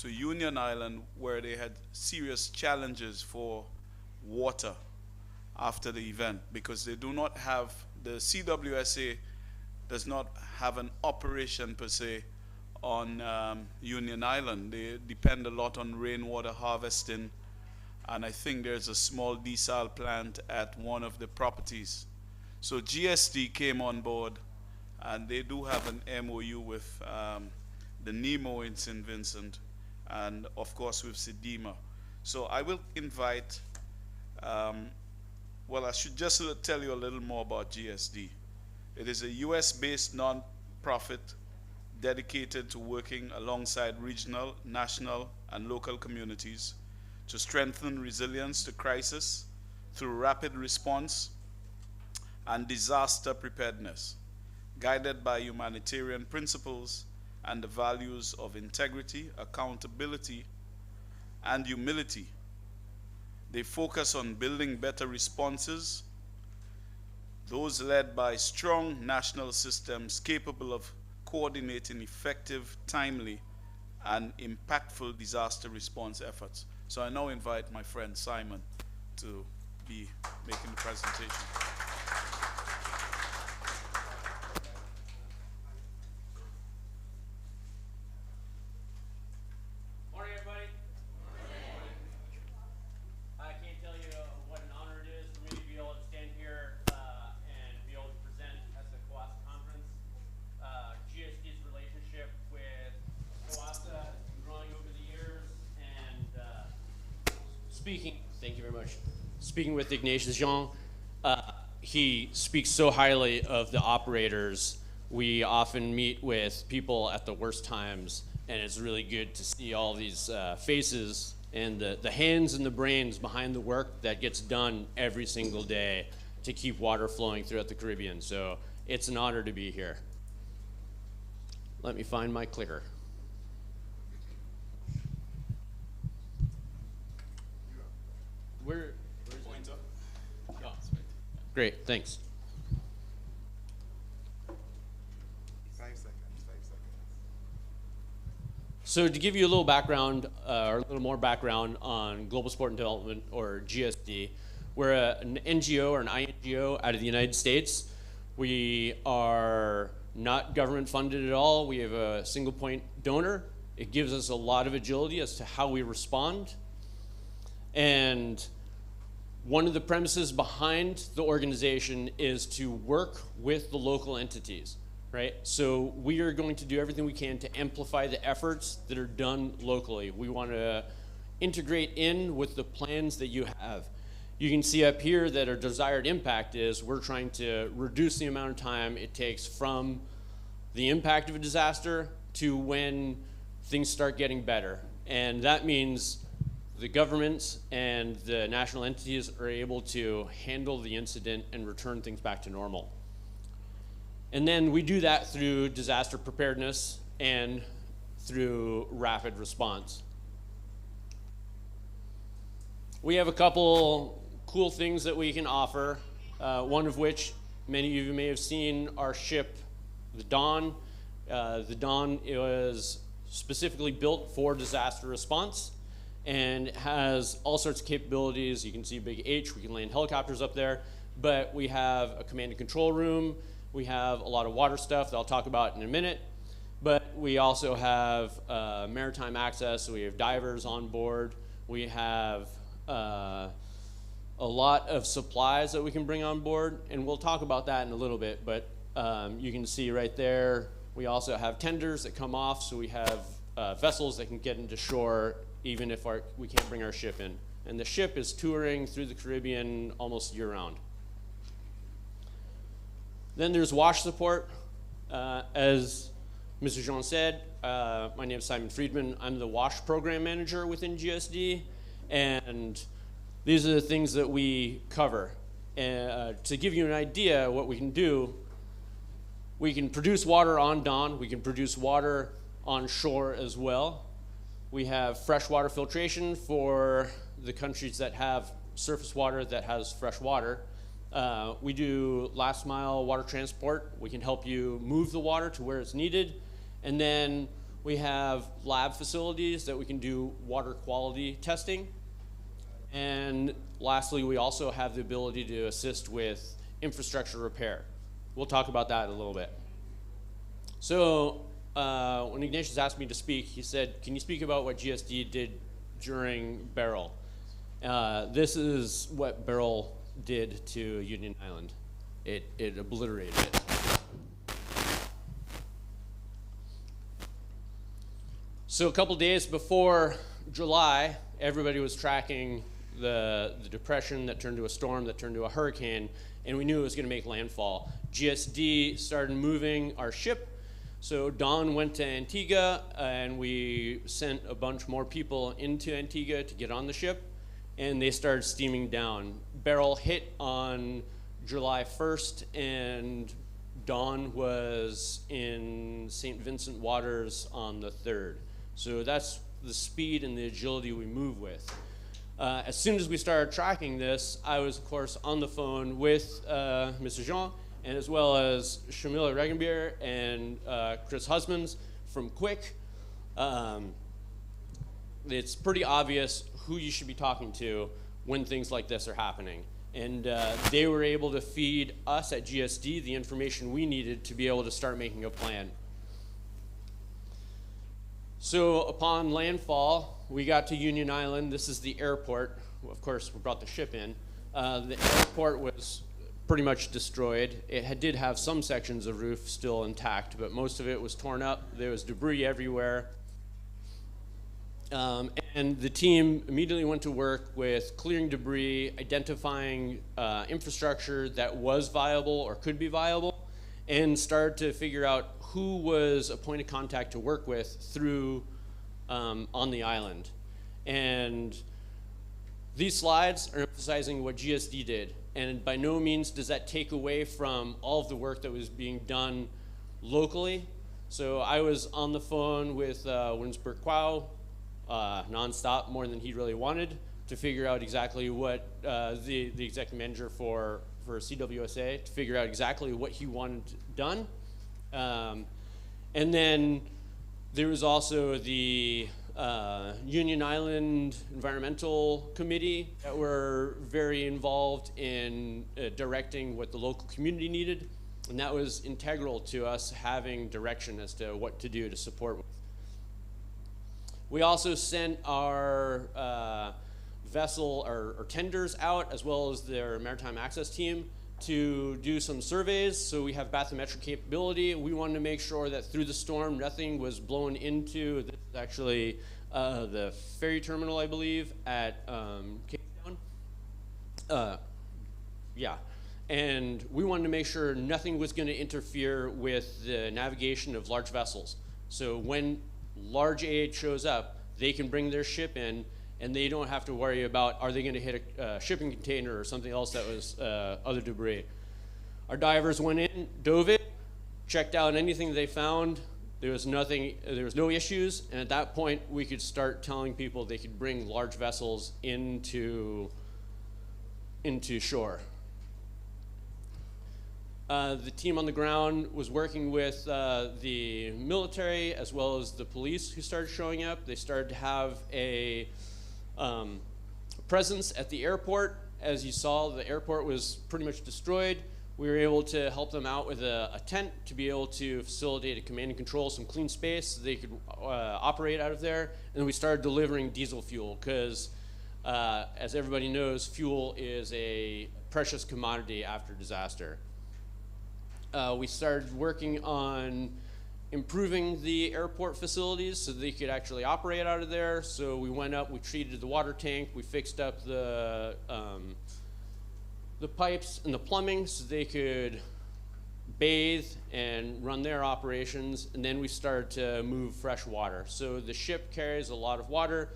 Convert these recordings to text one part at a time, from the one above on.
to Union Island where they had serious challenges for water after the event because they do not have, the CWSA does not have an operation per se on Union Island. They depend a lot on rainwater harvesting, and I think there's a small desal plant at one of the properties. So GSD came on board, and they do have an MOU with the NEMO in St. Vincent, and of course with SEDEMA. So I will invite, well, I should just tell you a little more about GSD. It is a US-based non-profit dedicated to working alongside regional, national, and local communities to strengthen resilience to crisis through rapid response and disaster preparedness, guided by humanitarian principles and the values of integrity, accountability, and humility. They focus on building better responses, those led by strong national systems capable of coordinating effective, timely, and impactful disaster response efforts. So I now invite my friend Simon to be making the presentation. Morning, everybody. I can't tell you what an honor it is for me to be able to stand here and be able to present at the CAWASA conference. GSD's relationship with CAWASA has been growing over the years, and thank you very much. Speaking with Ignatius Jean, he speaks so highly of the operators. We often meet with people at the worst times, and it's really good to see all these faces and the hands and the brains behind the work that gets done every single day to keep water flowing throughout the Caribbean. So it's an honor to be here. Let me find my clicker. Where's Pointer. Oh, great, thanks. 5 seconds. So to give you a little background, or a little more background on Global Sport and Development, or GSD, we're an NGO or an INGO out of the United States. We are not government funded at all. We have a single point donor. It gives us a lot of agility as to how we respond. And one of the premises behind the organization is to work with the local entities, right? So we are going to do everything we can to amplify the efforts that are done locally. We want to integrate in with the plans that you have. You can see up here that our desired impact is we're trying to reduce the amount of time it takes from the impact of a disaster to when things start getting better. And that means the governments and the national entities are able to handle the incident and return things back to normal. And then we do that through disaster preparedness and through rapid response. We have a couple cool things that we can offer, one of which many of you may have seen our ship, the Dawn. The Dawn was specifically built for disaster response and has all sorts of capabilities. You can see big H, we can land helicopters up there, but we have a command and control room. We have a lot of water stuff that I'll talk about in a minute, but we also have maritime access. So we have divers on board. We have a lot of supplies that we can bring on board, and we'll talk about that in a little bit, but you can see right there, we also have tenders that come off, so we have vessels that can get into shore even if we can't bring our ship in. And the ship is touring through the Caribbean almost year-round. Then there's wash support. As Mr. Jean said, my name is Simon Friedman. I'm the wash program manager within GSD, and these are the things that we cover. To give you an idea what we can do, we can produce water on Dawn. We can produce water on shore as well. We have freshwater filtration for the countries that have surface water that has fresh water. We do last mile water transport. We can help you move the water to where it's needed. And then We have lab facilities that we can do water quality testing. And lastly, we also have the ability to assist with infrastructure repair. We'll talk about that in a little bit. So when Ignatius asked me to speak, he said, can you speak about what GSD did during Beryl? This is what Beryl did to Union Island. It obliterated it. So a couple days before July, everybody was tracking the depression that turned to a storm, that turned to a hurricane, and we knew it was going to make landfall. GSD started moving our ship. So Dawn went to Antigua, and we sent a bunch more people into Antigua to get on the ship, and they started steaming down. Beryl hit on July 1st, and Dawn was in St. Vincent waters on the 3rd. So that's the speed and the agility we move with. As soon as we started tracking this, I was, of course, on the phone with Mr. Jean, and as well as Shamila Regenbier and Chris Husbands from Quick. It's pretty obvious who you should be talking to when things like this are happening. And they were able to feed us at GSD the information we needed to be able to start making a plan. So upon landfall, we got to Union Island. This is the airport. Of course, we brought the ship in. The airport was pretty much destroyed. It did have some sections of roof still intact, but most of it was torn up. There was debris everywhere. And the team immediately went to work with clearing debris, identifying infrastructure that was viable or could be viable, and started to figure out who was a point of contact to work with through on the island. And these slides are emphasizing what GSD did. And by no means does that take away from all of the work that was being done locally. So I was on the phone with Winsberg Quao nonstop, more than he really wanted, to figure out exactly what the executive manager for CWSA, to figure out exactly what he wanted done. And then there was also the Union Island Environmental Committee that were very involved in directing what the local community needed. And that was integral to us having direction as to what to do to support. We also sent our vessel or tenders out, as well as their maritime access team, to do some surveys. So we have bathymetric capability. We wanted to make sure that through the storm, nothing was blown into, this is actually the ferry terminal, I believe, at Cape Town. Yeah. And we wanted to make sure nothing was going to interfere with the navigation of large vessels. So when large aid shows up, they can bring their ship in, and they don't have to worry about, are they going to hit a shipping container or something else that was other debris. Our divers went in, dove it, checked out anything they found. There was nothing, there was no issues, and at that point, we could start telling people they could bring large vessels into shore. The team on the ground was working with the military as well as the police who started showing up. They started to have a presence at the airport. As you saw, the airport was pretty much destroyed. We were able to help them out with a tent to be able to facilitate a command and control, some clean space so they could operate out of there. And we started delivering diesel fuel because, as everybody knows, fuel is a precious commodity after disaster. We started working on improving the airport facilities so they could actually operate out of there. So we went up, we treated the water tank, we fixed up the pipes and the plumbing so they could bathe and run their operations. And then we started to move fresh water. So the ship carries a lot of water.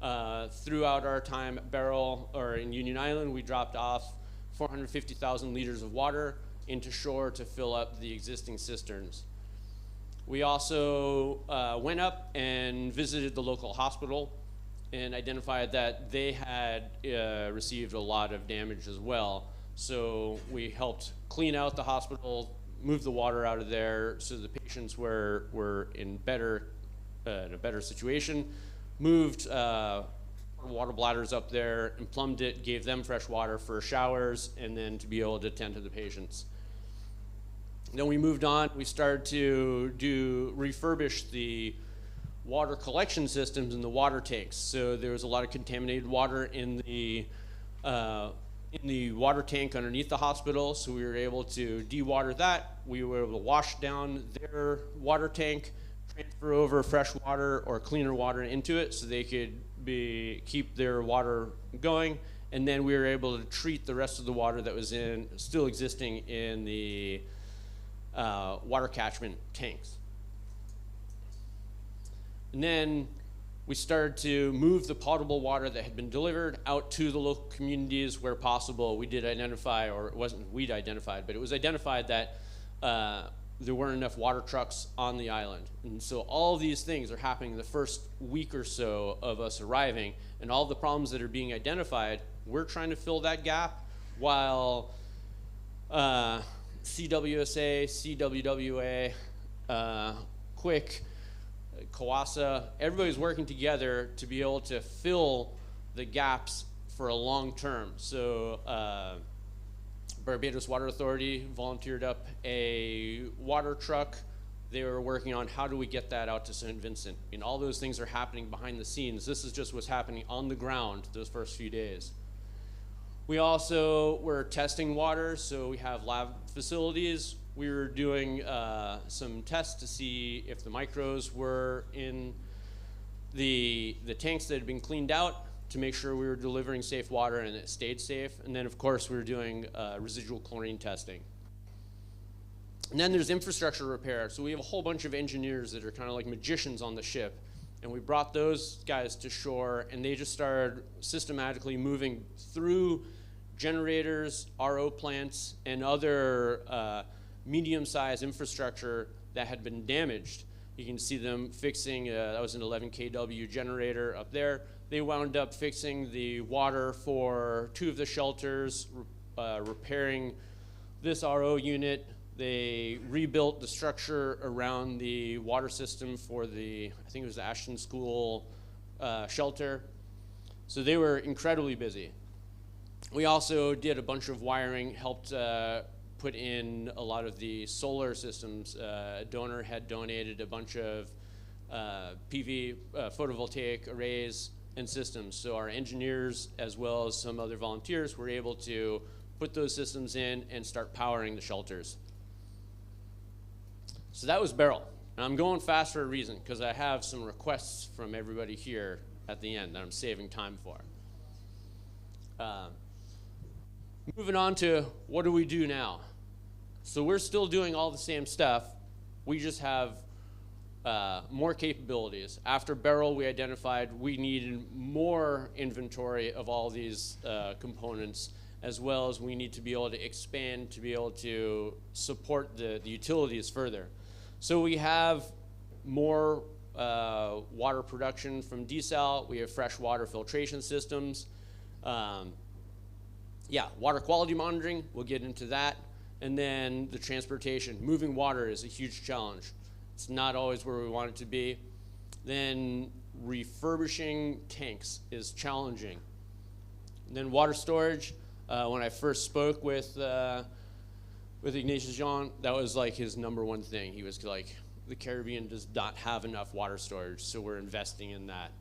Throughout our time at Beryl or in Union Island, we dropped off 450,000 liters of water into shore to fill up the existing cisterns. We also went up and visited the local hospital and identified that they had received a lot of damage as well. So we helped clean out the hospital, move the water out of there so the patients were in better in a better situation. Moved water bladders up there and plumbed it, gave them fresh water for showers, and then to be able to attend to the patients. Then we moved on. We started to refurbish the water collection systems in the water tanks. So there was a lot of contaminated water in the water tank underneath the hospital. So we were able to dewater that. We were able to wash down their water tank, transfer over fresh water or cleaner water into it so they could keep their water going. And then we were able to treat the rest of the water that was still existing in the water catchment tanks. And then we started to move the potable water that had been delivered out to the local communities where possible. We did identify, or it wasn't we'd identified, but it was identified that there weren't enough water trucks on the island. And so all of these things are happening the first week or so of us arriving, and all the problems that are being identified, we're trying to fill that gap while CWSA, CWWA, Quick, CAWASA, everybody's working together to be able to fill the gaps for a long term. So Barbados Water Authority volunteered up a water truck. They were working on how do we get that out to St. Vincent. And all those things are happening behind the scenes. This is just what's happening on the ground those first few days. We also were testing water, so we have lab facilities. We were doing some tests to see if the micros were in the tanks that had been cleaned out to make sure we were delivering safe water and it stayed safe. And then, of course, we were doing residual chlorine testing. And then there's infrastructure repair. So we have a whole bunch of engineers that are kind of like magicians on the ship. And we brought those guys to shore, and they just started systematically moving through generators, RO plants, and other medium-sized infrastructure that had been damaged. You can see them fixing, that was an 11 kW generator up there. They wound up fixing the water for 2 of the shelters, repairing this RO unit. They rebuilt the structure around the water system for the, I think it was the Ashton School shelter. So they were incredibly busy. We also did a bunch of wiring, helped put in a lot of the solar systems. A donor had donated a bunch of PV photovoltaic arrays and systems. So our engineers, as well as some other volunteers, were able to put those systems in and start powering the shelters. So that was Beryl. And I'm going fast for a reason, because I have some requests from everybody here at the end that I'm saving time for. Moving on to what do we do now? So we're still doing all the same stuff. We just have more capabilities. After Beryl, we identified we needed more inventory of all these components, as well as we need to be able to expand to be able to support the utilities further. So we have more water production from desal. We have fresh water filtration systems. Water quality monitoring, we'll get into that. And then the transportation. Moving water is a huge challenge. It's not always where we want it to be. Then refurbishing tanks is challenging. And then water storage. When I first spoke with Ignatius Jean, that was like his #1 thing. He was like, the Caribbean does not have enough water storage, so we're investing in that.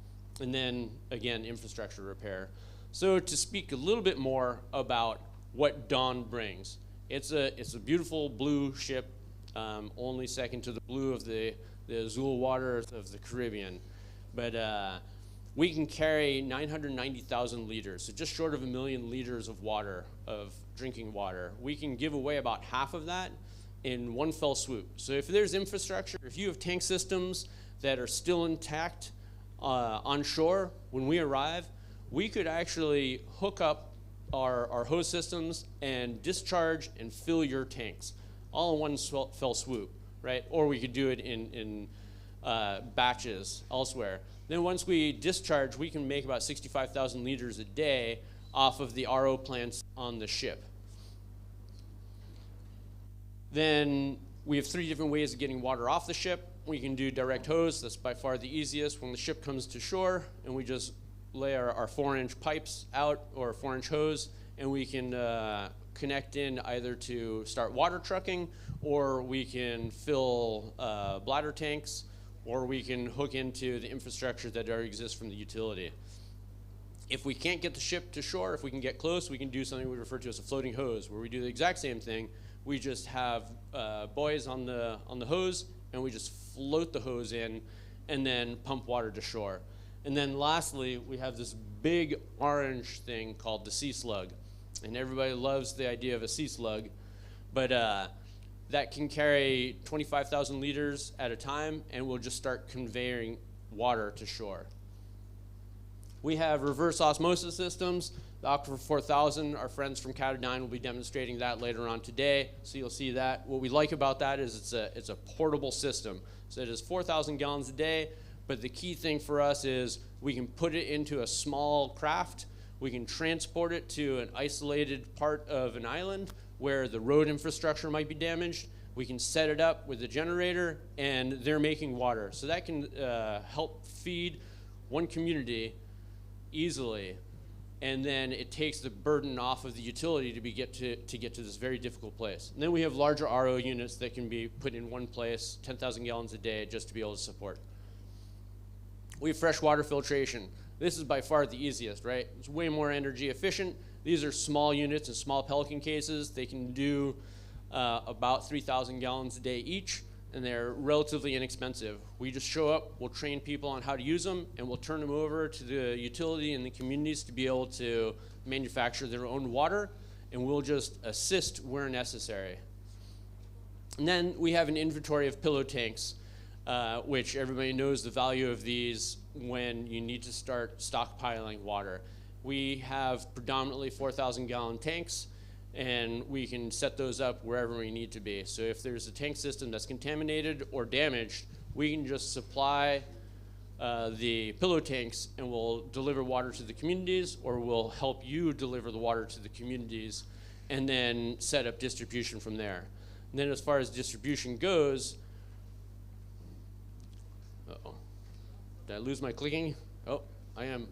And then, again, infrastructure repair. So to speak a little bit more about what Dawn brings, it's a beautiful blue ship, only second to the blue of the azul waters of the Caribbean. But we can carry 990,000 liters, so just short of 1 million liters of water, of drinking water. We can give away about half of that in one fell swoop. So if there's infrastructure, if you have tank systems that are still intact on shore when we arrive, we could actually hook up our hose systems and discharge and fill your tanks all in one fell swoop, right? Or we could do it in batches elsewhere. Then once we discharge, we can make about 65,000 liters a day off of the RO plants on the ship. Then we have 3 different ways of getting water off the ship. we can do direct hose. That's by far the easiest. When the ship comes to shore, and we just lay our 4-inch pipes out, or 4-inch hose, and we can connect in either to start water trucking, or we can fill bladder tanks, or we can hook into the infrastructure that already exists from the utility. If we can't get the ship to shore, if we can get close, we can do something we refer to as a floating hose, where we do the exact same thing. We just have buoys on the hose, and we just float the hose in and then pump water to shore. And then lastly, we have this big orange thing called the sea slug. And everybody loves the idea of a sea slug, but that can carry 25,000 liters at a time, and will just start conveying water to shore. We have reverse osmosis systems. The Aquifer 4000, our friends from Cat9 will be demonstrating that later on today, so you'll see that. What we like about that is it's a portable system. So it is 4,000 gallons a day, but the key thing for us is we can put it into a small craft, we can transport it to an isolated part of an island where the road infrastructure might be damaged. We can set it up with a generator, and they're making water. So that can help feed one community easily, and then it takes the burden off of the utility to get to this very difficult place. And then we have larger RO units that can be put in one place, 10,000 gallons a day, just to be able to support. We have freshwater filtration. This is by far the easiest, right? It's way more energy efficient. These are small units and small Pelican cases. They can do about 3,000 gallons a day each, and they're relatively inexpensive. We just show up, we'll train people on how to use them, and we'll turn them over to the utility and the communities to be able to manufacture their own water, and we'll just assist where necessary. And then we have an inventory of pillow tanks, which everybody knows the value of these when you need to start stockpiling water. We have predominantly 4,000 gallon tanks, and we can set those up wherever we need to be. So if there's a tank system that's contaminated or damaged, we can just supply the pillow tanks, and we'll deliver water to the communities, or we'll help you deliver the water to the communities, and then set up distribution from there. And then as far as distribution goes, uh-oh, did I lose my clicking? Oh, I am.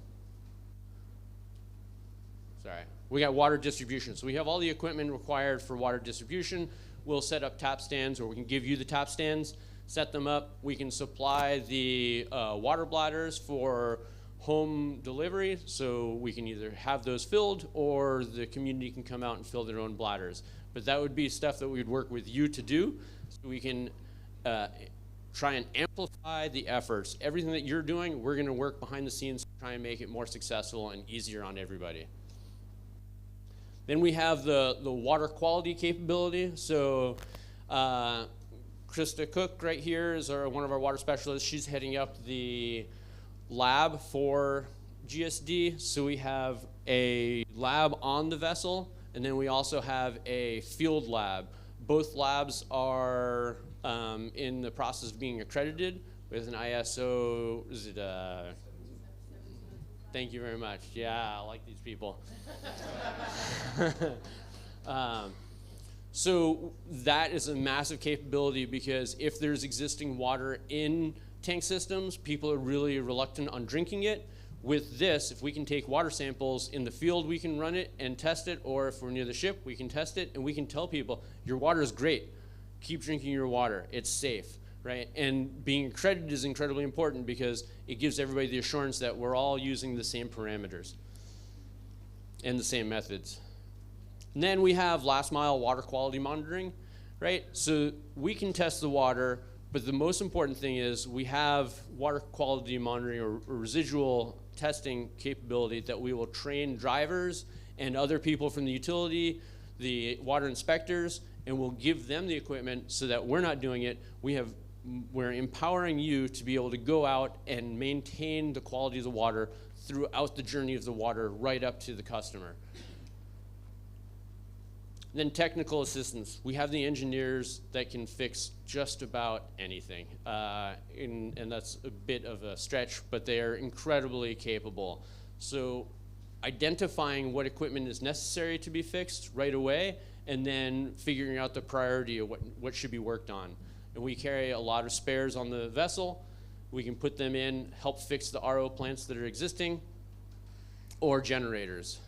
Sorry. We got water distribution. So we have all the equipment required for water distribution. We'll set up tap stands, or we can give you the tap stands, set them up. We can supply the water bladders for home delivery, so we can either have those filled, or the community can come out and fill their own bladders. But that would be stuff that we'd work with you to do, so we can try and amplify the efforts. Everything that you're doing, we're going to work behind the scenes to try and make it more successful and easier on everybody. Then we have the water quality capability. So Krista Cook right here is one of our water specialists. She's heading up the lab for GSD. So we have a lab on the vessel, and then we also have a field lab. Both labs are in the process of being accredited with an ISO, is it thank you very much. Yeah, I like these people. So that is a massive capability, because if there's existing water in tank systems, people are really reluctant on drinking it. With this, if we can take water samples in the field, we can run it and test it, or if we're near the ship, we can test it, and we can tell people, your water is great. Keep drinking your water. It's safe, right? And being accredited is incredibly important, because it gives everybody the assurance that we're all using the same parameters and the same methods. And then we have last mile water quality monitoring, right? So we can test the water, but the most important thing is we have water quality monitoring or residual testing capability that we will train drivers and other people from the utility, the water inspectors, and we'll give them the equipment so that we're not doing it. We're empowering you to be able to go out and maintain the quality of the water throughout the journey of the water right up to the customer. Then technical assistance. We have the engineers that can fix just about anything. And that's a bit of a stretch, but they are incredibly capable. So identifying what equipment is necessary to be fixed right away, and then figuring out the priority of what should be worked on. and we carry a lot of spares on the vessel. We can put them in, help fix the RO plants that are existing, or generators.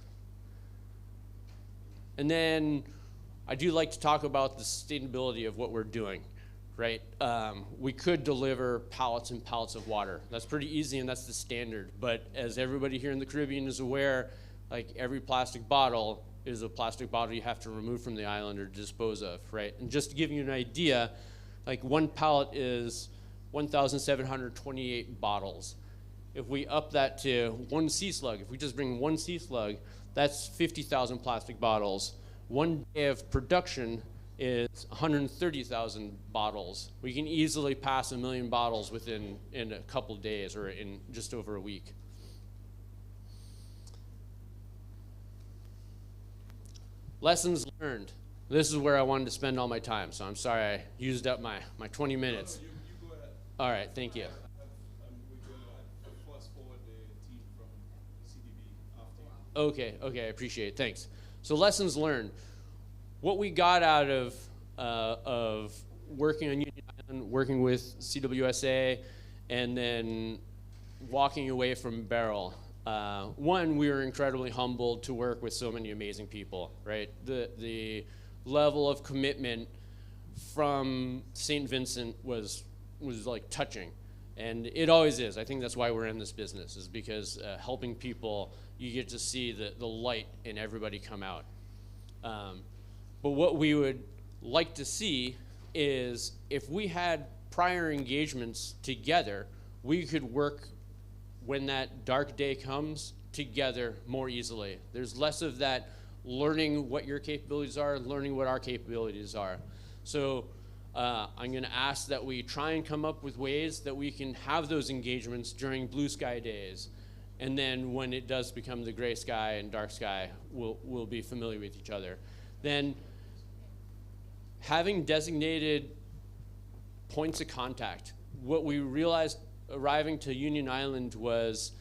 And then I do like to talk about the sustainability of what we're doing, right? We could deliver pallets and pallets of water. That's pretty easy, and that's the standard. But as everybody here in the Caribbean is aware, like every plastic bottle is a plastic bottle you have to remove from the island or dispose of, right? And just to give you an idea, like one pallet is 1,728 bottles. If we up that to one sea slug, if we just bring one sea slug, that's 50,000 plastic bottles. One day of production is 130,000 bottles. We can easily pass 1 million bottles in a couple days or in just over a week. Lessons learned. This is where I wanted to spend all my time, so I'm sorry I used up my 20 minutes. No, you go ahead. All right, thank you. We're going to fast forward the team from CDB after you. Okay, I appreciate it, thanks. So lessons learned. What we got out of working on Union Island, working with CWSA, and then walking away from Barrel. One, we were incredibly humbled to work with so many amazing people, right? The level of commitment from St. Vincent was like touching, and it always is. I think that's why we're in this business, is because helping people, you get to see the light in everybody come out. But what we would like to see is if we had prior engagements together, we could work when that dark day comes together more easily. There's less of that learning what your capabilities are, learning what our capabilities are. So I'm gonna ask that we try and come up with ways that we can have those engagements during blue sky days. And then when it does become the gray sky and dark sky, we'll be familiar with each other. Then having designated points of contact. What we realized arriving to Union Island was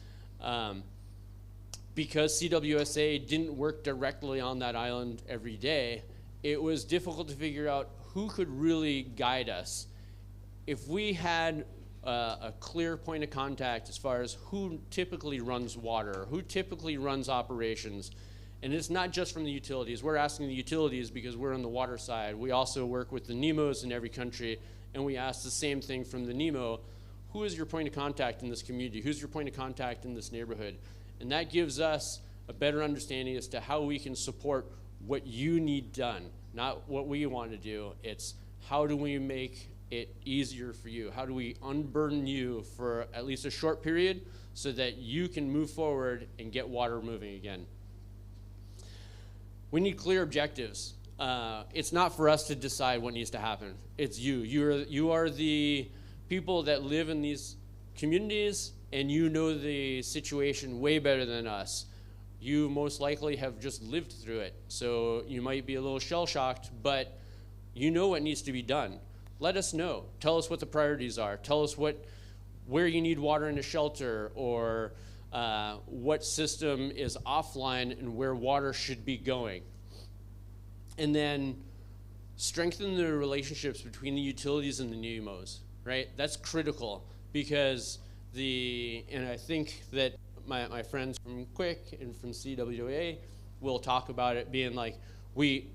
because CWSA didn't work directly on that island every day, it was difficult to figure out who could really guide us. If we had a clear point of contact as far as who typically runs water, who typically runs operations, and it's not just from the utilities. We're asking the utilities because we're on the water side. We also work with the NEMOs in every country, and we ask the same thing from the NEMO. Who is your point of contact in this community? Who's your point of contact in this neighborhood? And that gives us a better understanding as to how we can support what you need done, not what we want to do. It's how do we make it easier for you? How do we unburden you for at least a short period so that you can move forward and get water moving again? We need clear objectives. It's not for us to decide what needs to happen. It's you. You are the people that live in these communities, and you know the situation way better than us. You most likely have just lived through it, so you might be a little shell-shocked, but you know what needs to be done. Let us know. Tell us what the priorities are. Tell us where you need water in a shelter, or what system is offline and where water should be going. And then strengthen the relationships between the utilities and the NEMOs, right? That's critical because and I think that my friends from Quick and from CWA will talk about it being like, we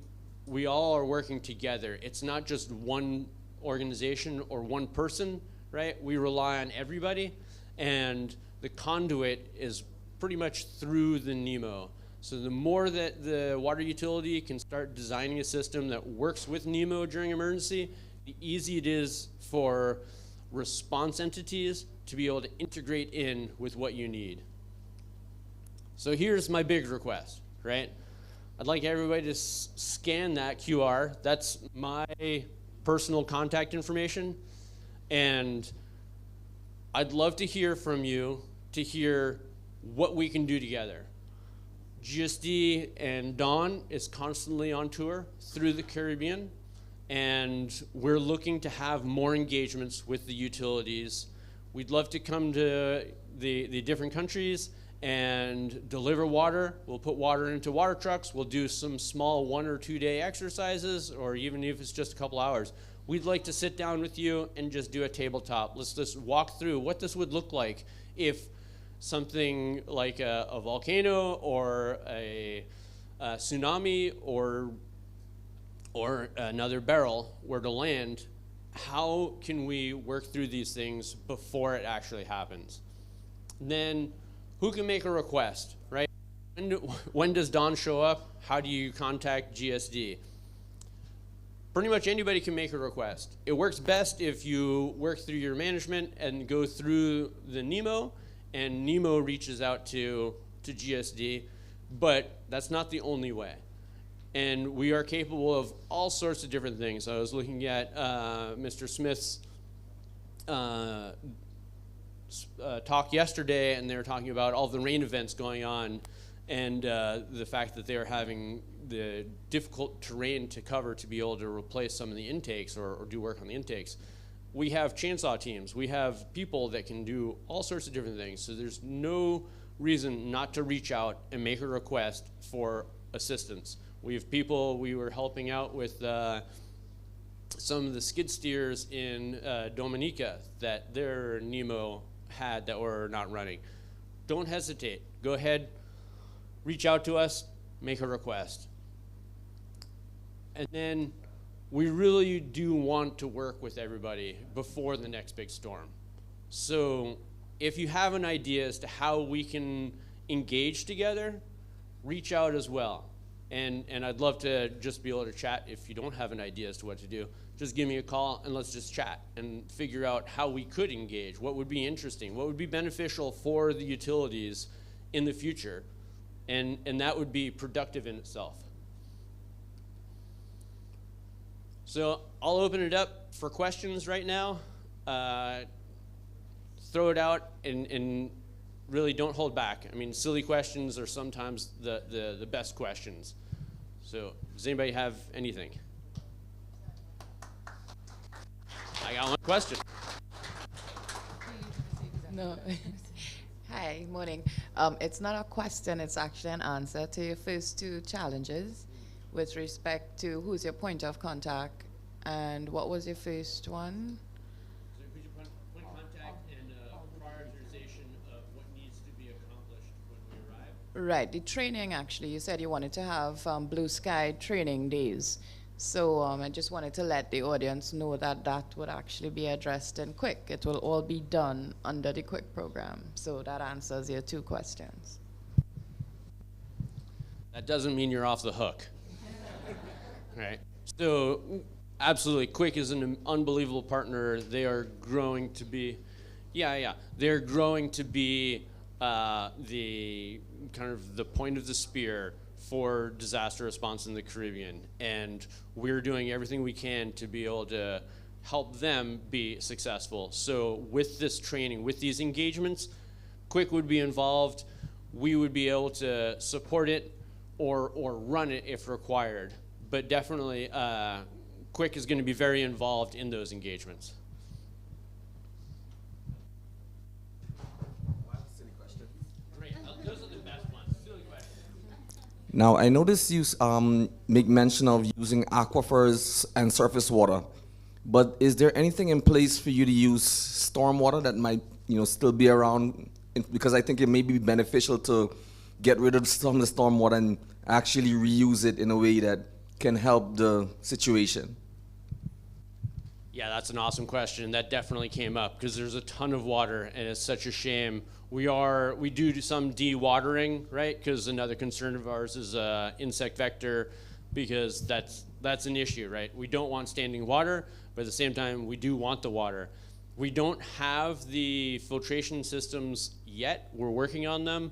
all are working together. It's not just one organization or one person, right? We rely on everybody, and the conduit is pretty much through the NEMO. So the more that the water utility can start designing a system that works with NEMO during emergency, the easier it is for response entities to be able to integrate in with what you need. So here's my big request, right? I'd like everybody to scan that QR. That's my personal contact information. And I'd love to hear from you, to hear what we can do together. GSD and Dawn is constantly on tour through the Caribbean, and we're looking to have more engagements with the utilities. We'd love to come to the different countries and deliver water. We'll put water into water trucks. We'll do some small 1 or 2 day exercises, or even if it's just a couple hours. we'd like to sit down with you and just do a tabletop. Let's just walk through what this would look like if something like a volcano or a tsunami or another barrel were to land. How can we work through these things before it actually happens? Then who can make a request, right? When does Don show up? How do you contact GSD? Pretty much anybody can make a request. It works best if you work through your management and go through the NEMO, and NEMO reaches out to GSD, but that's not the only way. And we are capable of all sorts of different things. I was looking at Mr. Smith's talk yesterday, and they were talking about all the rain events going on, and the fact that they're having the difficult terrain to cover to be able to replace some of the intakes or do work on the intakes. We have chainsaw teams. We have people that can do all sorts of different things. So there's no reason not to reach out and make a request for assistance. We have people, we were helping out with some of the skid steers in Dominica that their NEMO had that were not running. Don't hesitate. Go ahead, reach out to us, make a request. And then we really do want to work with everybody before the next big storm. So if you have an idea as to how we can engage together, reach out as well. And I'd love to just be able to chat. If you don't have an idea as to what to do, just give me a call and let's just chat and figure out how we could engage, what would be interesting, what would be beneficial for the utilities in the future. And that would be productive in itself. So I'll open it up for questions right now. Throw it out and really don't hold back. I mean, silly questions are sometimes the best questions. So does anybody have anything? I got one question. No. Hi, morning. It's not a question, it's actually an answer to your first two challenges with respect to who's your point of contact and what was your first one? So who's your point of contact and prioritization of what needs to be accomplished when we arrive? Right, the training actually, you said you wanted to have blue sky training days. So I just wanted to let the audience know that that would actually be addressed in Quick. It will all be done under the Quick program. So that answers your two questions. That doesn't mean you're off the hook. Right? So absolutely, Quick is an unbelievable partner. They are growing to be, they're growing to be the kind of the point of the spear for disaster response in the Caribbean, and we're doing everything we can to be able to help them be successful. So with this training, with these engagements, Quick would be involved. We would be able to support it or run it if required. But definitely, Quick is going to be very involved in those engagements. Now, I noticed you make mention of using aquifers and surface water, but is there anything in place for you to use stormwater that might, still be around? Because I think it may be beneficial to get rid of some of the stormwater and actually reuse it in a way that can help the situation. Yeah, that's an awesome question. That definitely came up because there's a ton of water, and it's such a shame. We do some dewatering, right? Because another concern of ours is insect vector, because that's an issue, right? We don't want standing water, but at the same time, we do want the water. We don't have the filtration systems yet. We're working on them.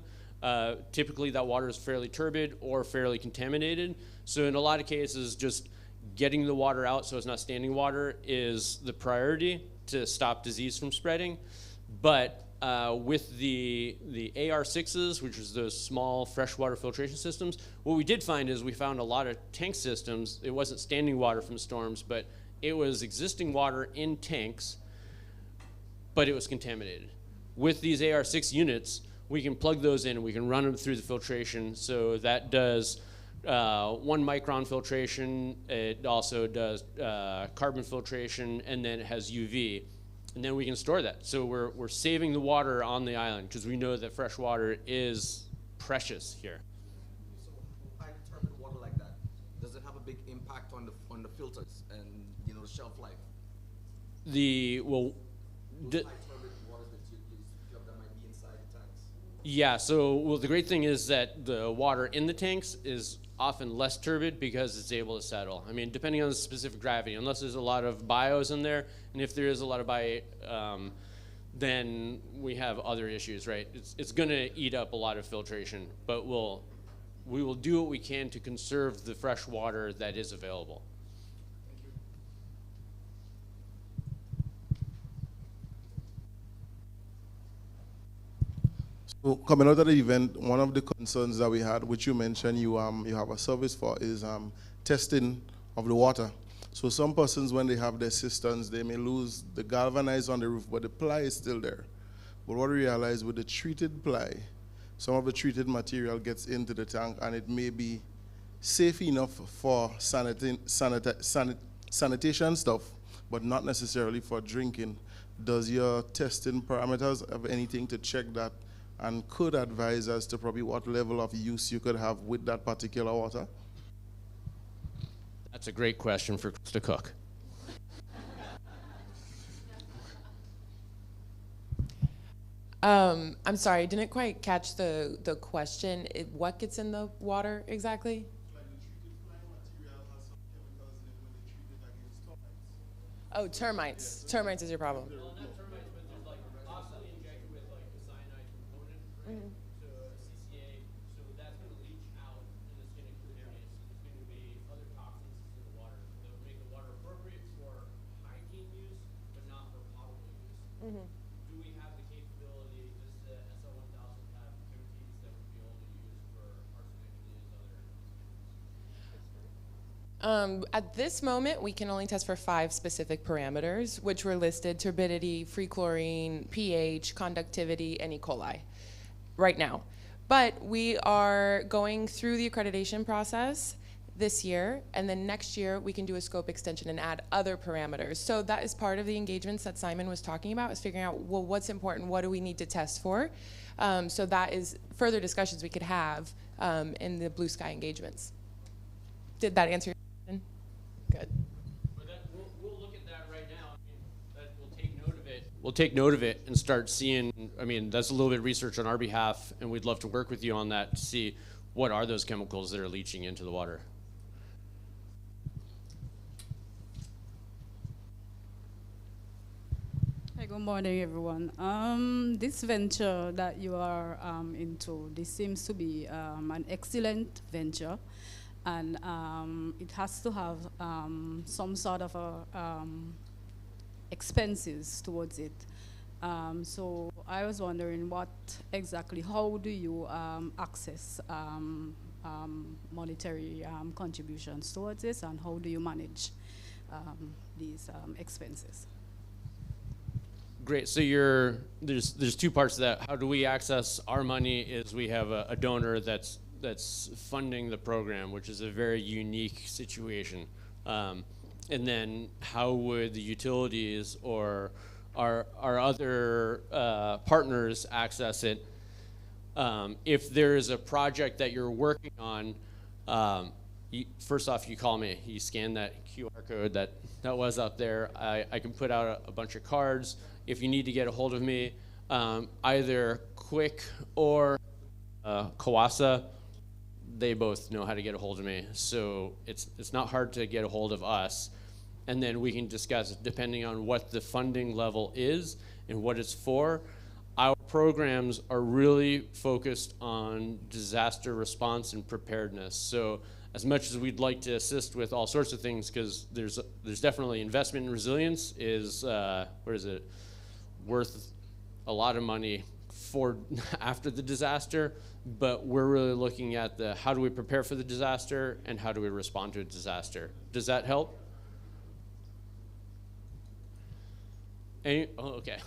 Typically, that water is fairly turbid or fairly contaminated. So in a lot of cases, just getting the water out so it's not standing water is the priority to stop disease from spreading. But with the AR6s, which is those small freshwater filtration systems, what we did find is we found a lot of tank systems. It wasn't standing water from storms, but it was existing water in tanks, but it was contaminated. With these AR6 units, we can plug those in and we can run them through the filtration, so that does 1 micron filtration. It also does carbon filtration, and then it has UV. And then we can store that. So we're saving the water on the island because we know that fresh water is precious here. So high determined water like that, does it have a big impact on the filters and the shelf life? Well, High turbid waters that might be inside the tanks. yeah, so the great thing is that the water in the tanks is often less turbid because it's able to settle. I mean, depending on the specific gravity, unless there's a lot of bios in there, and if there is a lot of bio, then we have other issues, right? It's going to eat up a lot of filtration, but we will do what we can to conserve the fresh water that is available. So coming out of the event, one of the concerns that we had, which you mentioned you have a service for, is testing of the water. So some persons, when they have their cisterns, they may lose the galvanized on the roof, but the ply is still there. But what we realize with the treated ply, some of the treated material gets into the tank, and it may be safe enough for sanitation stuff, but not necessarily for drinking. Does your testing parameters have anything to check that, and could advise us to probably what level of use you could have with that particular water? That's a great question for Krista Cook. I'm sorry, I didn't quite catch the question. What gets in the water exactly? Like the treated ply material has some chemicals in it when they treat it against termites. Oh, termites. Termites is your problem. Well, not termites, but there's like constantly injected with like a cyanide component, right? So CCA, so that's going to leach out and it's going to contaminate. So there's going to be other toxins in the water that would make the water appropriate for hygiene use, but not for potable use. Do we have the capability? Does the SL1000 have activities that would be able to use for arsenic and these other? At this moment, we can only test for 5 specific parameters, which were listed: turbidity, free chlorine, pH, conductivity, and E. coli right now. But we are going through the accreditation process this year, and then next year we can do a scope extension and add other parameters. So that is part of the engagements that Simon was talking about, is figuring out, well, what's important, what do we need to test for? So that is further discussions we could have in the Blue Sky engagements. Did that answer your question? Good. But we'll look at that right now. I mean, we'll take note of it. We'll take note of it and start seeing. I mean, that's a little bit of research on our behalf, and we'd love to work with you on that to see what are those chemicals that are leaching into the water. Hi, good morning, everyone. This venture that you are into, this seems to be an excellent venture, and it has to have some sort of expenses towards it. So I was wondering how do you access monetary contributions towards this, and how do you manage these expenses? Great. So there's 2 parts to that. How do we access our money? Is we have a donor that's funding the program, which is a very unique situation. And then how would the utilities or our other partners access it? If there is a project that you're working on, first off, you call me. You scan that QR code that was up there. I can put out a bunch of cards. If you need to get a hold of me, either Quick or CAWASA, they both know how to get a hold of me. So it's not hard to get a hold of us. And then we can discuss, depending on what the funding level is and what it's for. Our programs are really focused on disaster response and preparedness. So as much as we'd like to assist with all sorts of things, because there's definitely investment in resilience is, worth a lot of money for after the disaster, but we're really looking at how do we prepare for the disaster and how do we respond to a disaster. Does that help? Okay.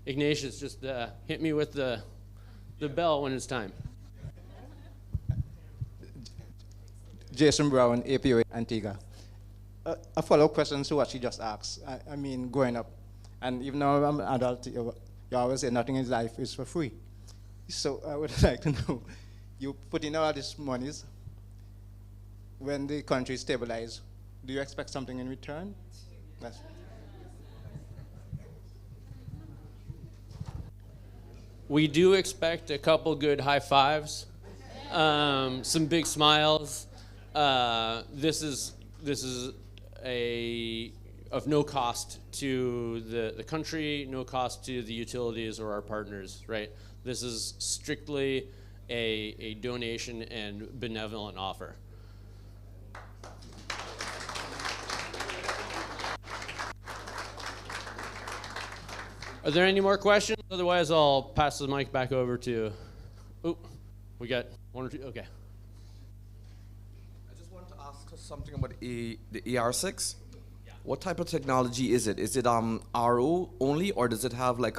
Ignatius, just hit me with the bell when it's time. Jason Brown, APO Antigua. A follow-up question to what she just asked. I mean, growing up, and even though I'm an adult, you always say nothing in life is for free. So I would like to know, you put in all these monies, when the country stabilizes, do you expect something in return? That's We do expect a couple good high fives, some big smiles. This is of no cost to the country, no cost to the utilities or our partners, right? This is strictly a donation and benevolent offer. Are there any more questions? Otherwise, I'll pass the mic back over to. Oh, we got one or two. Okay. I just wanted to ask something about the AR6. Yeah. What type of technology is it? Is it RO only, or does it have like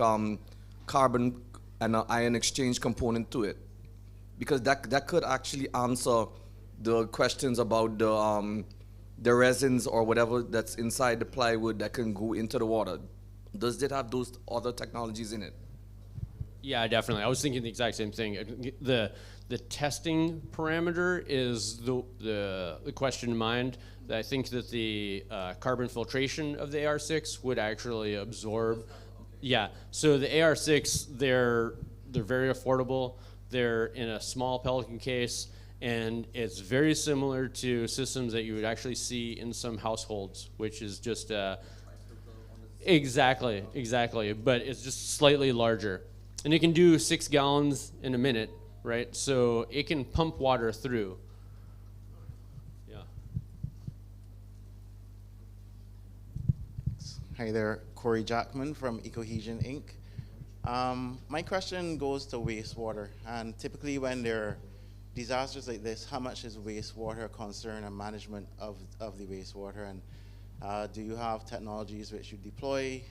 carbon and an ion exchange component to it? Because that could actually answer the questions about the resins or whatever that's inside the plywood that can go into the water. Does it have those other technologies in it? Yeah, definitely. I was thinking the exact same thing. The testing parameter is the question in mind. I think that the carbon filtration of the AR6 would actually absorb. Yeah. So the AR6, they're very affordable. They're in a small Pelican case, and it's very similar to systems that you would actually see in some households, which is just exactly, but it's just slightly larger. And it can do 6 gallons in a minute, right? So it can pump water through. Yeah. Hi there, Corey Jackman from Ecohesion Inc. My question goes to wastewater, and typically when there are disasters like this, how much is wastewater a concern and management of the wastewater, and do you have technologies which you deploy?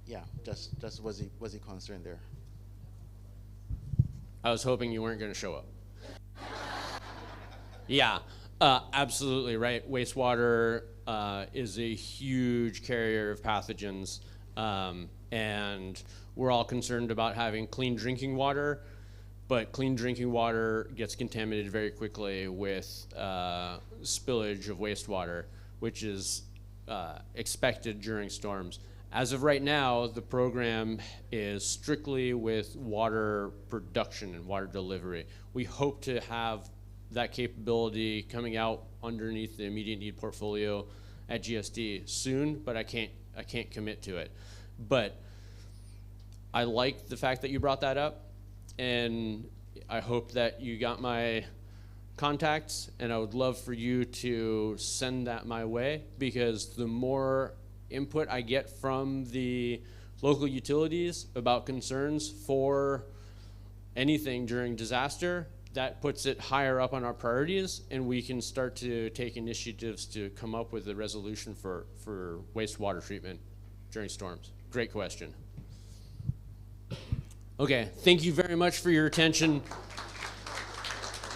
Yeah, just was he concerned there? I was hoping you weren't going to show up. Yeah, absolutely right. Wastewater is a huge carrier of pathogens, and we're all concerned about having clean drinking water, but clean drinking water gets contaminated very quickly with spillage of wastewater, which is expected during storms. As of right now, the program is strictly with water production and water delivery. We hope to have that capability coming out underneath the immediate need portfolio at GSD soon, but I can't commit to it. But I like the fact that you brought that up, and I hope that you got my contacts, and I would love for you to send that my way, because the more input I get from the local utilities about concerns for anything during disaster, that puts it higher up on our priorities, and we can start to take initiatives to come up with a resolution for wastewater treatment during storms. Great question. Okay, thank you very much for your attention.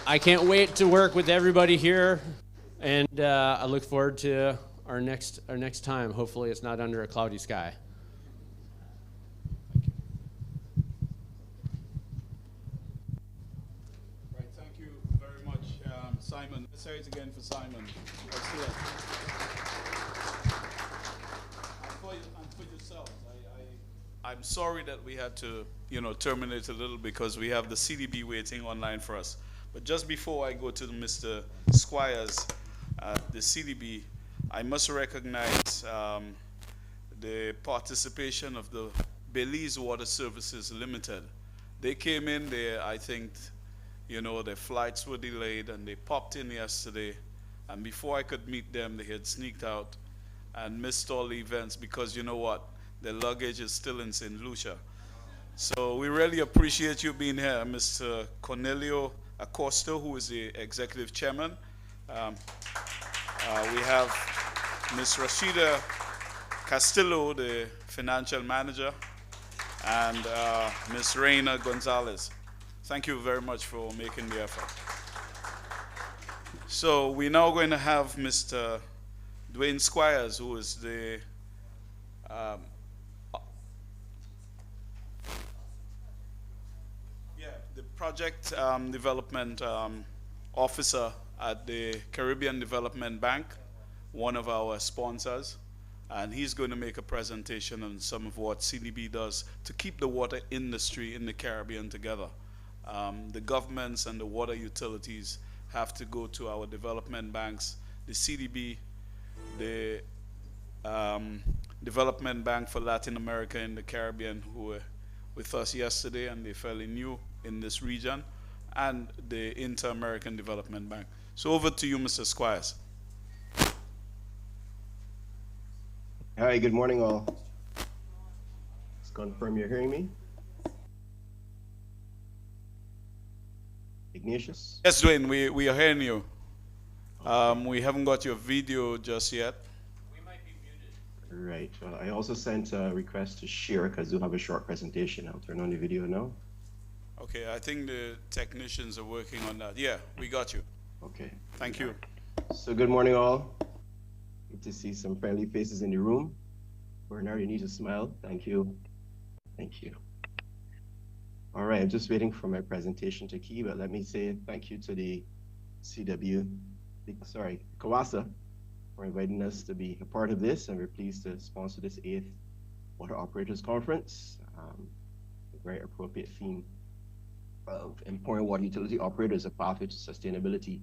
I can't wait to work with everybody here, and I look forward to our next time. Hopefully it's not under a cloudy sky. Right, thank you very much, Simon. Let's say it again for Simon. Let's do it. And for yourselves, I'm sorry that we had to, terminate a little because we have the CDB waiting online for us. But just before I go to Mr. Squires, the CDB, I must recognize the participation of the Belize Water Services Limited. They came in there, I think, their flights were delayed, and they popped in yesterday. And before I could meet them, they had sneaked out and missed all the events because you know what? Their luggage is still in St. Lucia. So we really appreciate you being here, Mr. Cornelio Acosta, who is the executive chairman. We have Ms. Rashida Castillo, the financial manager, and Ms. Reina Gonzalez. Thank you very much for making the effort. So we're now going to have Mr. Dwayne Squires, who is the um, yeah, the project development officer at the Caribbean Development Bank, one of our sponsors, and he's going to make a presentation on some of what CDB does to keep the water industry in the Caribbean together. The governments and the water utilities have to go to our development banks, the CDB, the Development Bank for Latin America and the Caribbean, who were with us yesterday and they're fairly new in this region, and the Inter-American Development Bank. So over to you, Mr. Squires. Hi, good morning all. Just confirm you're hearing me. Ignatius? Yes, Dwayne, we are hearing you. We haven't got your video just yet. Right. Well, I also sent a request to share because we'll have a short presentation. I'll turn on the video now. Okay, I think the technicians are working on that. Yeah, we got you. Okay. Thank you. So good morning all. Good to see some friendly faces in the room. Bernard, you need to smile. Thank you. Thank you. All right, I'm just waiting for my presentation to key, but let me say thank you to the CAWASA, for inviting us to be a part of this, and we're pleased to sponsor this 8th Water Operators Conference. A very appropriate theme of empowering water utility operators a pathway to sustainability.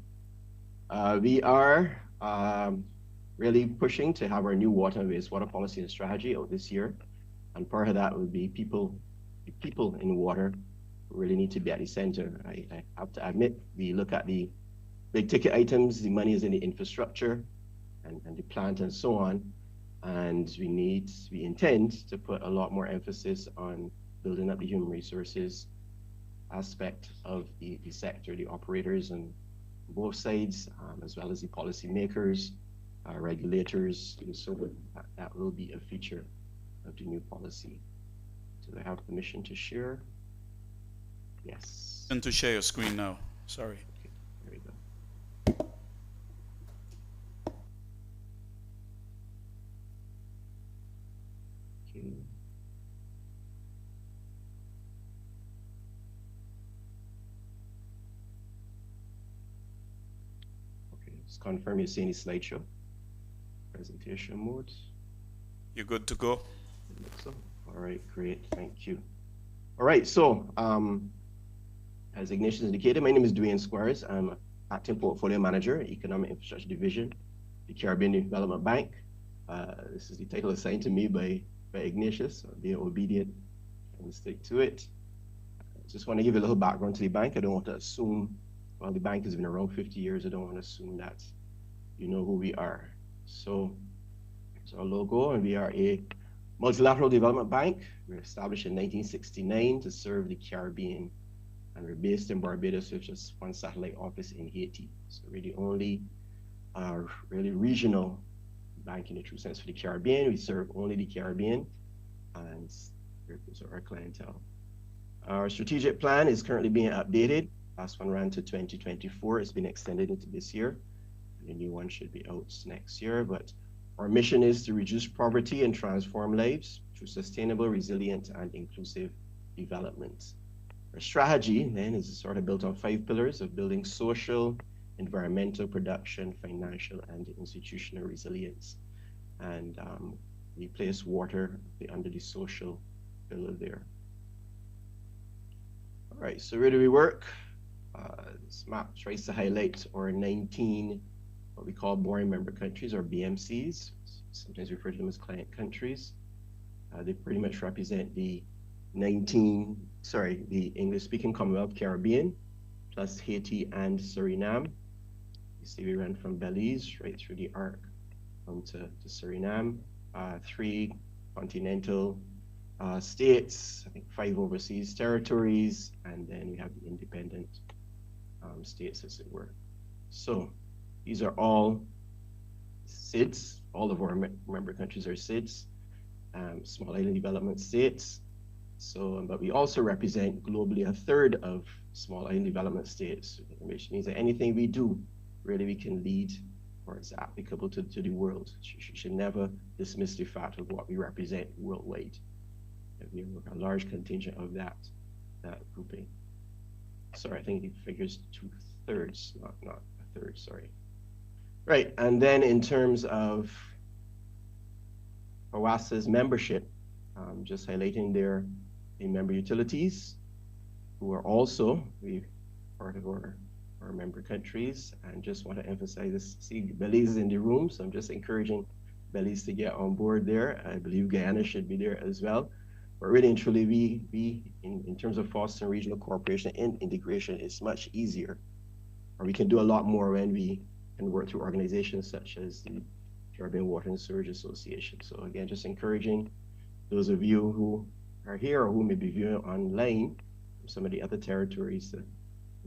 We are really pushing to have our new water and wastewater policy and strategy out this year, and part of that would be people in water really need to be at the center. I have to admit, we look at the big ticket items, the money is in the infrastructure and the plant and so on, and we intend to put a lot more emphasis on building up the human resources aspect of the sector, the operators on both sides, as well as the policymakers, regulators, so that will be a feature of the new policy. Do I have permission to share? Yes. And to share your screen now. Sorry. Okay, there we go. Okay. Okay, just confirm you're seeing the slideshow. Presentation mode. You're good to go? I think so. All right, great, thank you. All right, so as Ignatius indicated, my name is Dwayne Squires. I'm acting portfolio manager, Economic Infrastructure Division, the Caribbean Development Bank. This is the title assigned to me by Ignatius. I'll be obedient and stick to it. I just want to give you a little background to the bank. I don't want to assume, well, the bank has been around 50 years. I don't want to assume that you know who we are. So here's our logo, and we are a multilateral development bank. We were established in 1969 to serve the Caribbean, and we're based in Barbados with just one satellite office in Haiti. So we're the only really regional bank in the true sense for the Caribbean. We serve only the Caribbean, and those are our clientele. Our strategic plan is currently being updated. Last one ran to 2024. It's been extended into this year. The new one should be out next year, but our mission is to reduce poverty and transform lives through sustainable, resilient, and inclusive development. Our strategy then is sort of built on 5 pillars of building social, environmental, production, financial, and institutional resilience. And we place water under the social pillar there. All right, so where do we work? This map tries to highlight our 19 what we call boring member countries, or BMCs. Sometimes we refer to them as client countries. They pretty much represent the the English-speaking Commonwealth Caribbean, plus Haiti and Suriname. You see we ran from Belize right through the arc to Suriname. 3 continental states, I think 5 overseas territories, and then we have the independent states, as it were. So these are all SIDS. All of our member countries are SIDS, small island development states. So, but we also represent globally 1/3 of small island development states, which means that anything we do really we can lead or it's applicable to the world. You should never dismiss the fact of what we represent worldwide. We have a large contingent of that grouping. Sorry, I think the figure's 2/3, not a third, sorry. Right, and then in terms of CAWASA's membership, just highlighting their member utilities, who are also part of our member countries, and just want to emphasize this. See, Belize is in the room, so I'm just encouraging Belize to get on board there. I believe Guyana should be there as well. But really and truly, in terms of fostering regional cooperation and integration, it's much easier, or we can do a lot more when we can work through organizations such as the Caribbean Water and Sewerage Association. So again, just encouraging those of you who are here or who may be viewing online from some of the other territories to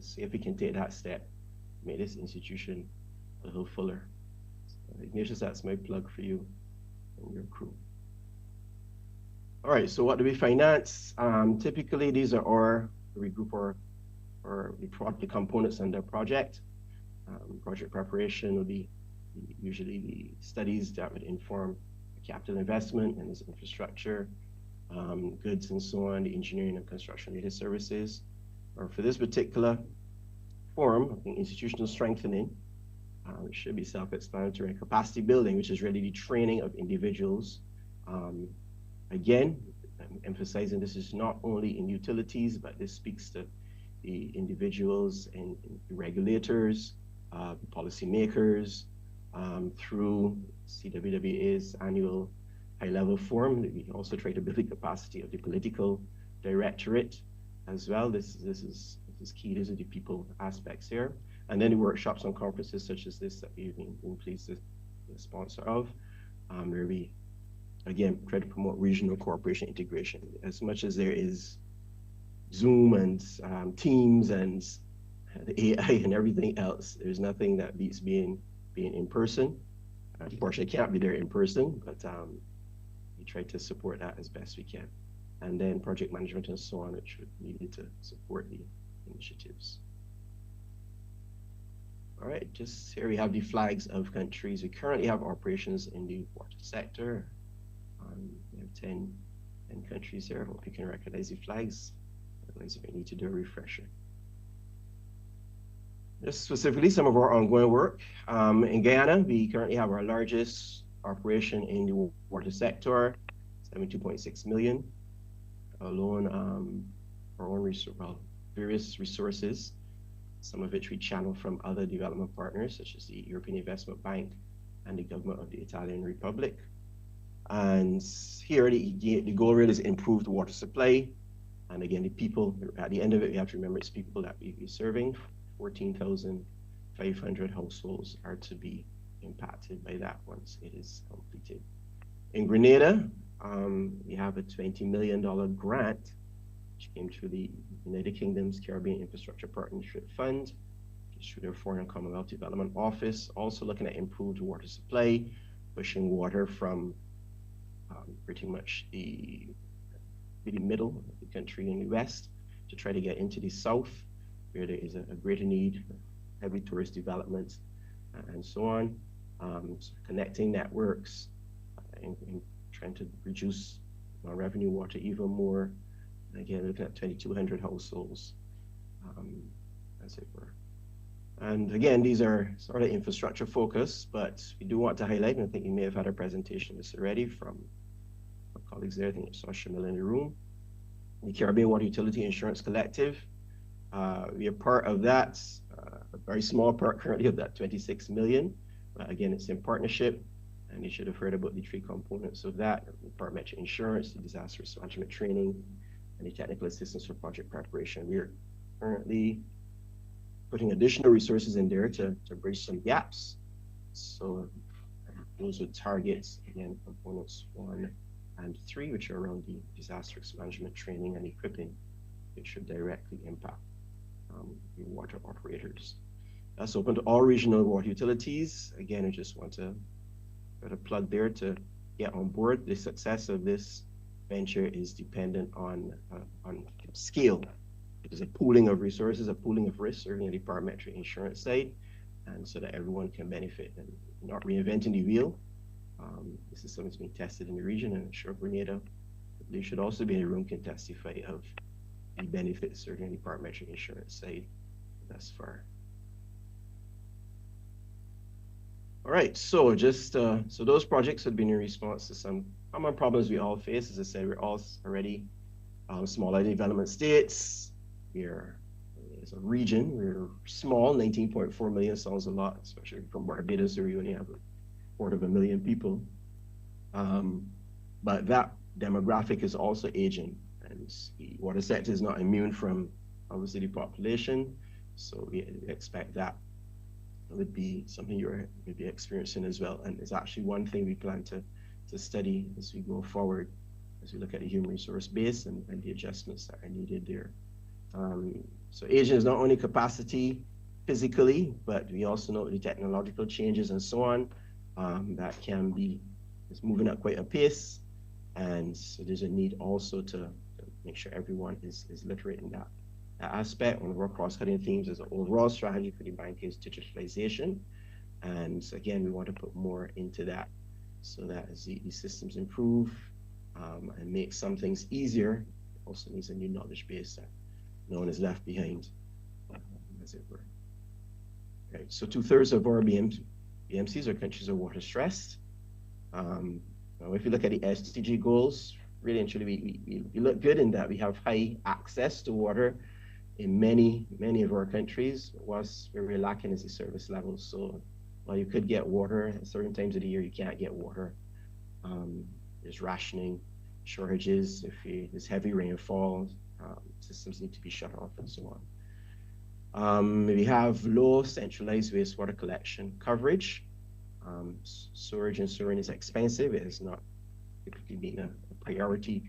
see if we can take that step, make this institution a little fuller. So, Ignatius, that's my plug for you and your crew. All right, so what do we finance? Typically, these are we group the components under a project. Project preparation will be usually the studies that would inform capital investment and its infrastructure, goods and so on, the engineering and construction related services. Or for this particular forum, I think institutional strengthening, it should be self-explanatory, and capacity building, which is really the training of individuals. Again, I'm emphasizing this is not only in utilities, but this speaks to the individuals and the regulators, policymakers, through CWWA's annual high-level forum. We also try to build the capacity of the political directorate as well. This is key. These are the people aspects here. And then the workshops and conferences such as this that we've been pleased to be a sponsor of, where we, again, try to promote regional cooperation integration. As much as there is Zoom and Teams and the AI and everything else, there's nothing that beats being in person. Unfortunately, can't be there in person, but we try to support that as best we can. And then project management and so on, which would be needed to support the initiatives. All right, just here we have the flags of countries. We currently have operations in the water sector. We have 10 countries here. I hope you can recognize the flags. Otherwise, you may need to do a refresher. Just specifically, some of our ongoing work. In Guyana, we currently have our largest operation in the water sector, 72.6 million. Alone, our own various resources, some of which we channel from other development partners, such as the European Investment Bank and the government of the Italian Republic. And here, the goal really is improved water supply. And again, the people, at the end of it, we have to remember it's people that we'll be serving. 14,500 households are to be impacted by that once it is completed. In Grenada, we have a $20 million grant, which came through the United Kingdom's Caribbean Infrastructure Partnership Fund, through their Foreign and Commonwealth Development Office, also looking at improved water supply, pushing water from pretty much the middle of the country in the west to try to get into the south, where there is a greater need for heavy tourist development and so on. So connecting networks and trying to reduce our revenue water even more. And again, looking at 2,200 households, as it were. And again, these are sort of infrastructure focused, but we do want to highlight, and I think you may have had a presentation this already from our colleagues there. I think you saw Shamil in the room. The Caribbean Water Utility Insurance Collective. We are part of that, a very small part currently of that 26 million. Again, it's in partnership, and you should have heard about the three components of that: the parametric insurance, the disaster risk management training, and the technical assistance for project preparation. We are currently putting additional resources in there to bridge some gaps. So those would target, again, components 1 and 3, which are around the disaster risk management training and equipping, which should directly impact the water operators. That's open to all regional water utilities. Again, I just want to put a plug there to get on board. The success of this venture is dependent on scale. It is a pooling of resources, a pooling of risks, certainly on the parametric insurance side, and so that everyone can benefit and not reinventing the wheel. This is something that's being tested in the region, and I'm sure Grenada, they should also be in the room, can testify of the benefits, certainly the parametric insurance side thus far. All right, so just so those projects have been in response to some common problems we all face. As I said, we're all already smaller development states. We're as a region, we're small. 19.4 million sounds a lot, especially from Barbados, where we only have 250,000 people. But that demographic is also aging, and the water sector is not immune from obviously the population. So we expect that would be something you're maybe experiencing as well. And it's actually one thing we plan to study as we go forward, as we look at the human resource base and the adjustments that are needed there. So aging is not only capacity physically, but we also know the technological changes and so on that can be, it's moving at quite a pace. And so there's a need also to make sure everyone is literate in that aspect. One of our cross-cutting themes is an overall strategy for the bank is digitalization. And so again, we want to put more into that so that as the systems improve and make some things easier, it also needs a new knowledge base that no one is left behind, as it were. Right, so 2/3 of our BMCs or countries are water stressed. If you look at the SDG goals, really and truly, we look good in that we have high access to water in many of our countries. What's where we're lacking is the service levels. So while you could get water at certain times of the year, you can't get water. There's rationing, shortages. If there's heavy rainfall, systems need to be shut off and so on. We have low centralized wastewater collection coverage. Storage and sewering is expensive. It has not typically been a priority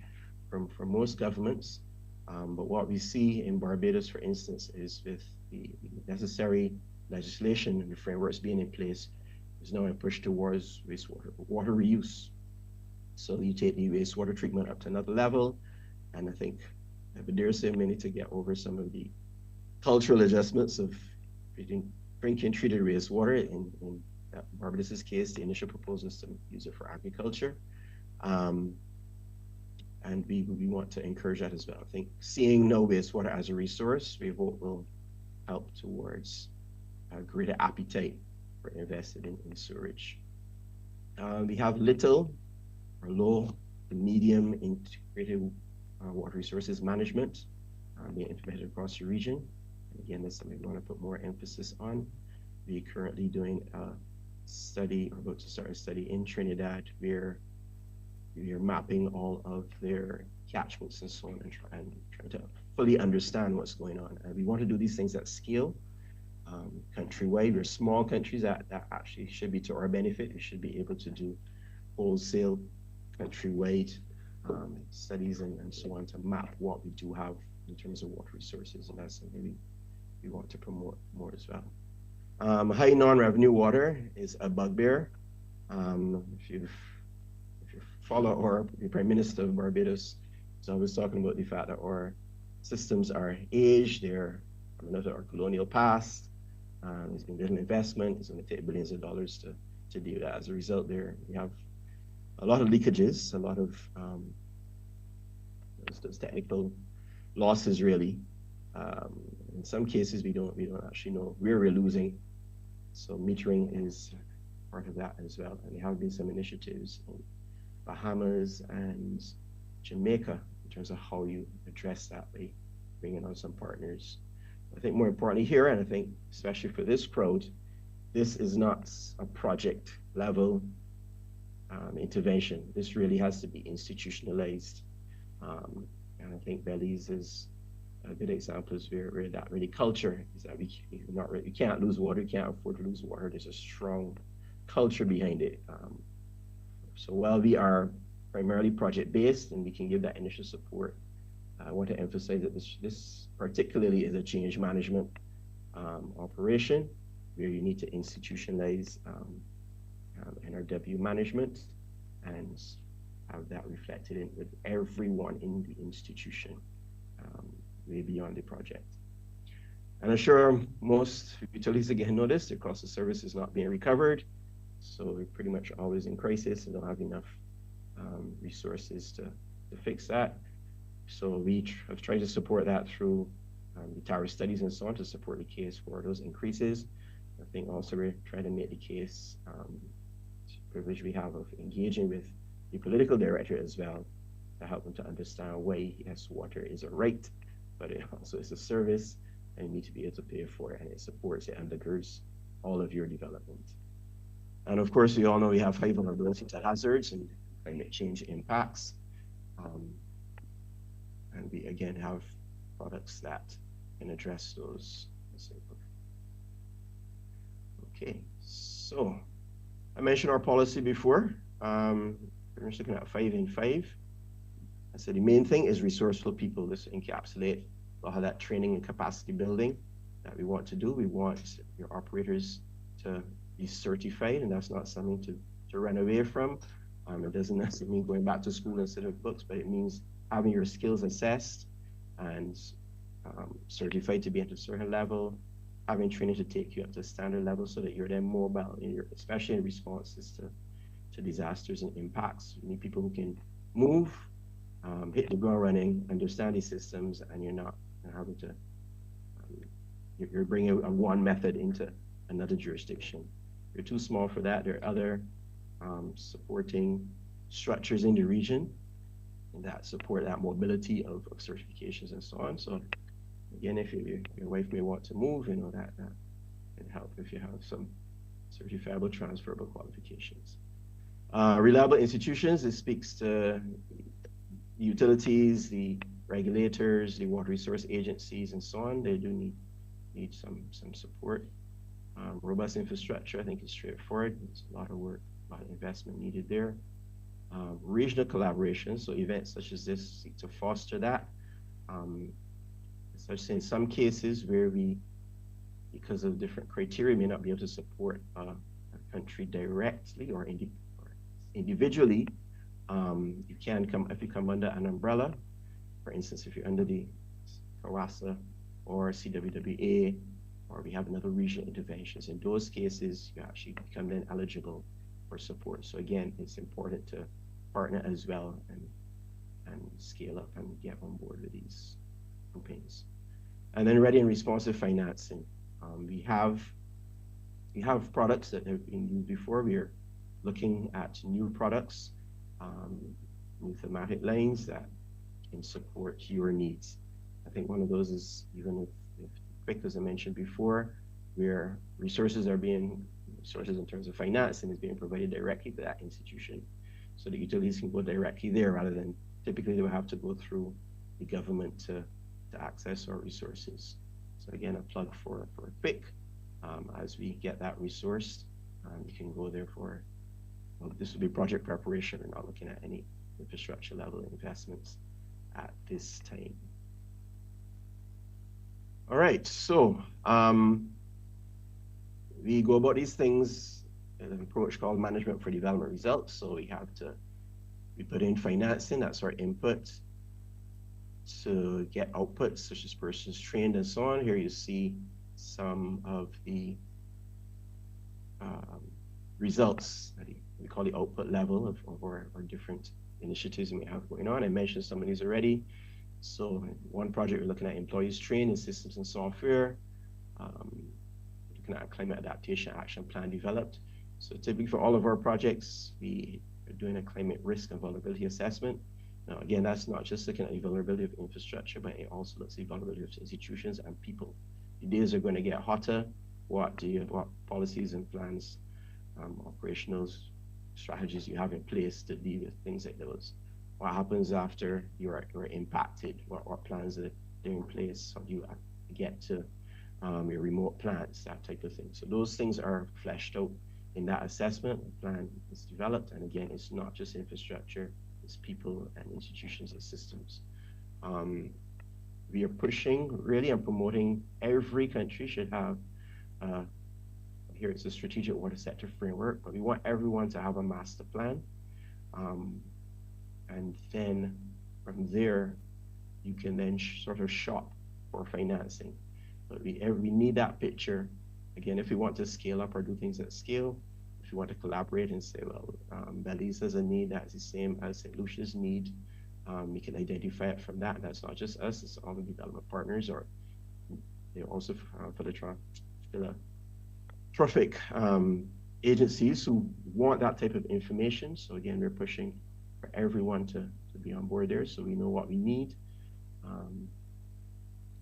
from most governments. But what we see in Barbados, for instance, is with the necessary legislation and the frameworks being in place, there's now a push towards water reuse. So you take the wastewater treatment up to another level, and I think I dare say we need to get over some of the cultural adjustments of drinking treated wastewater. In Barbados's case, the initial proposal is to use it for agriculture. And we want to encourage that as well. I think seeing no wastewater as a resource, we hope will help towards a greater appetite for investing in sewerage. We have little or low to medium integrated water resources management being implemented across the region. And again, that's something we want to put more emphasis on. We're currently doing a study, or about to start a study in Trinidad, where we are mapping all of their catchments and so on, and trying to fully understand what's going on. And we want to do these things at scale, countrywide. We're small countries that actually should be to our benefit. We should be able to do wholesale, countrywide studies and so on to map what we do have in terms of water resources, and that's something we want to promote more as well. High non-revenue water is a bugbear. If you follow the Prime Minister of Barbados, he's always talking about the fact that our systems are aged, they're coming out of our colonial past. There's been little investment. It's going to take billions of dollars to do that. As a result, we have a lot of leakages, a lot of those technical losses, really. In some cases, we don't actually know where we're losing. So metering is part of that as well. And there have been some initiatives in Bahamas and Jamaica in terms of how you address that by bringing on some partners. I think more importantly here, and I think especially for this crowd, this is not a project level intervention. This really has to be institutionalized. And I think Belize is a good example is where that really culture is that we can't lose water, we can't afford to lose water. There's a strong culture behind it. So while we are primarily project-based and we can give that initial support, I want to emphasize that this particularly is a change management operation where you need to institutionalize NRW management and have that reflected in with everyone in the institution, way beyond the project. And I'm sure most utilities again know this, their cost of service is not being recovered. So we're pretty much always in crisis and don't have enough resources to fix that. So we have tried to support that through the tariff studies and so on to support the case for those increases. I think also we're trying to make the case, privilege we have of engaging with the political director as well to help them to understand why, yes, water is a right, but it also is a service and you need to be able to pay for it, and it supports, it undergirds all of your development. And of course, we all know we have high vulnerability to hazards and climate change impacts. And we again have products that can address those. Okay, so I mentioned our policy before. We're just looking at 5 in 5. I said the main thing is resourceful people. This encapsulates a lot of that training and capacity building that we want to do. We want your operators to be certified, and that's not something to run away from. It doesn't necessarily mean going back to school instead of books, but it means having your skills assessed and certified to be at a certain level, having training to take you up to standard level so that you're then mobile, especially in responses to disasters and impacts. You need people who can move, hit the ground running, understand these systems, and you're not having to, you're bringing a one method into another jurisdiction. You're too small for that. There are other supporting structures in the region that support that mobility of certifications and so on. So again, if your wife may want to move, that can help if you have some certifiable transferable qualifications. Reliable institutions, it speaks to the utilities, the regulators, the water resource agencies, and so on. They do need some support. Robust infrastructure, I think, is straightforward. There's a lot of work, a lot of investment needed there. Regional collaboration, so events such as this seek to foster that. Such in some cases where we, because of different criteria, may not be able to support a country directly or individually. You can come, if you come under an umbrella, for instance, if you're under the CAWASA or CWWA, or we have another regional interventions. In those cases, you actually become then eligible for support. So again, it's important to partner as well and scale up and get on board with these campaigns. And then ready and responsive financing. We have products that have been used before. We are looking at new products, new thematic lines that can support your needs. I think one of those is even if quick, as I mentioned before, where resources in terms of financing is being provided directly to that institution, so that utilities can go directly there rather than typically they would have to go through the government to access our resources. So again, a plug for quick. As we get that resourced, you can go there for, well, this will be project preparation. We're not looking at any infrastructure level investments at this time. All right, so we go about these things in an approach called management for development results. So we put in financing, that's our input, to get outputs such as persons trained and so on. Here you see some of the results that we call the output level of our different initiatives we have going on. I mentioned some of these already. So one project, we're looking at employees trained in systems and software, looking at a climate adaptation action plan developed. So typically for all of our projects, we are doing a climate risk and vulnerability assessment. Now, again, that's not just looking at the vulnerability of infrastructure, but it also looks at the vulnerability of institutions and people. The days are going to get hotter. What policies and plans, operational strategies you have in place to deal with things like those? What happens after you're impacted? What plans are there in place? How do you get to your remote plants, that type of thing? So those things are fleshed out in that assessment. The plan is developed, and again, it's not just infrastructure, it's people and institutions and systems. We are pushing really and promoting every country should have, here it's a strategic water sector framework, but we want everyone to have a master plan. And then from there, you can then sort of shop for financing. But we need that picture. Again, if we want to scale up or do things at scale, if you want to collaborate and say, well, Belize has a need that's the same as St. Lucia's need, we can identify it from that. That's not just us, it's all the development partners, or they're also philanthropic agencies who want that type of information. So again, we're pushing for everyone to be on board there, so we know what we need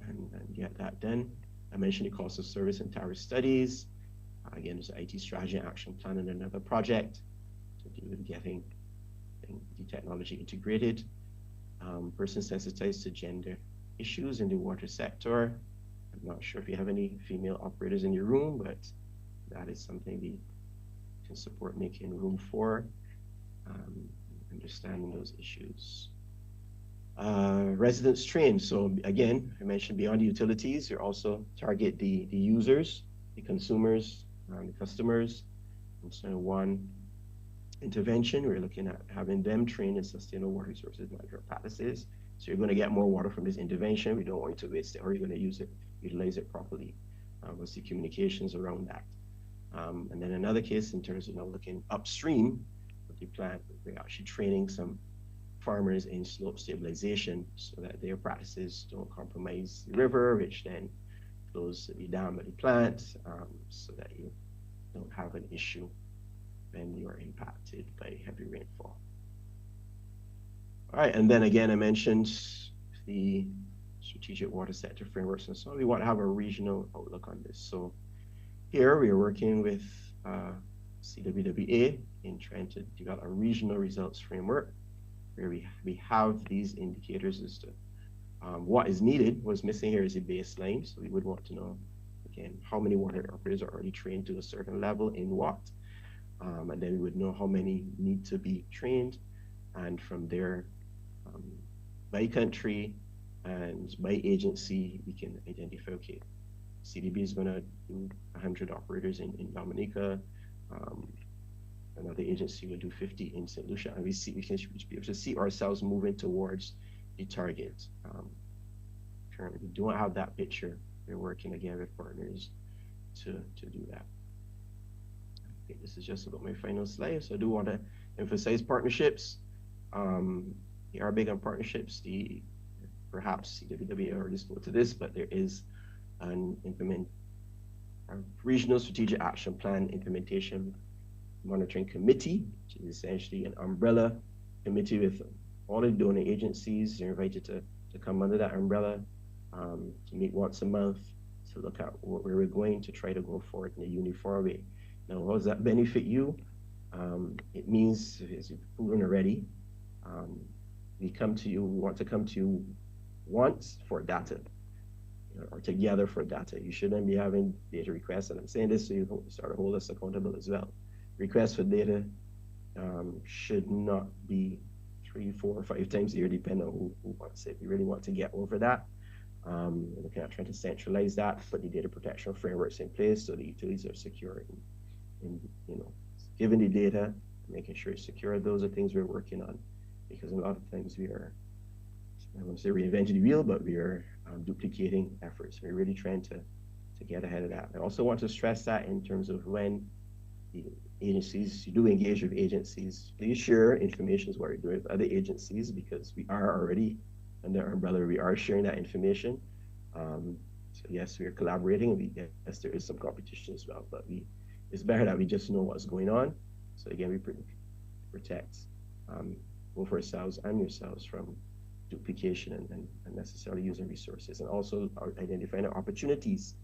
and get that done. I mentioned the cost of service and tariff studies. Again, there's an IT strategy and action plan and another project to deal with getting the technology integrated. Persons sensitized to gender issues in the water sector. I'm not sure if you have any female operators in your room, but that is something we can support making room for, understanding those issues. Residents trained. So again, I mentioned beyond the utilities, you also target the users, the consumers, the customers. And so one intervention, we're looking at having them trained in sustainable water resources management practices. So you're going to get more water from this intervention. We don't want you to waste it, or you're going to use it, utilize it properly. We'll see communications around that. And then another case in terms of looking upstream of the plant, we're actually training some farmers in slope stabilization so that their practices don't compromise the river, which then flows the dam of the plant, so that you don't have an issue when you are impacted by heavy rainfall. All right, and then again, I mentioned the strategic water sector frameworks, and so we want to have a regional outlook on this. So here we are working with CWWA in trying to develop a regional results framework where we have these indicators as to what is needed. What's missing here is a baseline. So we would want to know, again, how many water operators are already trained to a certain level in what. And then we would know how many need to be trained. And from there, by country and by agency, we can identify, okay, CDB is going to do 100 operators in Dominica. Another agency will do 50 in St. Lucia, and we can be able to see ourselves moving towards the target. Currently, we don't have that picture. We're working again with partners to do that. Okay, this is just about my final slide. So I do want to emphasize partnerships. We are big on partnerships. Perhaps CWW already spoke to this, but there is a regional strategic action plan implementation monitoring committee, which is essentially an umbrella committee with all the donor agencies. They're invited to come under that umbrella, to meet once a month, to look at what we're going to try to go forward in a uniform way. Now, how does that benefit you? It means, as you've proven already, we want to come to you once for data, or together for data. You shouldn't be having data requests, and I'm saying this so you start to hold us accountable as well. Requests for data should not be 3, 4, or 5 times a year, depending on who wants it. We really want to get over that. We're looking at trying to centralize that, put the data protection frameworks in place so the utilities are secure in giving the data, making sure it's secure. Those are things we're working on, because a lot of times we are, I won't say reinventing the wheel, but we are duplicating efforts. We're really trying to get ahead of that. I also want to stress that in terms of when the agencies, you do engage with agencies, please share information is what we're doing with other agencies, because we are already under our umbrella, we are sharing that information. So yes, we are collaborating. Yes, there is some competition as well, but it's better that we just know what's going on. So again, we protect both ourselves and yourselves from duplication and unnecessarily using resources, and also identifying opportunities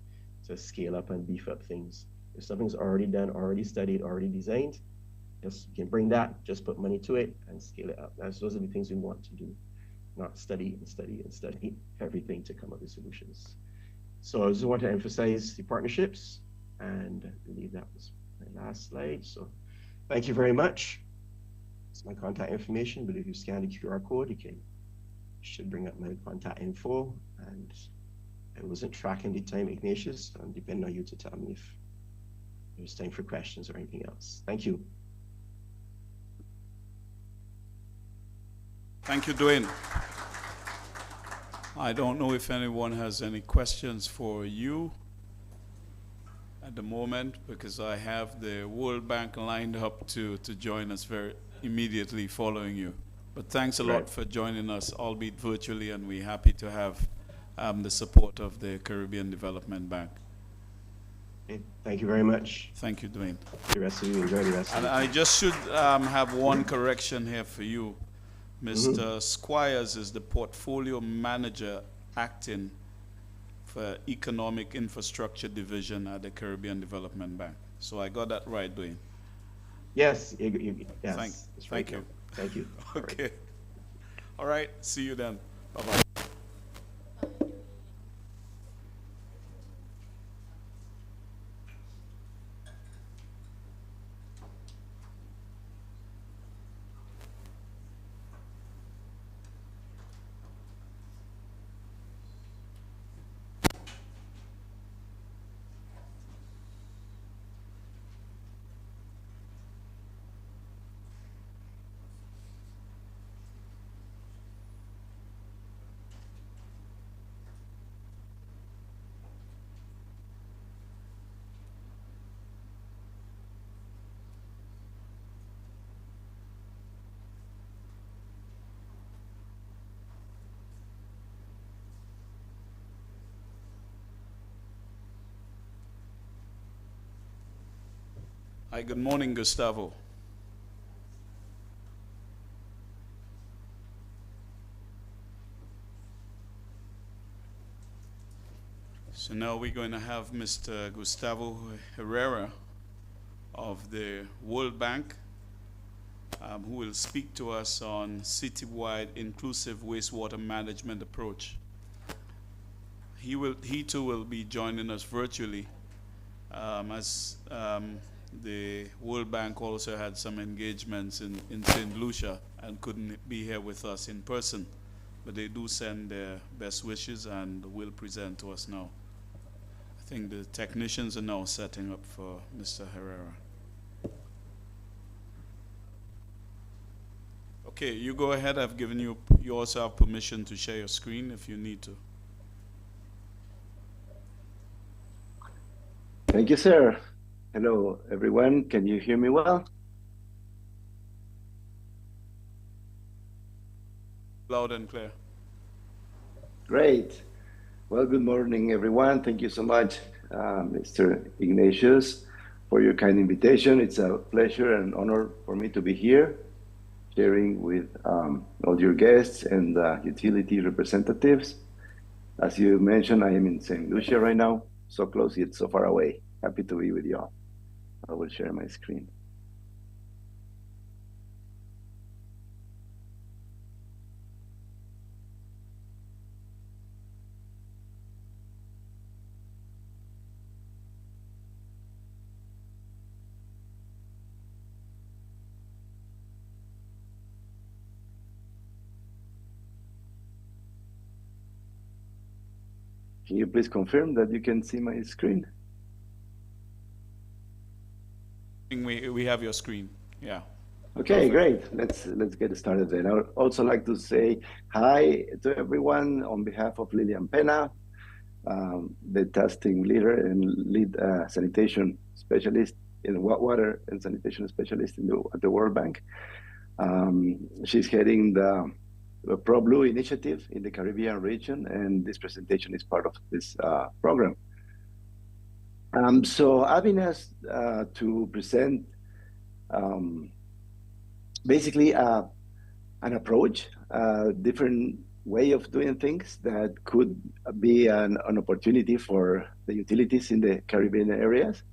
to scale up and beef up things. If something's already done, already studied, already designed, just you can bring that, just put money to it and scale it up. Those are the things we want to do, not study and study and study everything to come up with solutions. So I just want to emphasize the partnerships, and I believe that was my last slide. So thank you very much. It's my contact information, but if you scan the QR code, it should bring up my contact info. And I wasn't tracking the time, Ignatius. I'm depending on you to tell me if there's time for questions or anything else. Thank you. Thank you, Dwayne. I don't know if anyone has any questions for you at the moment, because I have the World Bank lined up to join us very immediately following you. But thanks a lot for joining us, albeit virtually, and we're happy to have the support of the Caribbean Development Bank. Okay, thank you very much. Thank you, Dwayne. The rest of you, enjoy the rest of And you. I just should have one correction here for you. Mr. Squires is the portfolio manager acting for Economic Infrastructure Division at the Caribbean Development Bank. So I got that right, Dwayne. Yes, yes. Thank Right you. now. Thank you. Okay. All right. See you then. Bye-bye. Hi, good morning, Gustavo. So now we're going to have Mr. Gustavo Herrera of the World Bank, who will speak to us on citywide inclusive wastewater management approach. He too will be joining us virtually, as the World Bank also had some engagements in St. Lucia and couldn't be here with us in person, but they do send their best wishes and will present to us now. I think the technicians are now setting up for Mr. Herrera. Okay, you go ahead. I've given you, you also have permission to share your screen if you need to. Thank you, sir. Hello, everyone. Can you hear me well? Loud and clear. Great. Well, good morning, everyone. Thank you so much, Mr. Ignatius, for your kind invitation. It's a pleasure and honor for me to be here, sharing with all your guests and utility representatives. As you mentioned, I am in St. Lucia right now, so close yet so far away. Happy to be with you all. I will share my screen. Can you please confirm that you can see my screen? We have your screen. Yeah. Okay, great. Let's get started then. I would also like to say hi to everyone on behalf of Lilian Pena, the testing leader and lead sanitation specialist in water and sanitation specialist at the World Bank. She's heading the ProBlue initiative in the Caribbean region, and this presentation is part of this program. So I've been asked to present basically an approach, a different way of doing things that could be an opportunity for the utilities in the Caribbean areas.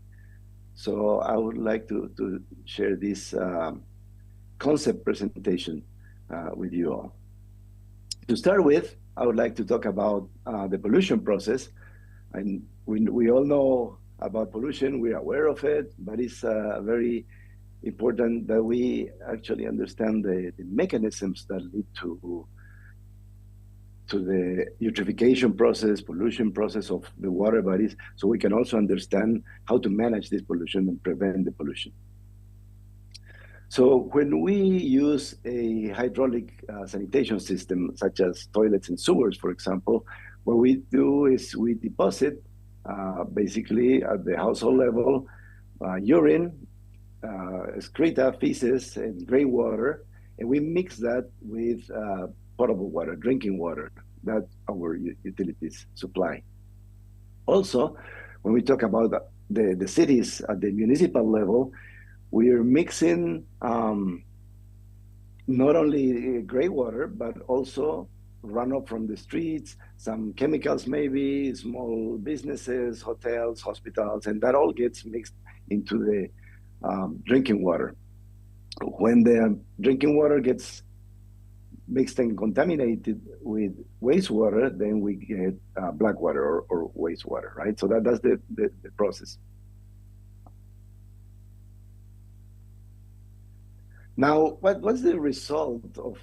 So I would like to share this concept presentation with you all. To start with, I would like to talk about the pollution process. And we all know about pollution, we're aware of it, but it's very important that we actually understand the mechanisms that lead to the eutrophication process, pollution process of the water bodies, so we can also understand how to manage this pollution and prevent the pollution. So when we use a hydraulic sanitation system, such as toilets and sewers, for example, what we do is we deposit basically at the household level urine, excreta, feces, and gray water, and we mix that with potable water, drinking water that our utilities supply. Also, when we talk about the cities at the municipal level, we are mixing not only gray water, but also runoff from the streets, some chemicals maybe, small businesses, hotels, hospitals, and that all gets mixed into the drinking water. When the drinking water gets mixed and contaminated with wastewater, then we get black water or wastewater, right? So that's the process. Now, what's the result of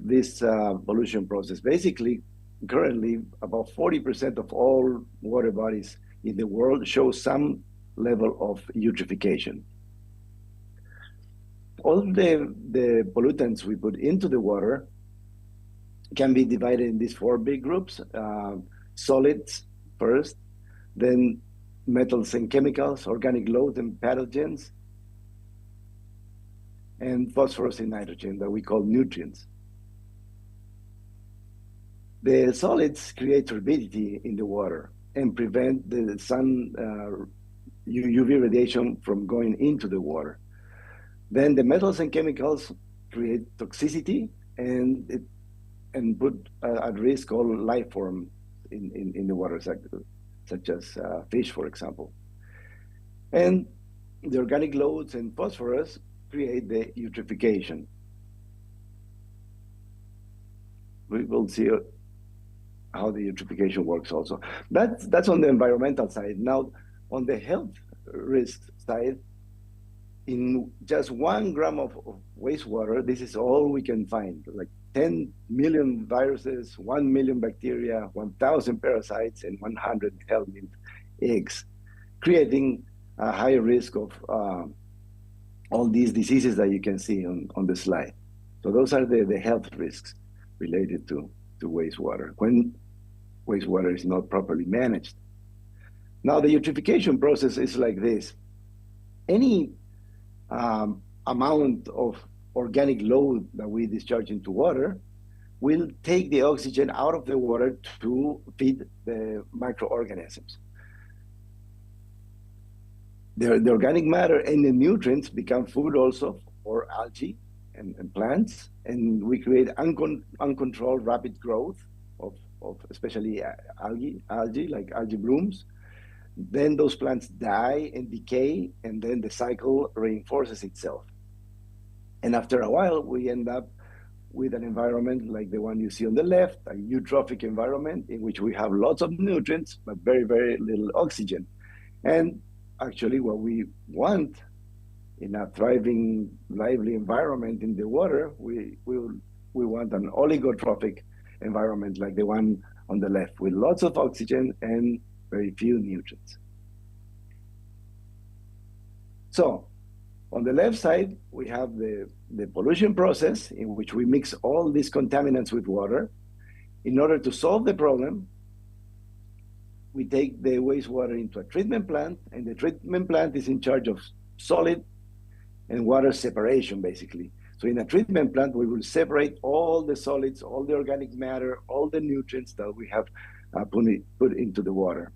this pollution process? Basically, currently, about 40% of all water bodies in the world show some level of eutrophication. All the pollutants we put into the water can be divided in these four big groups. Solids first, then metals and chemicals, organic loads and pathogens, and phosphorus and nitrogen that we call nutrients. The solids create turbidity in the water and prevent the sun UV radiation from going into the water. Then the metals and chemicals create toxicity and put at risk all life form in the water sector, such as fish, for example. And the organic loads and phosphorus create the eutrophication. We will see how the eutrophication works also. That's on the environmental side. Now, on the health risk side, in just 1 gram of wastewater, this is all we can find, like 10 million viruses, 1 million bacteria, 1,000 parasites, and 100 helminth eggs, creating a high risk of all these diseases that you can see on the slide. So those are the health risks related to wastewater when wastewater is not properly managed. Now, the eutrophication process is like this. Any amount of organic load that we discharge into water will take the oxygen out of the water to feed the microorganisms. The organic matter and the nutrients become food also for algae and plants, and we create uncontrolled rapid growth of especially algae, like algae blooms. Then those plants die and decay, and then the cycle reinforces itself. And after a while, we end up with an environment like the one you see on the left, a eutrophic environment in which we have lots of nutrients, but very, very little oxygen. And actually what we want in a thriving, lively environment in the water, we want an oligotrophic environment like the one on the left, with lots of oxygen and very few nutrients. So on the left side, we have the pollution process in which we mix all these contaminants with water. In order to solve the problem, we take the wastewater into a treatment plant, and the treatment plant is in charge of solid and water separation, basically. So in a treatment plant, we will separate all the solids, all the organic matter, all the nutrients that we have put into the water.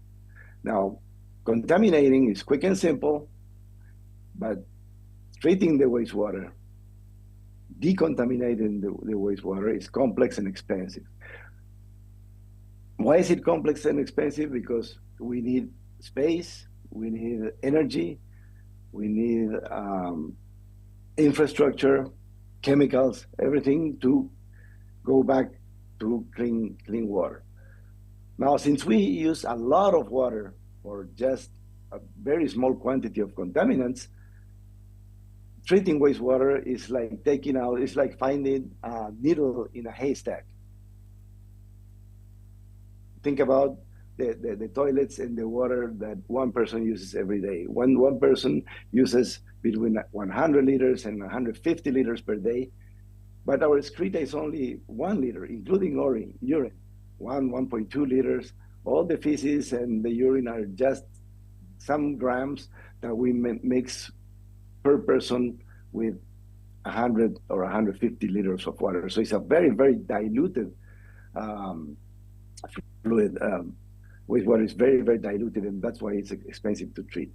Now, contaminating is quick and simple, but treating the wastewater, decontaminating the wastewater is complex and expensive. Why is it complex and expensive? Because we need space, we need energy, we need infrastructure, chemicals, everything to go back to clean water. Now, since we use a lot of water for just a very small quantity of contaminants, treating wastewater is like it's like finding a needle in a haystack. Think about the toilets and the water that one person uses every day. One person uses between 100 liters and 150 liters per day, but our excreta is only 1 liter, including urine, 1.2 liters. All the feces and the urine are just some grams that we mix per person with 100 or 150 liters of water. So it's a very, very diluted fluid. Wastewater is very, very diluted, and that's why it's expensive to treat.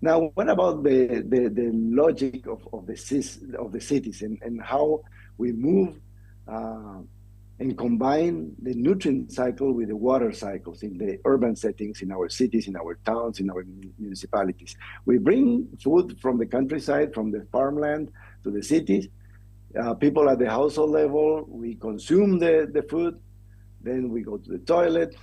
Now, what about the logic of the cities and how we move and combine the nutrient cycle with the water cycles in the urban settings, in our cities, in our towns, in our municipalities? We bring food from the countryside, from the farmland to the cities. People at the household level, we consume the food, then we go to the toilet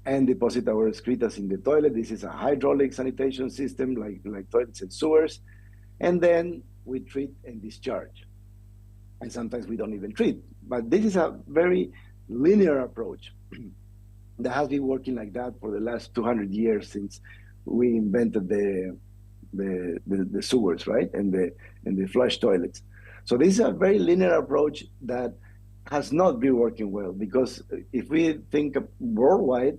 and deposit our excretas in the toilet. This is a hydraulic sanitation system like toilets and sewers. And then we treat and discharge. And sometimes we don't even treat. But this is a very linear approach that has been working like that for the last 200 years since we invented the sewers, right? And the flush toilets. So this is a very linear approach that has not been working well, because if we think worldwide,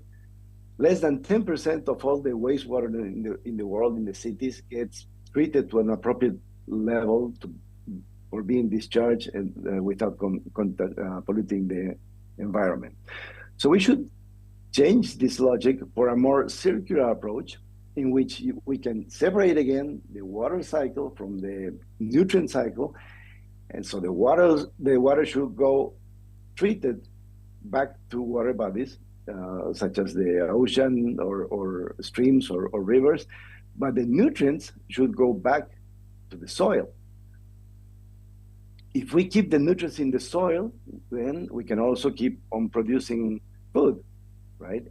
less than 10% of all the wastewater in the world, in the cities, gets treated to an appropriate level for being discharged and without polluting the environment. So we should change this logic for a more circular approach in which we can separate again the water cycle from the nutrient cycle. And so the water should go treated back to water bodies, such as the ocean or streams or rivers, but the nutrients should go back to the soil. If we keep the nutrients in the soil, then we can also keep on producing food, right?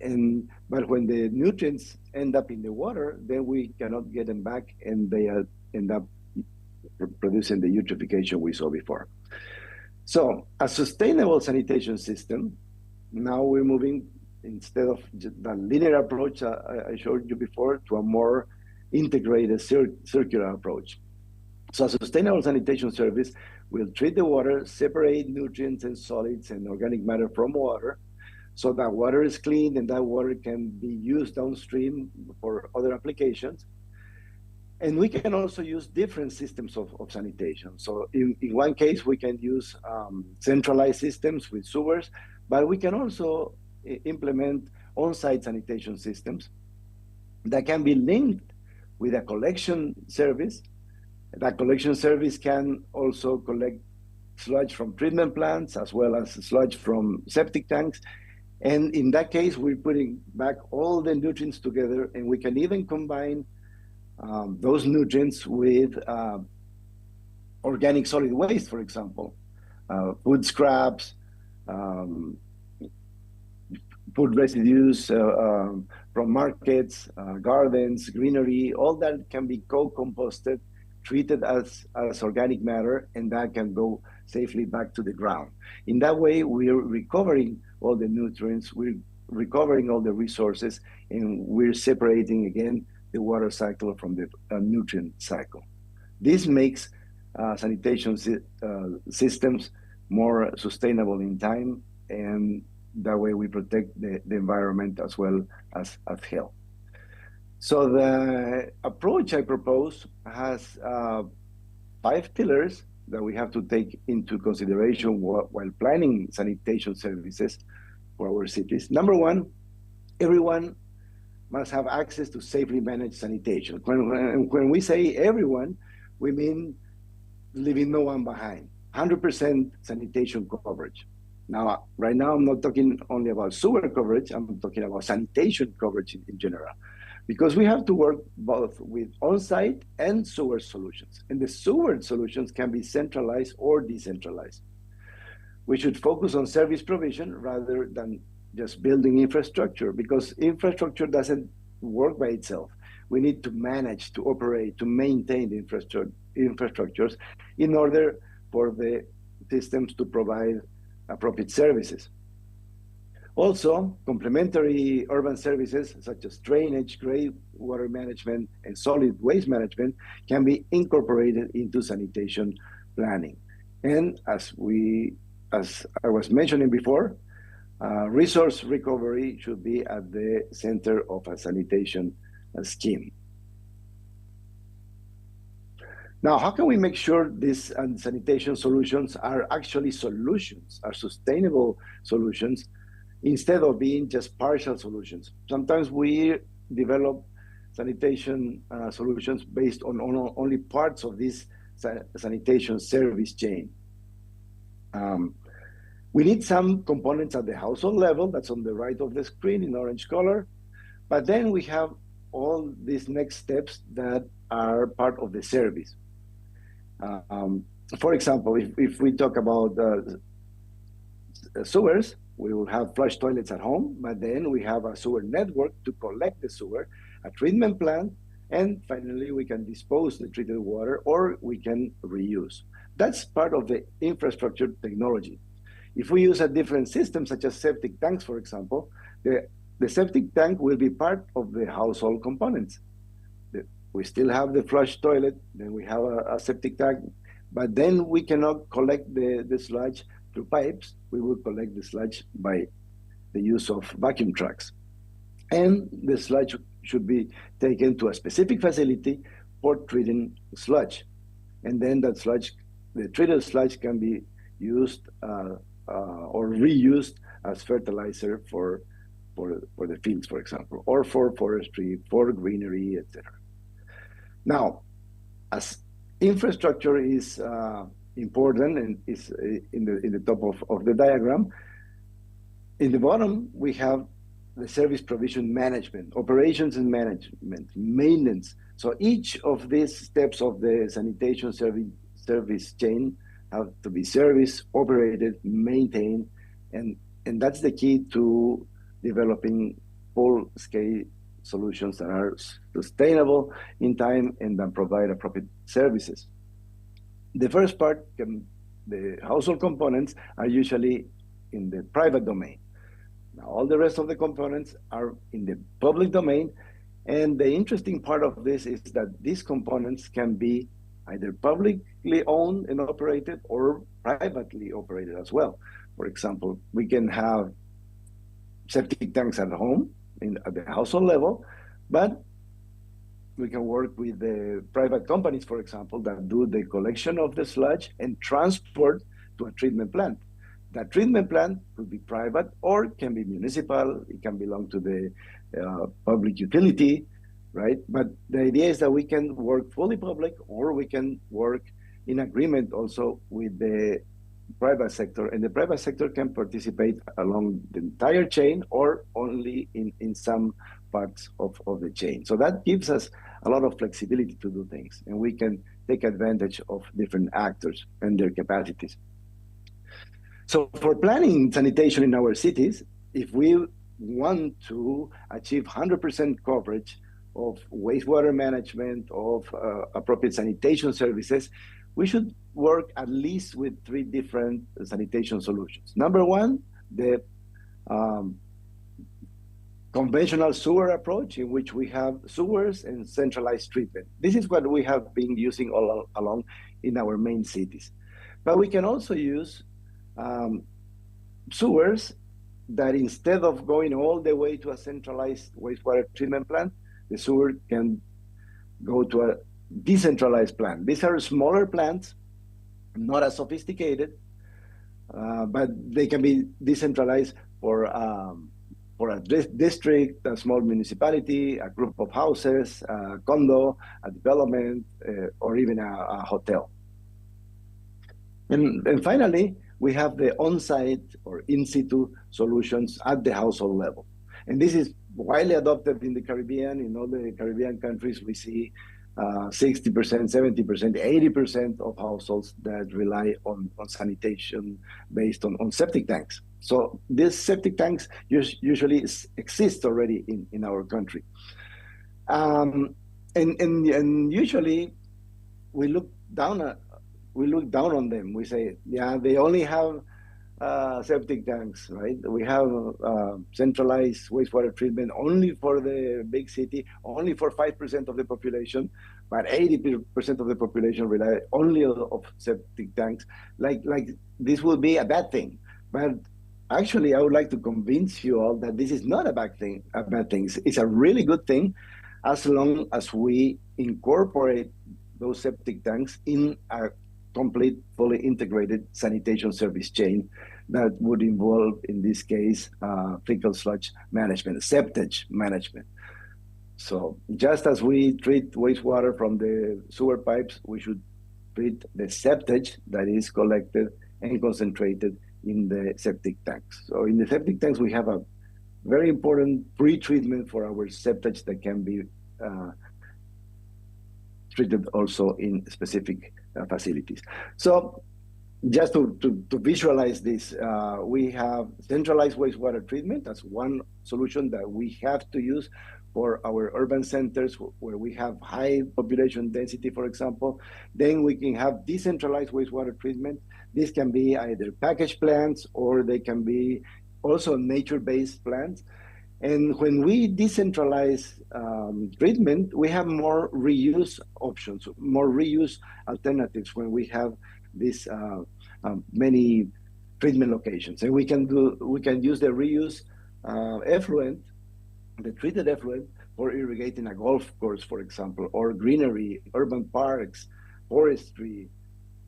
But when the nutrients end up in the water, then we cannot get them back, and they end up producing the eutrophication we saw before. So a sustainable sanitation system, now we're moving, instead of the linear approach I showed you before, to a more integrated circular approach. So a sustainable sanitation service will treat the water, separate nutrients and solids and organic matter from water, so that water is clean and that water can be used downstream for other applications. And we can also use different systems of sanitation. So in one case, we can use centralized systems with sewers, but we can also implement on-site sanitation systems that can be linked with a collection service. That collection service can also collect sludge from treatment plants as well as sludge from septic tanks. And in that case, we're putting back all the nutrients together, and we can even combine those nutrients with organic solid waste, for example, food scraps, food residues from markets, gardens, greenery, all that can be co-composted, treated as organic matter, and that can go safely back to the ground. In that way, we're recovering all the nutrients, we're recovering all the resources, and we're separating again the water cycle from the nutrient cycle. This makes sanitation systems more sustainable in time, and that way we protect the environment as well as health. So the approach I propose has 5 pillars that we have to take into consideration while planning sanitation services for our cities. Number 1, everyone must have access to safely managed sanitation. When we say everyone, we mean leaving no one behind. 100% sanitation coverage. Now, right now, I'm not talking only about sewer coverage, I'm talking about sanitation coverage in general. Because we have to work both with on-site and sewer solutions. And the sewer solutions can be centralized or decentralized. We should focus on service provision rather than just building infrastructure, because infrastructure doesn't work by itself. We need to manage, to operate, to maintain the infrastructures in order for the systems to provide appropriate services. Also, complementary urban services such as drainage, gray water management, and solid waste management can be incorporated into sanitation planning. And as I was mentioning before, resource recovery should be at the center of a sanitation scheme. Now, how can we make sure these sanitation solutions are actually solutions, are sustainable solutions, instead of being just partial solutions? Sometimes we develop sanitation solutions based on only parts of this sanitation service chain. We need some components at the household level, that's on the right of the screen in orange color, but then we have all these next steps that are part of the service. For example, if we talk about sewers, we will have flush toilets at home, but then we have a sewer network to collect the sewer, a treatment plant, and finally we can dispose the treated water or we can reuse. That's part of the infrastructure technology. If we use a different system, such as septic tanks, for example, the septic tank will be part of the household components. We still have the flush toilet, then we have a septic tank, but then we cannot collect the sludge through pipes. We will collect the sludge by the use of vacuum trucks. And the sludge should be taken to a specific facility for treating sludge. And then that sludge, the treated sludge, can be used or reused as fertilizer for the fields, for example, or for forestry, for greenery, etc. Now, as infrastructure is important and is in the top of the diagram, in the bottom we have the service provision management, operations and management, maintenance. So each of these steps of the sanitation service chain have to be serviced, operated, maintained, and that's the key to developing full-scale solutions that are sustainable in time and that provide appropriate services. The first part, the household components, are usually in the private domain. Now, all the rest of the components are in the public domain, and the interesting part of this is that these components can be either publicly owned and operated or privately operated as well. For example, we can have septic tanks at home at the household level, but we can work with the private companies, for example, that do the collection of the sludge and transport to a treatment plant. That treatment plant could be private or can be municipal. It can belong to the public utility, right? But the idea is that we can work fully public or we can work in agreement also with the private sector, and the private sector can participate along the entire chain or only in some parts of the chain. So that gives us a lot of flexibility to do things, and we can take advantage of different actors and their capacities. So for planning sanitation in our cities, if we want to achieve 100% coverage of wastewater management, of appropriate sanitation services, we should work at least with 3 different sanitation solutions. Number one, the conventional sewer approach, in which we have sewers and centralized treatment. This is what we have been using all along in our main cities. But we can also use sewers that, instead of going all the way to a centralized wastewater treatment plant, the sewer can go to a decentralized plant. These are smaller plants, not as sophisticated, but they can be decentralized for a district, a small municipality, a group of houses, a condo, a development, or even a hotel. And finally, we have the on-site or in-situ solutions at the household level. And this is widely adopted in the Caribbean. In all the Caribbean countries, we see 60%, 70%, 80% of households that rely on sanitation based on septic tanks. So these septic tanks usually exist already in our country. And usually we look down on them. We say, yeah, they only have septic tanks, right? We have centralized wastewater treatment only for the big city, only for 5% of the population, but 80% of the population rely only of septic tanks. Like this will be a bad thing, but actually, I would like to convince you all that this is not a bad thing. It's a really good thing, as long as we incorporate those septic tanks in a complete, fully integrated sanitation service chain that would involve, in this case, fecal sludge management, septage management. So just as we treat wastewater from the sewer pipes, we should treat the septage that is collected and concentrated in the septic tanks. So in the septic tanks, we have a very important pre-treatment for our septage that can be treated also in specific facilities. So just to visualize this, we have centralized wastewater treatment. That's one solution that we have to use for our urban centers where we have high population density, for example. Then we can have decentralized wastewater treatment. This can be either packaged plants or they can be also nature-based plants. And when we decentralize treatment, we have more reuse options, more reuse alternatives when we have these many treatment locations. And we can use the reuse effluent, the treated effluent, for irrigating a golf course, for example, or greenery, urban parks, forestry,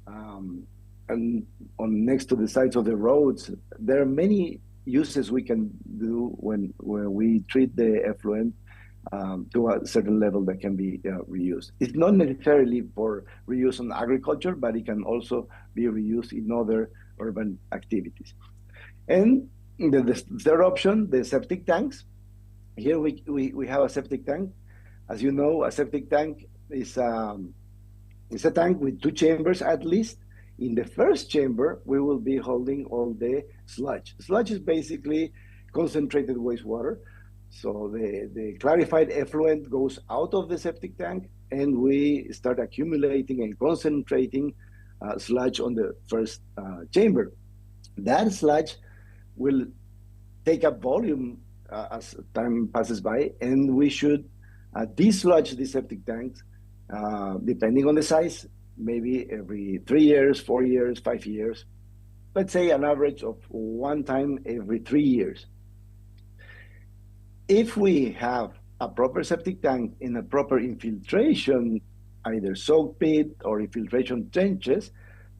and on next to the sides of the roads. There are many uses we can do when we treat the effluent to a certain level that can be reused. It's not necessarily for reuse on agriculture, but it can also be reused in other urban activities. And the third option, the septic tanks. Here we have a septic tank. As you know, a septic tank is a tank with two chambers at least. In the first chamber, we will be holding all the sludge. Sludge is basically concentrated wastewater. So the clarified effluent goes out of the septic tank, and we start accumulating and concentrating sludge on the first chamber. That sludge will take up volume as time passes by, and we should desludge the septic tanks, depending on the size, maybe every 3 years, 4 years, 5 years. Let's say an average of one time every 3 years. If we have a proper septic tank in a proper infiltration, either soak pit or infiltration trenches,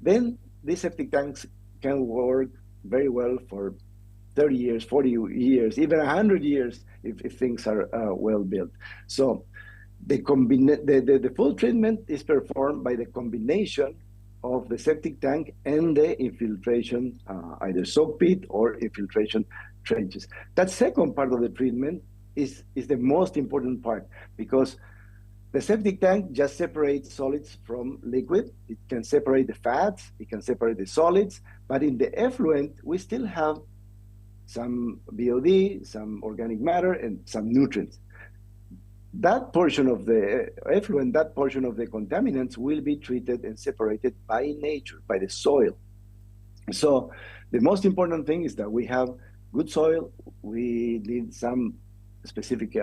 then these septic tanks can work very well for 30 years, 40 years, even 100 years if things are well built. So the full treatment is performed by the combination of the septic tank and the infiltration, either soak pit or infiltration trenches. That second part of the treatment is the most important part, because the septic tank just separates solids from liquid. It can separate the fats, it can separate the solids, but in the effluent, we still have some BOD, some organic matter, and some nutrients. That portion of the effluent, that portion of the contaminants will be treated and separated by nature, by the soil. So the most important thing is that we have good soil. We need some specific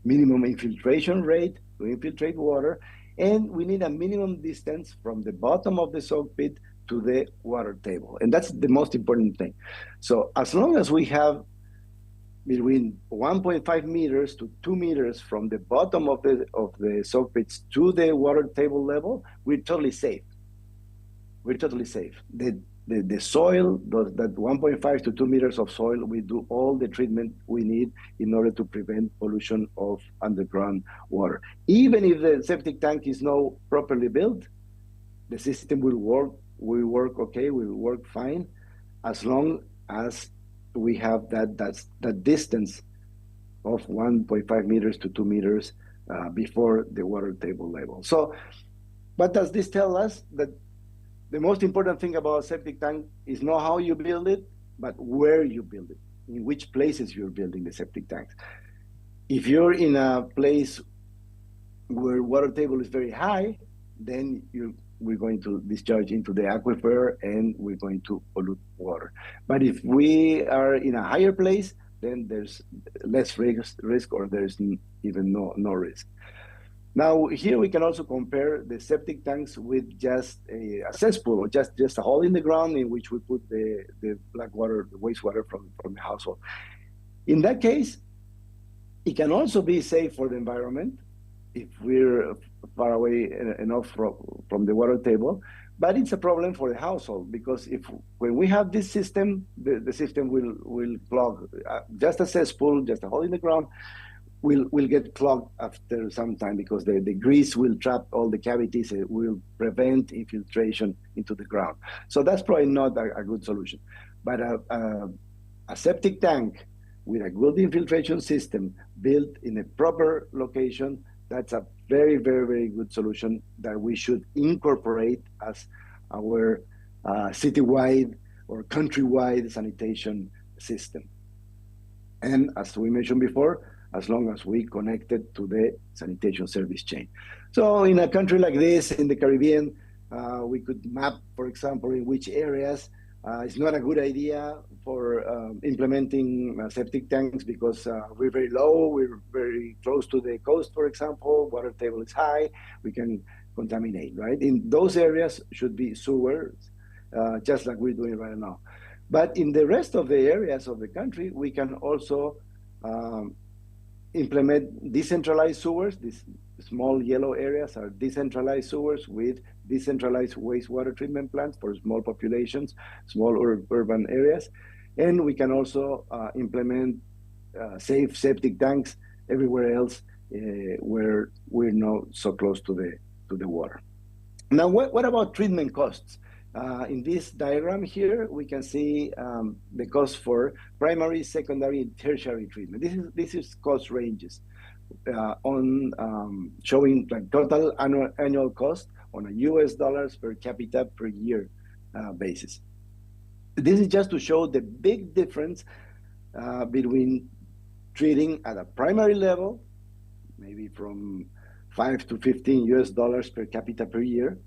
minimum infiltration rate to infiltrate water, and we need a minimum distance from the bottom of the soak pit to the water table. And that's the most important thing. So as long as we have between 1.5 meters to 2 meters from the bottom of the soak pits to the water table level, we're totally safe. We're totally safe. The soil, that 1.5 to 2 meters of soil, we do all the treatment we need in order to prevent pollution of underground water. Even if the septic tank is not properly built, the system will work okay, will work fine, as long as we have that distance of 1.5 meters to 2 meters before the water table level. So what does this tell us? That the most important thing about a septic tank is not how you build it, but where you build it, in which places you're building the septic tanks. If you're in a place where water table is very high, then we're going to discharge into the aquifer and we're going to pollute water. But if we are in a higher place, then there's less risk or there's even no risk. Now, here we can also compare the septic tanks with just a cesspool, or just a hole in the ground in which we put the black water, the wastewater from the household. In that case, it can also be safe for the environment if we're far away enough from the water table, but it's a problem for the household because when we have this system, the system will clog. Just a cesspool, just a hole in the ground, will get clogged after some time because the grease will trap all the cavities. It will prevent infiltration into the ground. So that's probably not a good solution. But a septic tank with a good infiltration system built in a proper location, that's a very, very, very good solution that we should incorporate as our citywide or countrywide sanitation system. And as we mentioned before, as long as we connect it to the sanitation service chain. So in a country like this, in the Caribbean, we could map, for example, in which areas it's not a good idea for implementing septic tanks because we're very low, we're very close to the coast, for example, water table is high, we can contaminate, right? In those areas should be sewers, just like we're doing right now. But in the rest of the areas of the country, we can also implement decentralized sewers. These small yellow areas are decentralized sewers with decentralized wastewater treatment plants for small populations, small urban areas. And we can also implement safe septic tanks everywhere else where we're not so close to the water. Now, what about treatment costs? In this diagram here, we can see the cost for primary, secondary, and tertiary treatment. This is cost ranges on showing like total annual cost on a US dollars per capita per year basis. This is just to show the big difference between treating at a primary level, maybe from 5 to 15 US dollars per capita per year.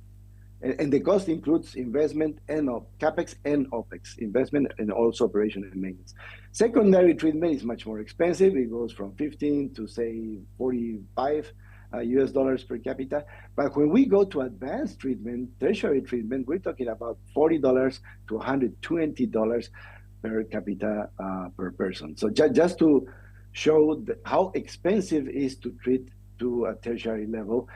And the cost includes investment and CapEx and OpEx, investment and also operation and maintenance. Secondary treatment is much more expensive. It goes from 15 to say 45 US dollars per capita. But when we go to advanced treatment, tertiary treatment, we're talking about $40 to $120 per capita per person. So just to show how expensive it is to treat to a tertiary level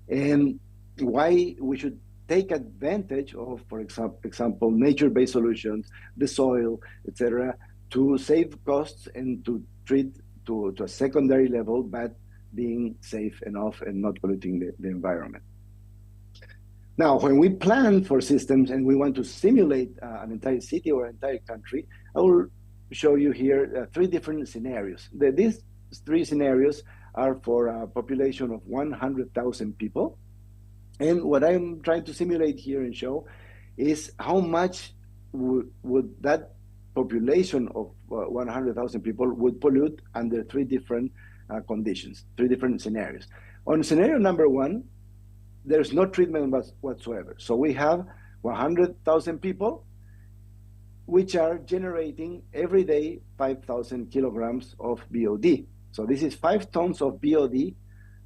and why we should take advantage of, for example, nature-based solutions, the soil, etc., to save costs and to treat to a secondary level, but being safe enough and not polluting the environment. Now, when we plan for systems and we want to simulate an entire city or entire country, I will show you here 3 different scenarios. These 3 scenarios are for a population of 100,000 people. And what I'm trying to simulate here and show is how much would that population of 100,000 people would pollute under 3 different conditions, 3 different scenarios. On scenario number 1, there's no treatment whatsoever. So we have 100,000 people which are generating every day 5,000 kilograms of BOD. So this is 5 tons of BOD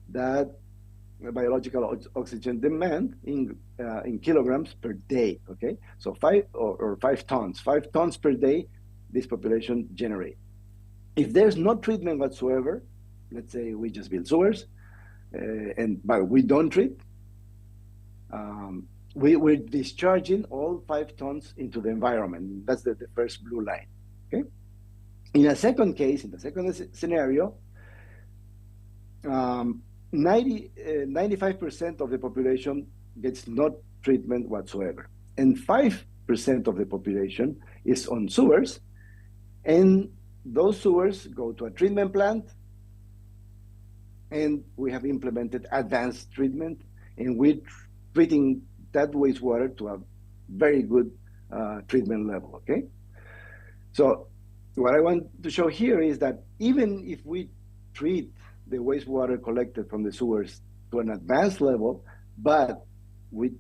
that biological oxygen demand in kilograms per day, okay? So 5 tons per day, this population generate. If there's no treatment whatsoever, let's say we just build sewers, but we don't treat, we're discharging all 5 tons into the environment. That's the first blue line, okay? In a second case, in the second scenario, 95% of the population gets no treatment whatsoever. And 5% of the population is on sewers. And those sewers go to a treatment plant. And we have implemented advanced treatment. And we're treating that wastewater to a very good treatment level, okay? So what I want to show here is that even if we treat the wastewater collected from the sewers to an advanced level, but we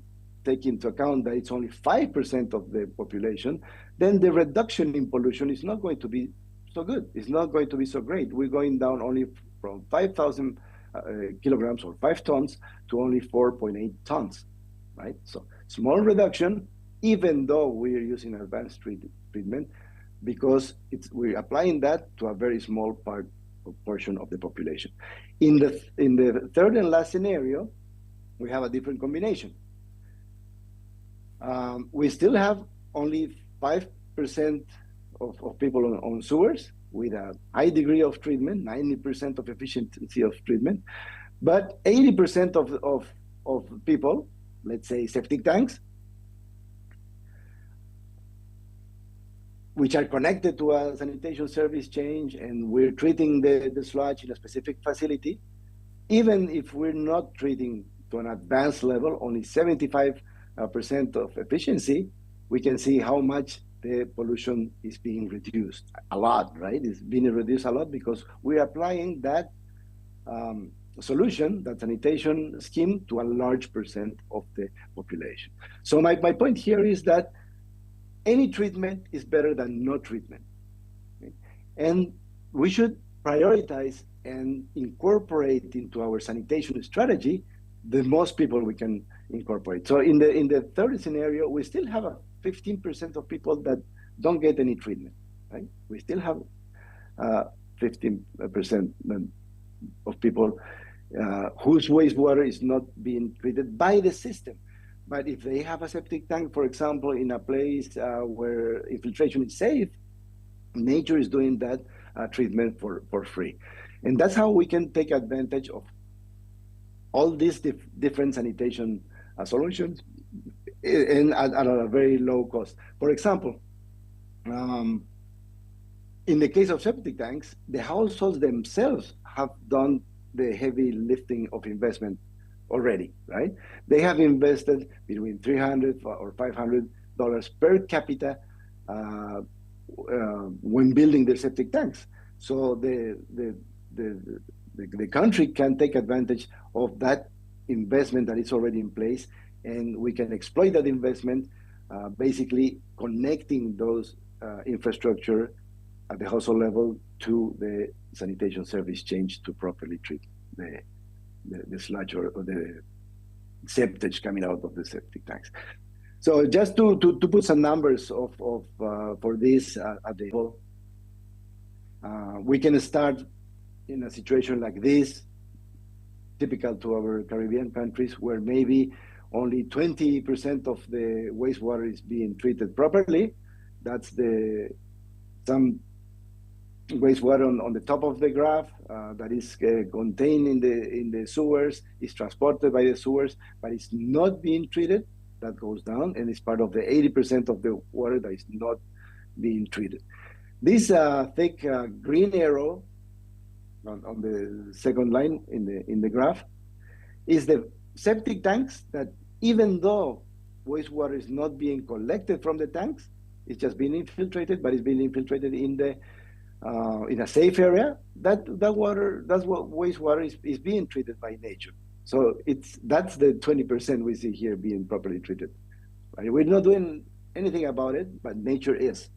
take into account that it's only 5% of the population, then the reduction in pollution is not going to be so good. It's not going to be so great. We're going down only from 5,000 kilograms or 5 tons to only 4.8 tons, right? So small reduction, even though we're using advanced treatment, because we're applying that to a very small portion of the population. In the third and last scenario, we have a different combination. We still have only 5% of people on sewers with a high degree of treatment, 90% of efficiency of treatment, but 80% of people, let's say septic tanks, which are connected to a sanitation service change, and we're treating the sludge in a specific facility. Even if we're not treating to an advanced level, only 75% of efficiency, we can see how much the pollution is being reduced. A lot, right? It's being reduced a lot because we're applying that solution, that sanitation scheme, to a large percent of the population. So my point here is that any treatment is better than no treatment. Okay? And we should prioritize and incorporate into our sanitation strategy the most people we can incorporate. So in the third scenario, we still have a 15% of people that don't get any treatment, right? We still have 15% of people whose wastewater is not being treated by the system. But if they have a septic tank, for example, in a place where infiltration is safe, nature is doing that treatment for free. And that's how we can take advantage of all these different sanitation solutions and at a very low cost. For example, in the case of septic tanks, the households themselves have done the heavy lifting of investment already, right? They have invested between $300 or $500 per capita when building their septic tanks. So the country can take advantage of that investment that is already in place, and we can exploit that investment, basically connecting those infrastructure at the household level to the sanitation service change to properly treat the sludge or the septage coming out of the septic tanks. So just to put some numbers for this at the level, we can start in a situation like this, typical to our Caribbean countries, where maybe only 20% of the wastewater is being treated properly. That's some wastewater on the top of the graph that is contained in the sewers, is transported by the sewers, but it's not being treated. That goes down, and it's part of the 80% of the water that is not being treated. This thick green arrow on the second line in the graph is the septic tanks that, even though wastewater is not being collected from the tanks, it's just being infiltrated, but it's being infiltrated in a safe area. That wastewater is being treated by nature. So that's the 20% we see here being properly treated. Right? We're not doing anything about it, but nature is.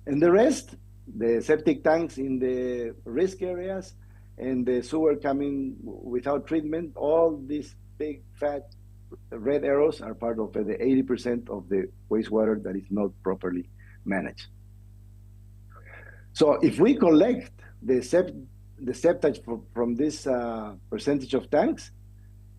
And the rest, the septic tanks in the risk areas and the sewer coming without treatment, all these big fat red arrows are part of the 80% of the wastewater that is not properly managed. So if we collect the septage from this percentage of tanks,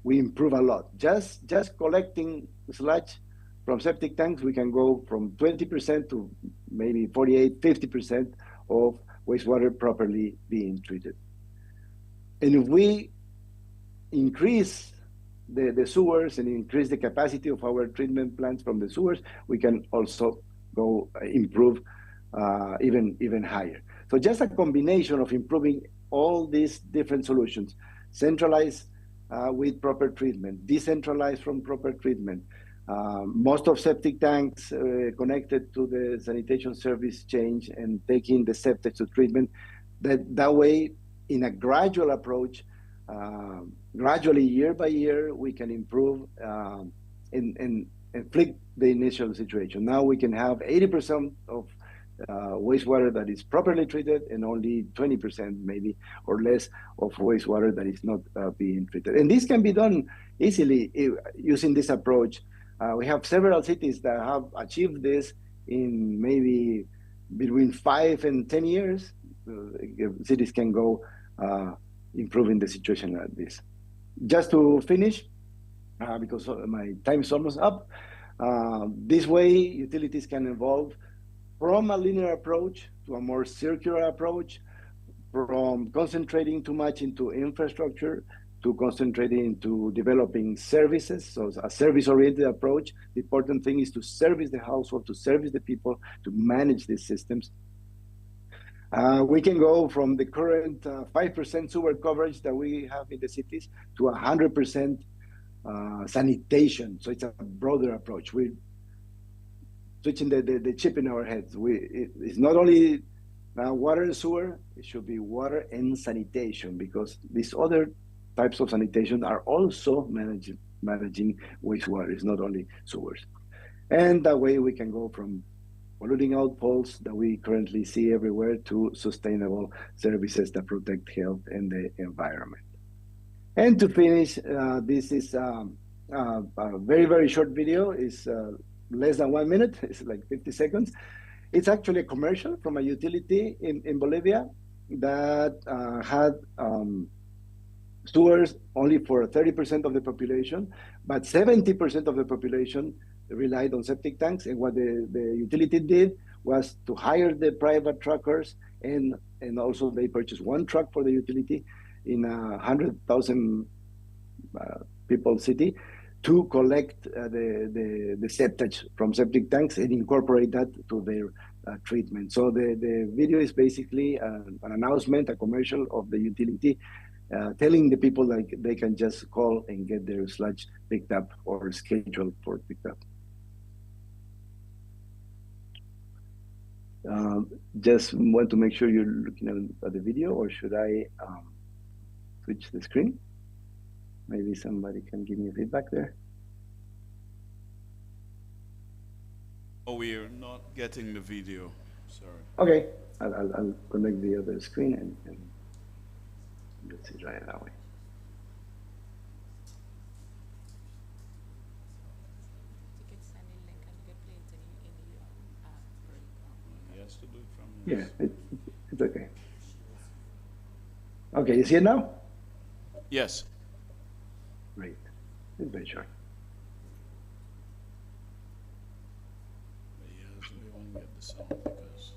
we improve a lot. Just collecting sludge from septic tanks, we can go from 20% to maybe 48, 50% of wastewater properly being treated. And if we increase the sewers and increase the capacity of our treatment plants from the sewers, we can also go improve even higher. So just a combination of improving all these different solutions, centralized with proper treatment, decentralized from proper treatment, most of septic tanks connected to the sanitation service change and taking the septic to treatment. That way, in a gradual approach, gradually year by year, we can improve and flip the initial situation. Now we can have 80% of wastewater that is properly treated and only 20% maybe or less of wastewater that is not being treated. And this can be done easily using this approach. We have several cities that have achieved this in maybe between 5 and 10 years. Cities can go improving the situation like this. Just to finish, because my time is almost up, this way utilities can evolve from a linear approach to a more circular approach, from concentrating too much into infrastructure to concentrating into developing services. So a service-oriented approach. The important thing is to service the household, to service the people, to manage these systems. We can go from the current 5% sewer coverage that we have in the cities to 100% sanitation. So it's a broader approach. We're switching the chip in our heads. It's not only water and sewer, it should be water and sanitation, because these other types of sanitation are also managing wastewater. It's not only sewers. And that way we can go from polluting outfalls that we currently see everywhere to sustainable services that protect health and the environment. And to finish, this is a very, very short video. It's less than 1 minute. It's like 50 seconds. It's actually a commercial from a utility in Bolivia that had sewers only for 30% of the population, but 70% of the population relied on septic tanks. And what the utility did was to hire the private truckers, and also they purchased one truck for the utility in a 100,000 people city to collect the septage from septic tanks and incorporate that to their treatment. So the video is basically an announcement, a commercial of the utility, telling the people like they can just call and get their sludge picked up or scheduled for picked up. Just want to make sure you're looking at the video, or should I switch the screen? Maybe somebody can give me feedback there. Oh, we're not getting the video. Sorry. Okay, I'll connect the other screen and let's try it that way. He has to do it from Yeah, it's okay. Okay, you see it now? Yes. Great. It's very short. Yes, we won't get the sound because.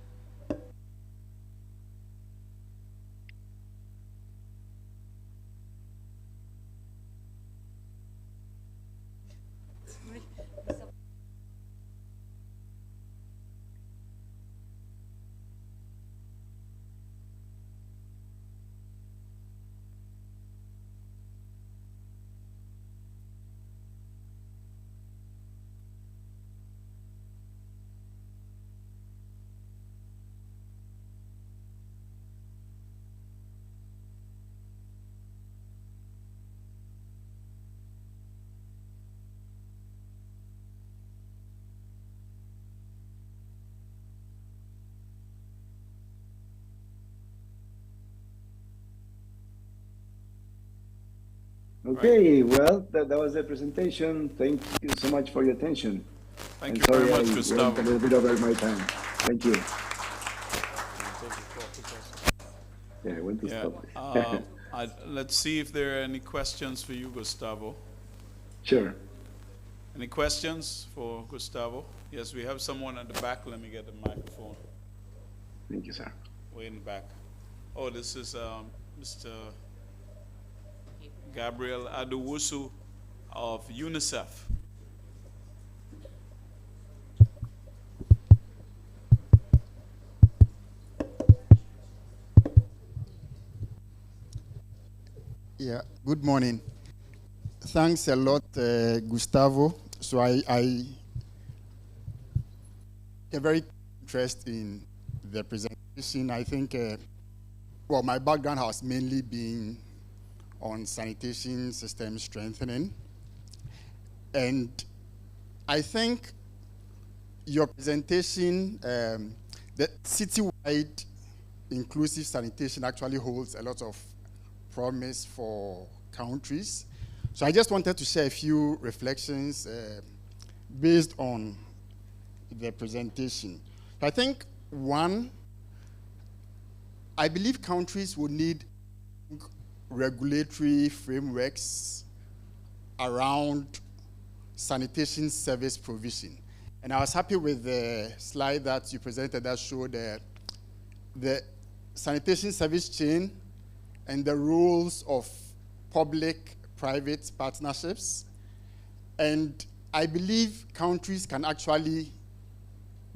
Okay, well, that was the presentation. Thank you so much for your attention. Thank you very much, I Gustavo. went a little bit over my time. Thank you. Yeah, I went to stop. Let's see if there are any questions for you, Gustavo. Sure. Any questions for Gustavo? Yes, we have someone at the back. Let me get the microphone. Thank you, sir. Way in the back. Oh, this is Mr. Gabriel Adowusu of UNICEF. Yeah, good morning. Thanks a lot, Gustavo. So I have very interest in the presentation. I think, well, my background has mainly been on sanitation system strengthening. And I think your presentation, the citywide inclusive sanitation actually holds a lot of promise for countries. So I just wanted to share a few reflections based on the presentation. I think one, I believe countries will need regulatory frameworks around sanitation service provision. And I was happy with the slide that you presented that showed the sanitation service chain and the rules of public-private partnerships. And I believe countries can actually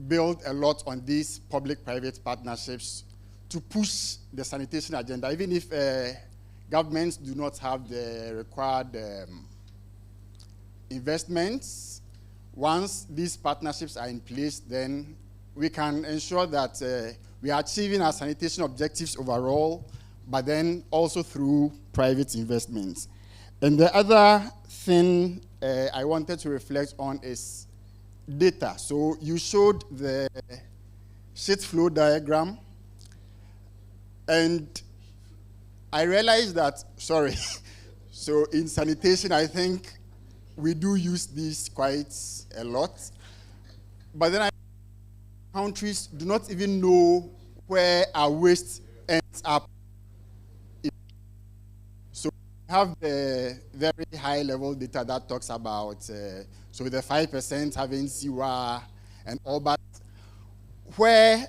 build a lot on these public-private partnerships to push the sanitation agenda, even if governments do not have the required investments. Once these partnerships are in place, then we can ensure that we are achieving our sanitation objectives overall, but then also through private investments. And the other thing I wanted to reflect on is data. So you showed the sheet flow diagram, and I realized that, sorry, so in sanitation, I think we do use this quite a lot. But then countries do not even know where our waste ends up. So we have the very high level data that talks about, so the 5% having sewer and all, but where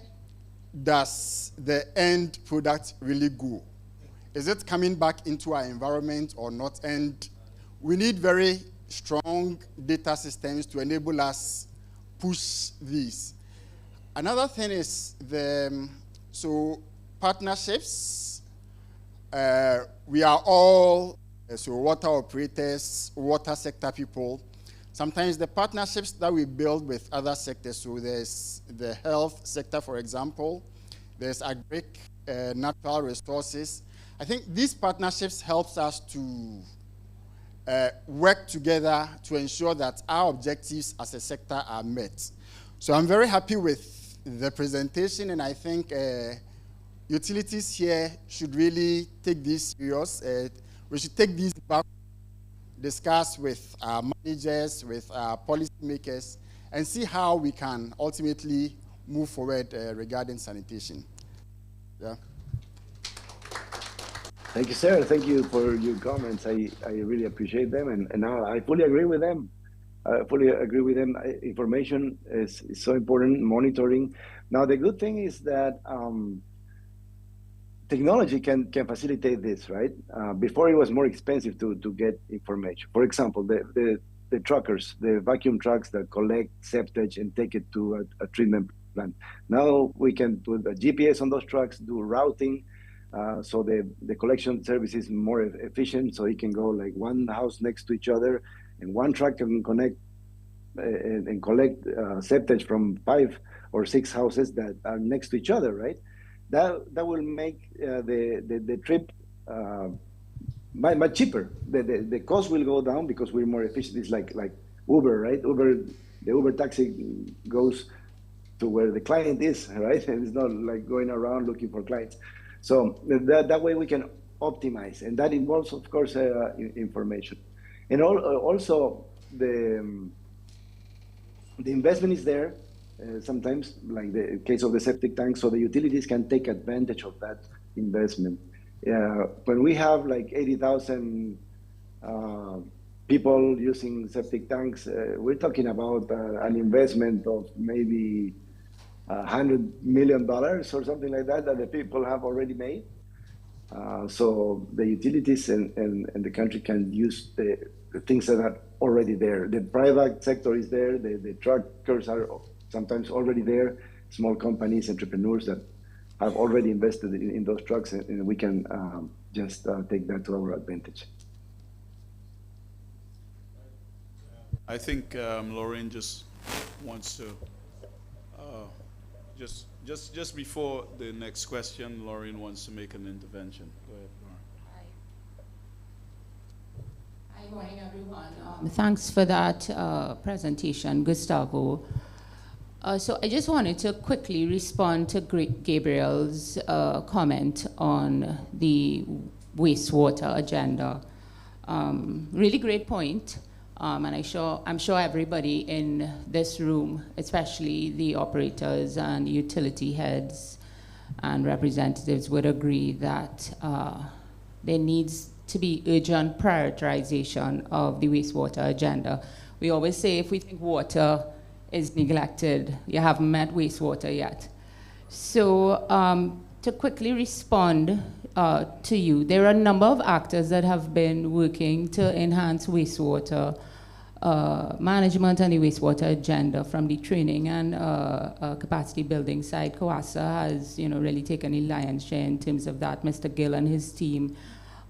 does the end product really go? Is it coming back into our environment or not? And we need very strong data systems to enable us push these. Another thing is so partnerships. We are all, so water operators, water sector people. Sometimes the partnerships that we build with other sectors, so there's the health sector, for example, there's agric, natural resources. I think these partnerships helps us to work together to ensure that our objectives as a sector are met. So I'm very happy with the presentation, and I think utilities here should really take this serious. We should take this back, discuss with our managers, with our policymakers, and see how we can ultimately move forward regarding sanitation. Yeah. Thank you, sir. Thank you for your comments. I really appreciate them, and I fully agree with them. I fully agree with them. Information is so important, monitoring. Now, the good thing is that technology can facilitate this, right? Before it was more expensive to get information. For example, the truckers, the vacuum trucks that collect septage and take it to a treatment plant. Now we can put a GPS on those trucks, do routing, so the collection service is more efficient. So it can go like one house next to each other, and one truck can connect and collect septage from 5 or 6 houses that are next to each other, right? That will make the trip much cheaper. The cost will go down because we're more efficient. It's like Uber, right? The Uber taxi goes to where the client is, right? And it's not like going around looking for clients. So that way we can optimize, and that involves, of course, information. And also the investment is there. Sometimes, like the case of the septic tank, so the utilities can take advantage of that investment. When we have like 80,000 people using septic tanks, we're talking about an investment of maybe $100 million or something like that the people have already made. So the utilities and the country can use the things that are already there. The private sector is there. The truckers are sometimes already there. Small companies, entrepreneurs that have already invested in those trucks, and we can just take that to our advantage. I think Lorraine just wants to, just before the next question, Lorraine wants to make an intervention. Go ahead, Lorraine. Hi, Good morning, everyone. Thanks for that presentation, Gustavo. So I just wanted to quickly respond to Gabriel's comment on the wastewater agenda. Really great point. And I'm sure everybody in this room, especially the operators and utility heads and representatives, would agree that there needs to be urgent prioritization of the wastewater agenda. We always say if we think water is neglected, you haven't met wastewater yet. So to quickly respond to you, there are a number of actors that have been working to enhance wastewater management and the wastewater agenda, from the training and capacity building side. CAWASA has really taken a lion's share in terms of that. Mr. Gill and his team,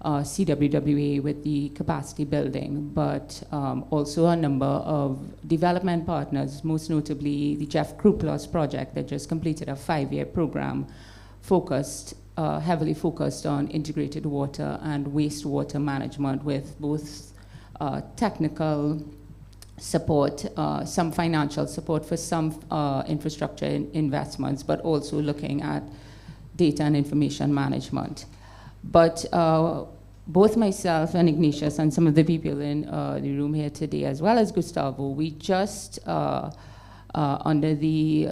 CWWA with the capacity building, but also a number of development partners, most notably the Jeff Kruppler's project that just completed a 5-year program heavily focused on integrated water and wastewater management, with both technical support, some financial support for some infrastructure investments, but also looking at data and information management. But both myself and Ignatius and some of the people in the room here today, as well as Gustavo, we just, under the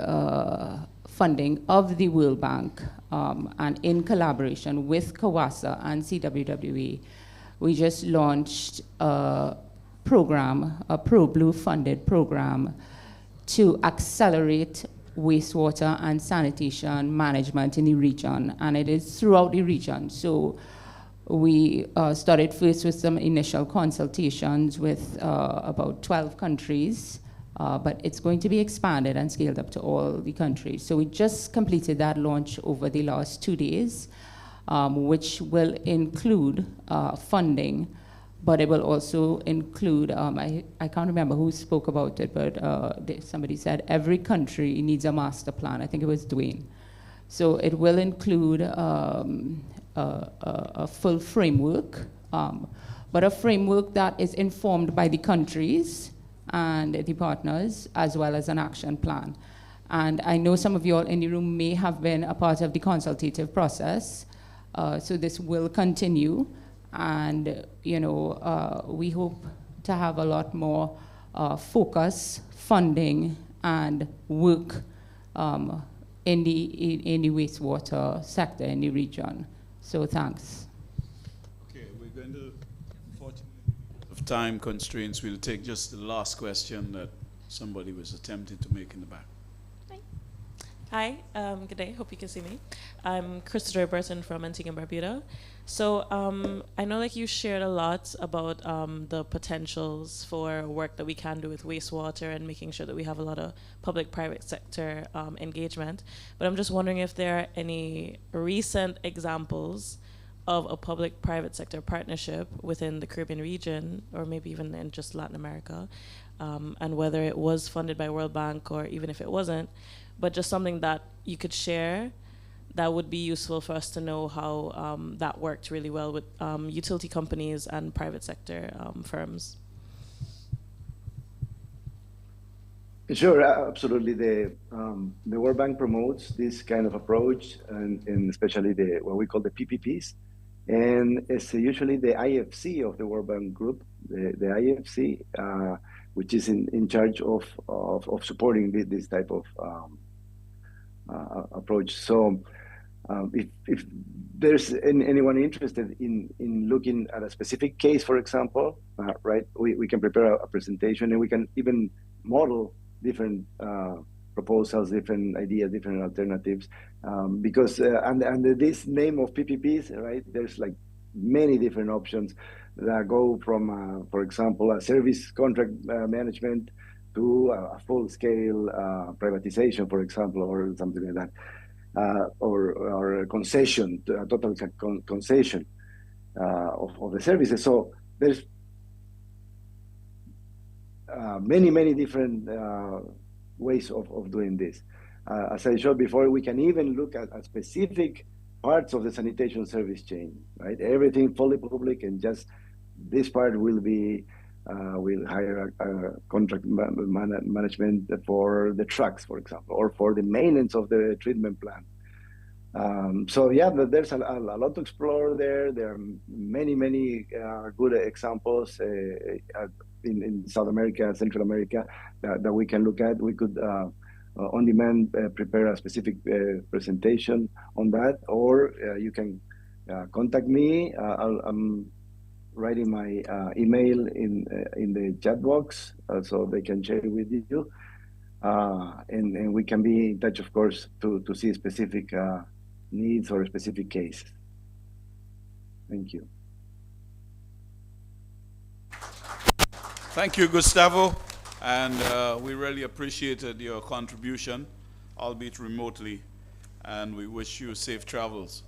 funding of the World Bank and in collaboration with CAWASA and CWWA, we just launched a program, a Pro-Blue funded program, to accelerate wastewater and sanitation management in the region, and it is throughout the region. So we started first with some initial consultations with about 12 countries, but it's going to be expanded and scaled up to all the countries. So we just completed that launch over the last 2 days, which will include funding, but it will also include, I can't remember who spoke about it, but somebody said every country needs a master plan. I think it was Dwayne. So it will include a full framework, but a framework that is informed by the countries and the partners, as well as an action plan. And I know some of you all in the room may have been a part of the consultative process, so this will continue. And we hope to have a lot more focus, funding, and work in the wastewater sector in the region. So thanks. Okay, we're going to, fortunately, of time constraints, we'll take just the last question that somebody was attempting to make in the back. Hi, good day. Hope you can see me. I'm Christopher Burton from Antigua and Barbuda. So I know you shared a lot about the potentials for work that we can do with wastewater and making sure that we have a lot of public-private sector engagement. But I'm just wondering if there are any recent examples of a public-private sector partnership within the Caribbean region, or maybe even in just Latin America, and whether it was funded by World Bank or even if it wasn't, but just something that you could share that would be useful for us to know how that worked really well with utility companies and private sector firms. Sure, absolutely. The World Bank promotes this kind of approach, and especially what we call the PPPs. And it's usually the IFC of the World Bank group, the IFC, which is in charge of supporting this type of approach. So if there's anyone interested in looking at a specific case, for example, right, we can prepare a presentation, and we can even model different proposals, different ideas, different alternatives, because under this name of PPPs, right, there's many different options that go from, for example, a service contract management to a full-scale privatization, for example, or something like that, or a concession, a total concession of the services. So there's many different ways of doing this. As I showed before, we can even look at specific parts of the sanitation service chain, right? Everything fully public, and just this part will be, we'll hire a contract management for the trucks, for example, or for the maintenance of the treatment plant. So yeah, there's a lot to explore there. There are many good examples in South America, Central America that we can look at. We could on demand prepare a specific presentation on that, or you can contact me. I'm writing my email in the chat box so they can share it with you. And we can be in touch, of course, to see specific needs or specific cases. Thank you. Thank you, Gustavo. And we really appreciated your contribution, albeit remotely. And we wish you safe travels.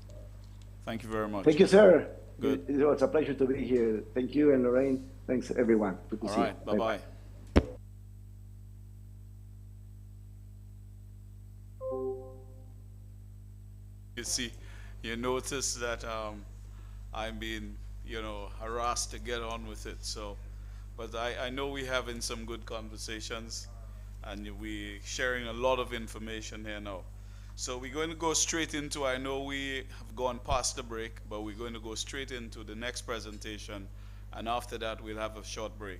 Thank you very much. Thank you, sir. Good. It was a pleasure to be here. Thank you, and Lorraine. Thanks, everyone. Good to see you. All right. Bye-bye. You see, you notice that I'm being, harassed to get on with it. So, but I know we're having some good conversations, and we're sharing a lot of information here now. So we're going to go straight into, I know we have gone past the break, but we're going to go straight into the next presentation, and after that we'll have a short break.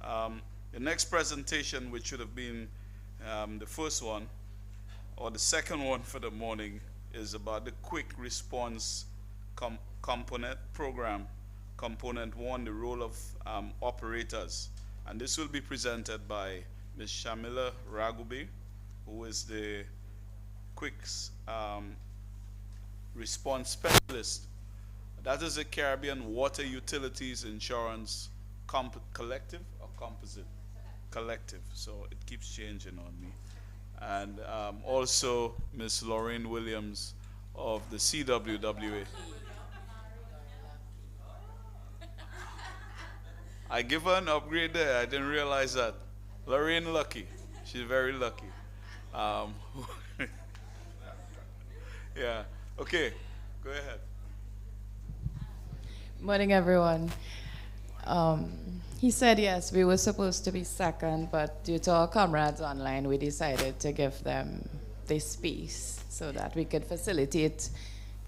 The next presentation, which should have been the first one, or the second one for the morning, is about the quick response component program, component 1, the role of operators. And this will be presented by Ms. Shamila Ragube, who is the quick response specialist. That is a Caribbean Water Utilities Insurance collective or composite? Collective, so it keeps changing on me. And also Ms. Lorraine Williams of the CWWA. I give her an upgrade there. I didn't realize that. Lorraine lucky. She's very lucky. Yeah. Okay. Go ahead. Morning, everyone. He said yes, we were supposed to be second, but due to our comrades online, we decided to give them this space so that we could facilitate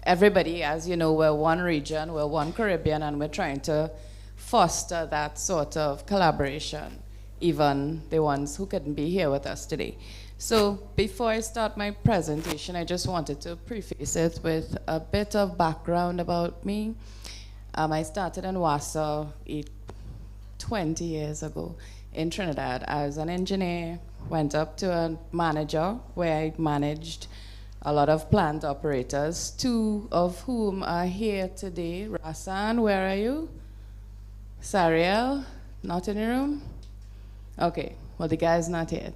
everybody. As you know, we're one region, we're one Caribbean, and we're trying to foster that sort of collaboration, even the ones who couldn't be here with us today. So before I start my presentation, I just wanted to preface it with a bit of background about me. I started in CAWASA 20 years ago in Trinidad. I was an engineer, went up to a manager where I managed a lot of plant operators, 2 of whom are here today. Rasan, where are you? Sariel, not in the room? Okay, well, the guy's not here.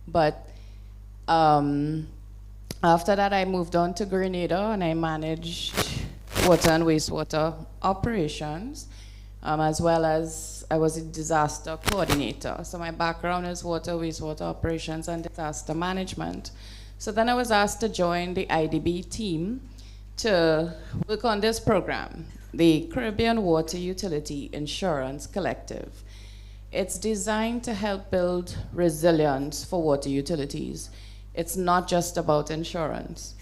But after that, I moved on to Grenada, and I managed water and wastewater operations, as well as I was a disaster coordinator. So my background is water, wastewater operations, and disaster management. So then I was asked to join the IDB team to work on this program, the Caribbean Water Utility Insurance Collective. It's designed to help build resilience for water utilities. It's not just about insurance.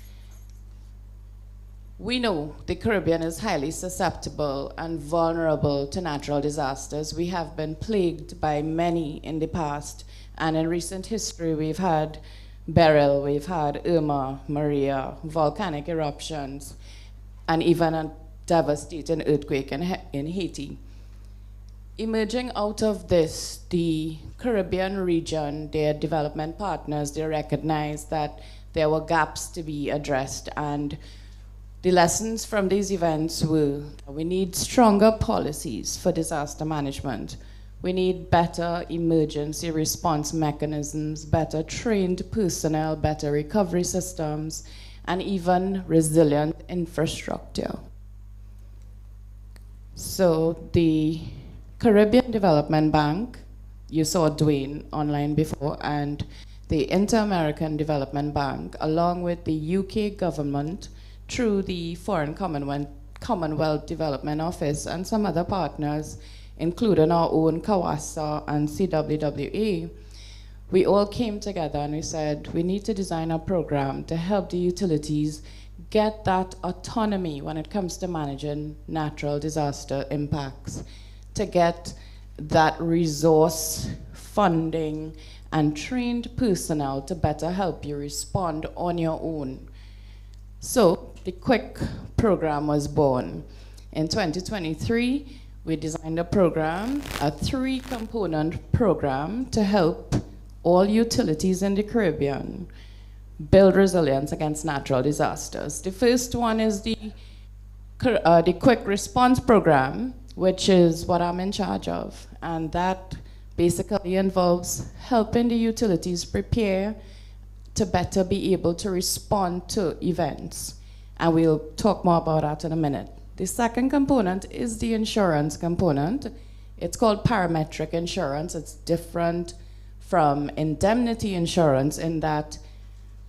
We know the Caribbean is highly susceptible and vulnerable to natural disasters. We have been plagued by many in the past, and in recent history we've had Beryl, we've had Irma, Maria, volcanic eruptions, and even a devastating earthquake in Haiti. Emerging out of this, the Caribbean region, their development partners, they recognized that there were gaps to be addressed, and the lessons from these events were that we need stronger policies for disaster management. We need better emergency response mechanisms, better trained personnel, better recovery systems, and even resilient infrastructure. So the Caribbean Development Bank, you saw Dwayne online before, and the Inter-American Development Bank, along with the UK government, through the Foreign Commonwealth Development Office and some other partners, including our own CAWASA and CWWA, we all came together and we said, we need to design a program to help the utilities get that autonomy when it comes to managing natural disaster impacts, to get that resource, funding, and trained personnel to better help you respond on your own. So the Quick program was born. In 2023, we designed a program, a 3-component program to help all utilities in the Caribbean build resilience against natural disasters. The first one is the Quick Response Program, which is what I'm in charge of. And that basically involves helping the utilities prepare to better be able to respond to events. And we'll talk more about that in a minute. The second component is the insurance component. It's called parametric insurance. It's different from indemnity insurance in that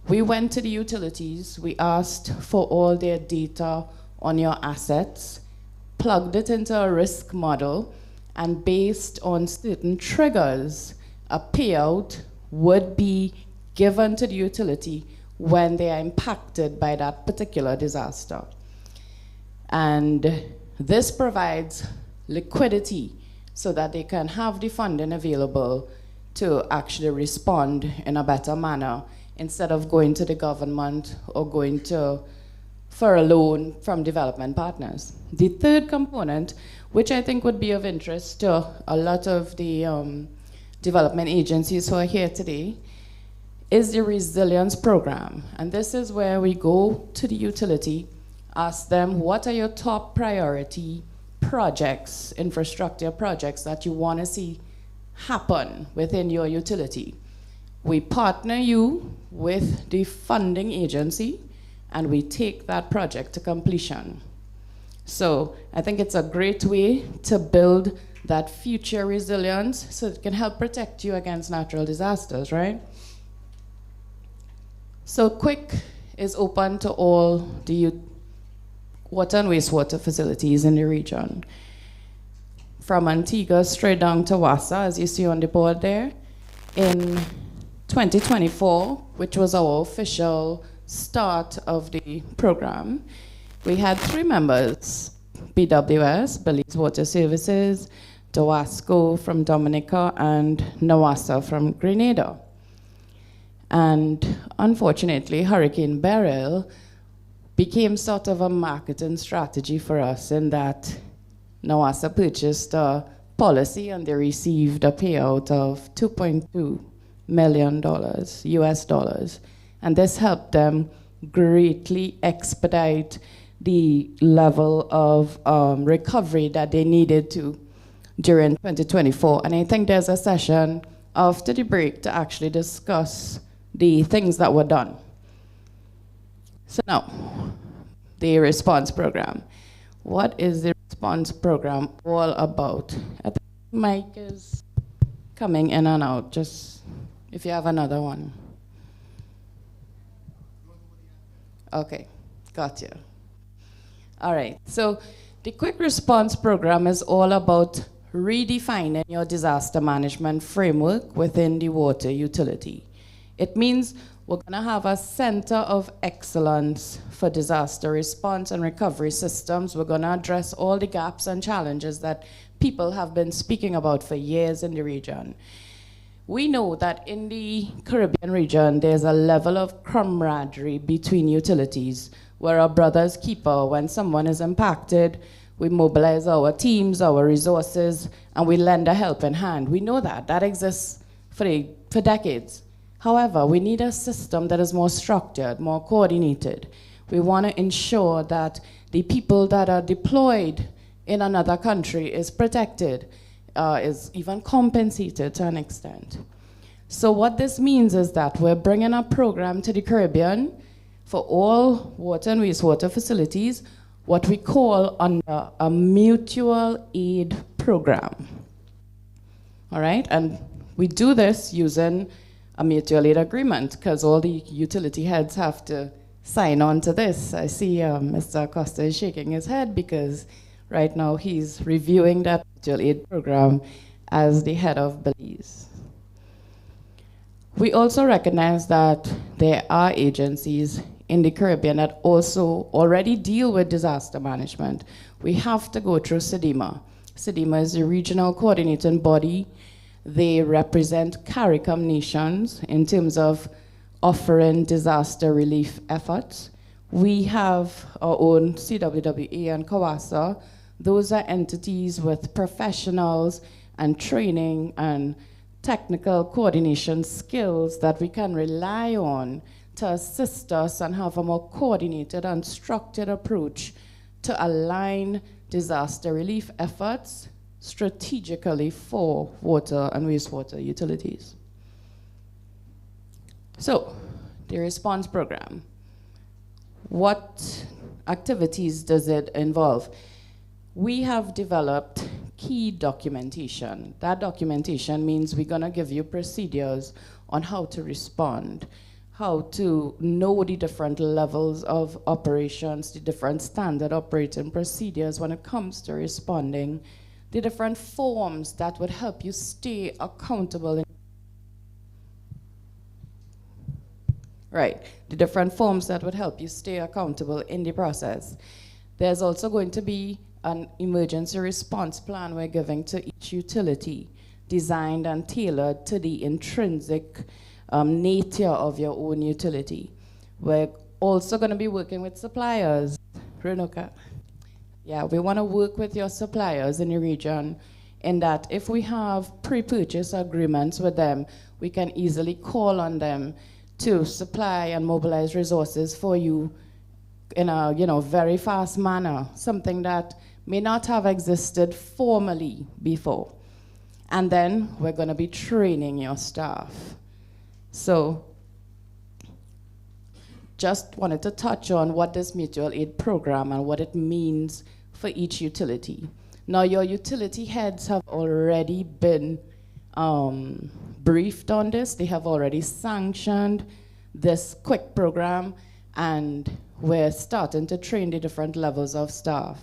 we went to the utilities, we asked for all their data on your assets, plugged it into a risk model, and based on certain triggers, a payout would be given to the utility when they are impacted by that particular disaster. And this provides liquidity so that they can have the funding available to actually respond in a better manner instead of going to the government or going for a loan from development partners. The third component, which I think would be of interest to a lot of the development agencies who are here today, is the resilience program. And this is where we go to the utility, ask them, what are your top priority projects, infrastructure projects that you want to see happen within your utility? We partner you with the funding agency and we take that project to completion. So I think it's a great way to build that future resilience so it can help protect you against natural disasters, right? So Quick is open to all the water and wastewater facilities in the region. From Antigua straight down to CAWASA, as you see on the board there. In 2024, which was our official start of the program, we had 3 members: BWS, Belize Water Services, Dawasco from Dominica, and NAWASA from Grenada. And unfortunately, Hurricane Beryl became sort of a marketing strategy for us in that NAWASA purchased a policy and they received a payout of $2.2 million US dollars. And this helped them greatly expedite the level of recovery that they needed to during 2024. And I think there's a session after the break to actually discuss the things that were done. So now, the response program. What is the response program all about? I think Mike is coming in and out, just if you have another one. Okay, got you. All right, so the Quick Response Program is all about redefining your disaster management framework within the water utility. It means we're gonna have a center of excellence for disaster response and recovery systems. We're gonna address all the gaps and challenges that people have been speaking about for years in the region. We know that in the Caribbean region, there's a level of camaraderie between utilities where our brother's keeper, when someone is impacted, we mobilize our teams, our resources, and we lend a helping hand. We know that. That exists for decades. However, we need a system that is more structured, more coordinated. We want to ensure that the people that are deployed in another country is protected, is even compensated to an extent. So what this means is that we're bringing a program to the Caribbean for all water and wastewater facilities, what we call under a mutual aid program. All right, and we do this using a mutual aid agreement because all the utility heads have to sign on to this. I see Mr. Acosta is shaking his head because right now he's reviewing that mutual aid program as the head of Belize. We also recognize that there are agencies in the Caribbean that also already deal with disaster management. We have to go through SEDIMA. SEDIMA is the regional coordinating body. They represent CARICOM nations in terms of offering disaster relief efforts. We have our own CWWA and CAWASA. Those are entities with professionals and training and technical coordination skills that we can rely on to assist us and have a more coordinated and structured approach to align disaster relief efforts strategically for water and wastewater utilities. So, the response program. What activities does it involve? We have developed key documentation. That documentation means we're gonna give you procedures on how to respond, how to know the different levels of operations, the different standard operating procedures when it comes to responding, the different forms that would help you stay accountable. Right, the different forms that would help you stay accountable in the process. There's also going to be an emergency response plan we're giving to each utility, designed and tailored to the intrinsic nature of your own utility. We're also going to be working with suppliers. Renuka. Yeah, we want to work with your suppliers in the region in that if we have pre-purchase agreements with them, we can easily call on them to supply and mobilize resources for you in a very fast manner, something that may not have existed formally before. And then we're going to be training your staff. So just wanted to touch on what this mutual aid program and what it means for each utility. Now, your utility heads have already been briefed on this. They have already sanctioned this quick program, and we're starting to train the different levels of staff.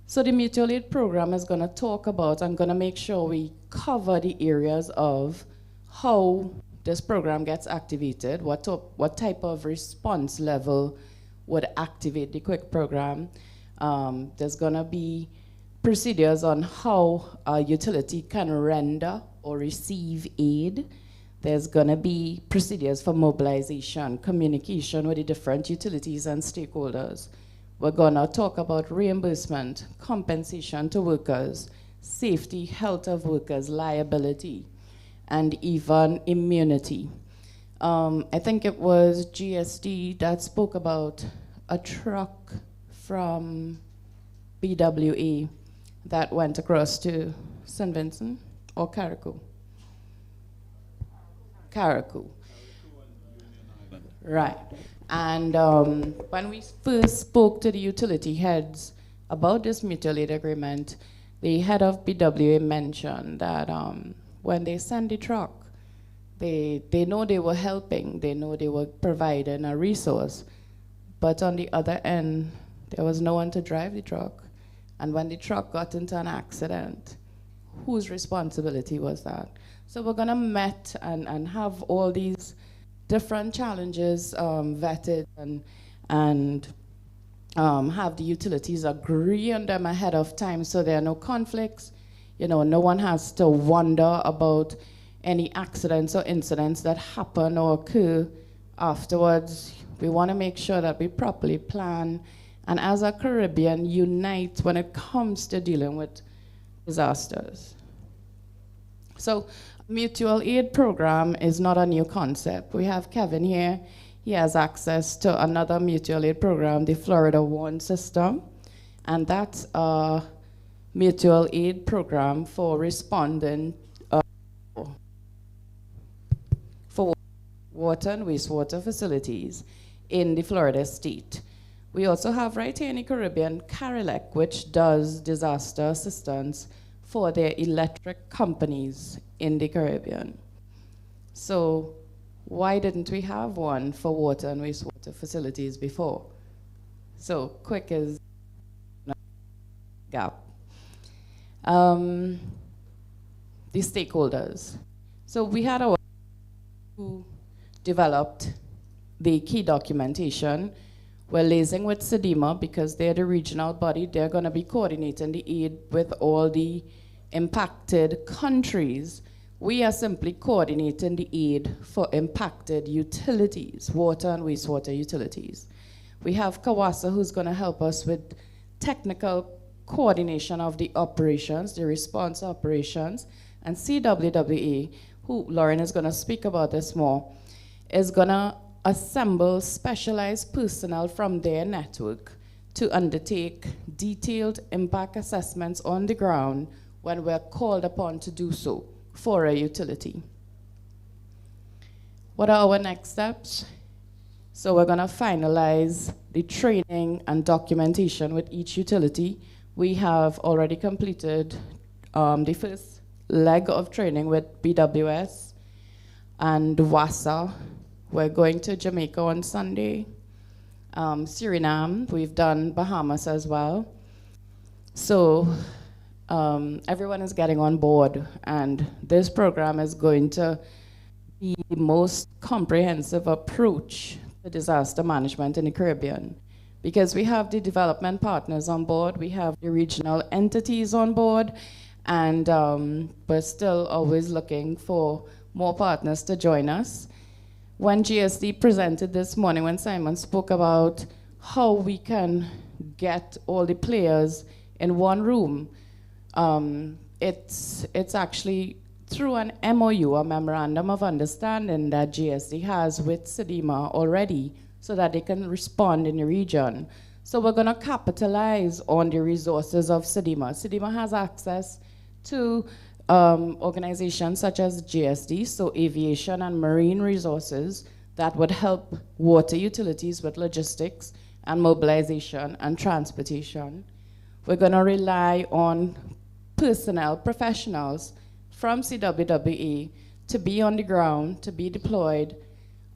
So the mutual aid program is going to talk about and going to make sure we cover the areas of how this program gets activated, what type of response level would activate the quick program. There's going to be procedures on how a utility can render or receive aid. There's going to be procedures for mobilization, communication with the different utilities and stakeholders. We're going to talk about reimbursement, compensation to workers, safety, health of workers, liability, and even immunity. I think it was GSD that spoke about a truck from BWA that went across to St. Vincent or Carriacou. Carriacou. Right. And when we first spoke to the utility heads about this mutual aid agreement, the head of BWA mentioned that when they sent the truck, they know they were helping, they know they were providing a resource, but on the other end, there was no one to drive the truck. And when the truck got into an accident, whose responsibility was that? So we're gonna meet and have all these different challenges vetted and have the utilities agree on them ahead of time so there are no conflicts. You know, no one has to wonder about any accidents or incidents that happen or occur afterwards. We want to make sure that we properly plan and as a Caribbean unite when it comes to dealing with disasters. So mutual aid program is not a new concept. We have Kevin here. He has access to another mutual aid program, the Florida One system, and that's a mutual aid program for responding for water and wastewater facilities in the Florida state. We also have right here in the Caribbean, CARILEC, which does disaster assistance for their electric companies in the Caribbean. So why didn't we have one for water and wastewater facilities before? So quick is gap. The stakeholders. So we had our who developed the key documentation. We're liaising with SEDIMA because they're the regional body. They're going to be coordinating the aid with all the impacted countries. We are simply coordinating the aid for impacted utilities, water and wastewater utilities. We have CAWASA who's going to help us with technical coordination of the operations, the response operations, and CWWA, who Lauren is going to speak about this more, is going to assemble specialized personnel from their network to undertake detailed impact assessments on the ground when we're called upon to do so for a utility. What are our next steps? So we're going to finalize the training and documentation with each utility. We have already completed the first leg of training with BWS and WASA. We're going to Jamaica on Sunday. Suriname, we've done Bahamas as well. So everyone is getting on board, and this program is going to be the most comprehensive approach to disaster management in the Caribbean, because we have the development partners on board, we have the regional entities on board, and we're still always looking for more partners to join us. When GSD presented this morning, when Simon spoke about how we can get all the players in one room, it's actually through an MOU, a Memorandum of Understanding that GSD has with SEDIMA already, so that they can respond in the region. So we're going to capitalize on the resources of SEDIMA. SEDIMA has access to organizations such as GSD, so aviation and marine resources that would help water utilities with logistics and mobilization and transportation. We're going to rely on personnel, professionals from CWWA to be on the ground, to be deployed,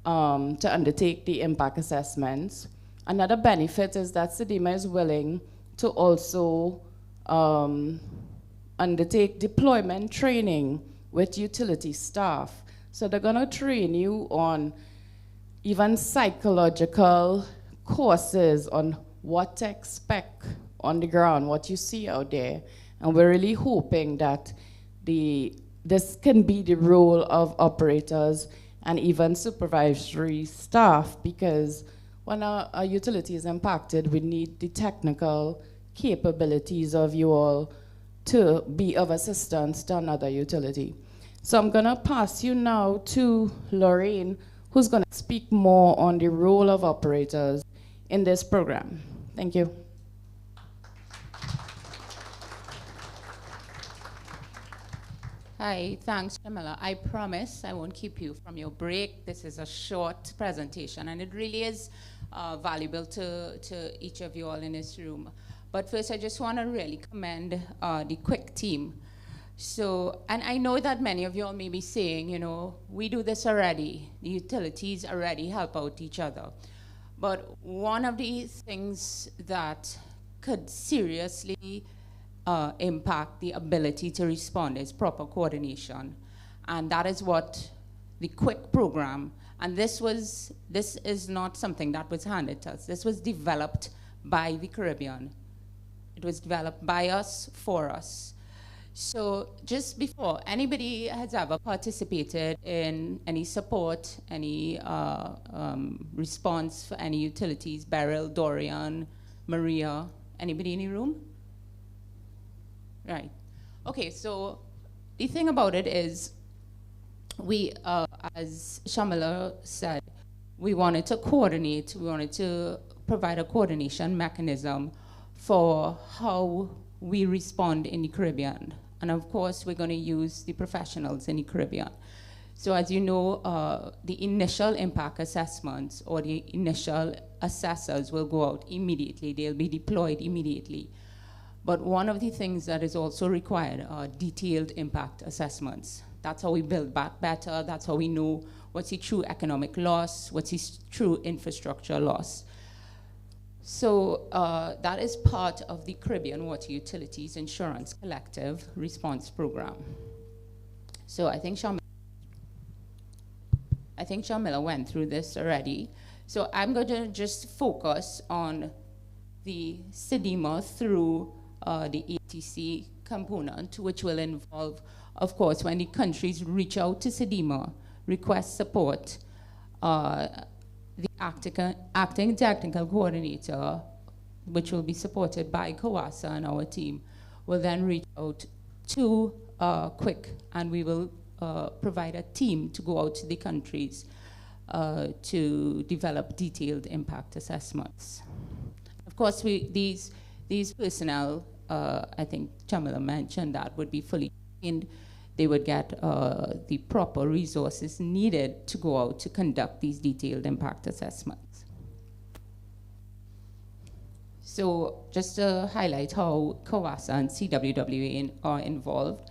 to undertake the impact assessments. Another benefit is that SEDIMA is willing to also undertake deployment training with utility staff. So they're going to train you on even psychological courses on what to expect on the ground, what you see out there. And we're really hoping that this can be the role of operators and even supervisory staff, because when a utility is impacted, we need the technical capabilities of you all to be of assistance to another utility. So I'm going to pass you now to Lorraine, who's going to speak more on the role of operators in this program. Thank you. Hi, thanks, Jamila. I promise I won't keep you from your break. This is a short presentation, and it really is valuable to each of you all in this room. But first, I just want to really commend the QUIC team. So, and I know that many of you all may be saying, you know, we do this already. The utilities already help out each other. But one of the things that could seriously impact the ability to respond is proper coordination. And that is what the QUIC program, and this is not something that was handed to us. This was developed by the Caribbean. It was developed by us, for us. So just before, anybody has ever participated in any support, any response for any utilities, Beryl, Dorian, Maria, anybody in the room? Right. Okay, so the thing about it is we, as Shamila said, we wanted to coordinate, we wanted to provide a coordination mechanism for how we respond in the Caribbean. And of course, we're going to use the professionals in the Caribbean. So as you know, the initial impact assessments or the initial assessors will go out immediately. They'll be deployed immediately. But one of the things that is also required are detailed impact assessments. That's how we build back better. That's how we know what's the true economic loss, what's the true infrastructure loss. So that is part of the Caribbean Water Utilities Insurance Collective Response Program. So I think Shamila went through this already. So I'm going to just focus on the CDMA through the ATC component, which will involve, of course, when the countries reach out to CDMA, request support, the acting technical coordinator, which will be supported by CAWASA and our team, will then reach out to Quick, and we will provide a team to go out to the countries to develop detailed impact assessments. Of course, these personnel, I think Chamila mentioned that, would be fully trained. They would get the proper resources needed to go out to conduct these detailed impact assessments. So just to highlight how CAWASA and CWWA are involved,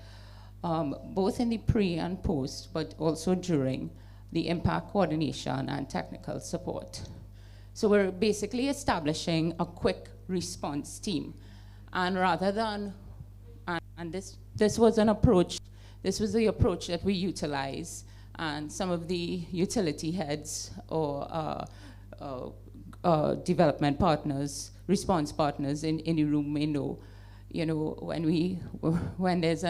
both in the pre and post, but also during the impact coordination and technical support. So we're basically establishing a quick response team. And rather than, and this was an approach, this was the approach that we utilize, and some of the utility heads or development partners, response partners in the room may know, when there's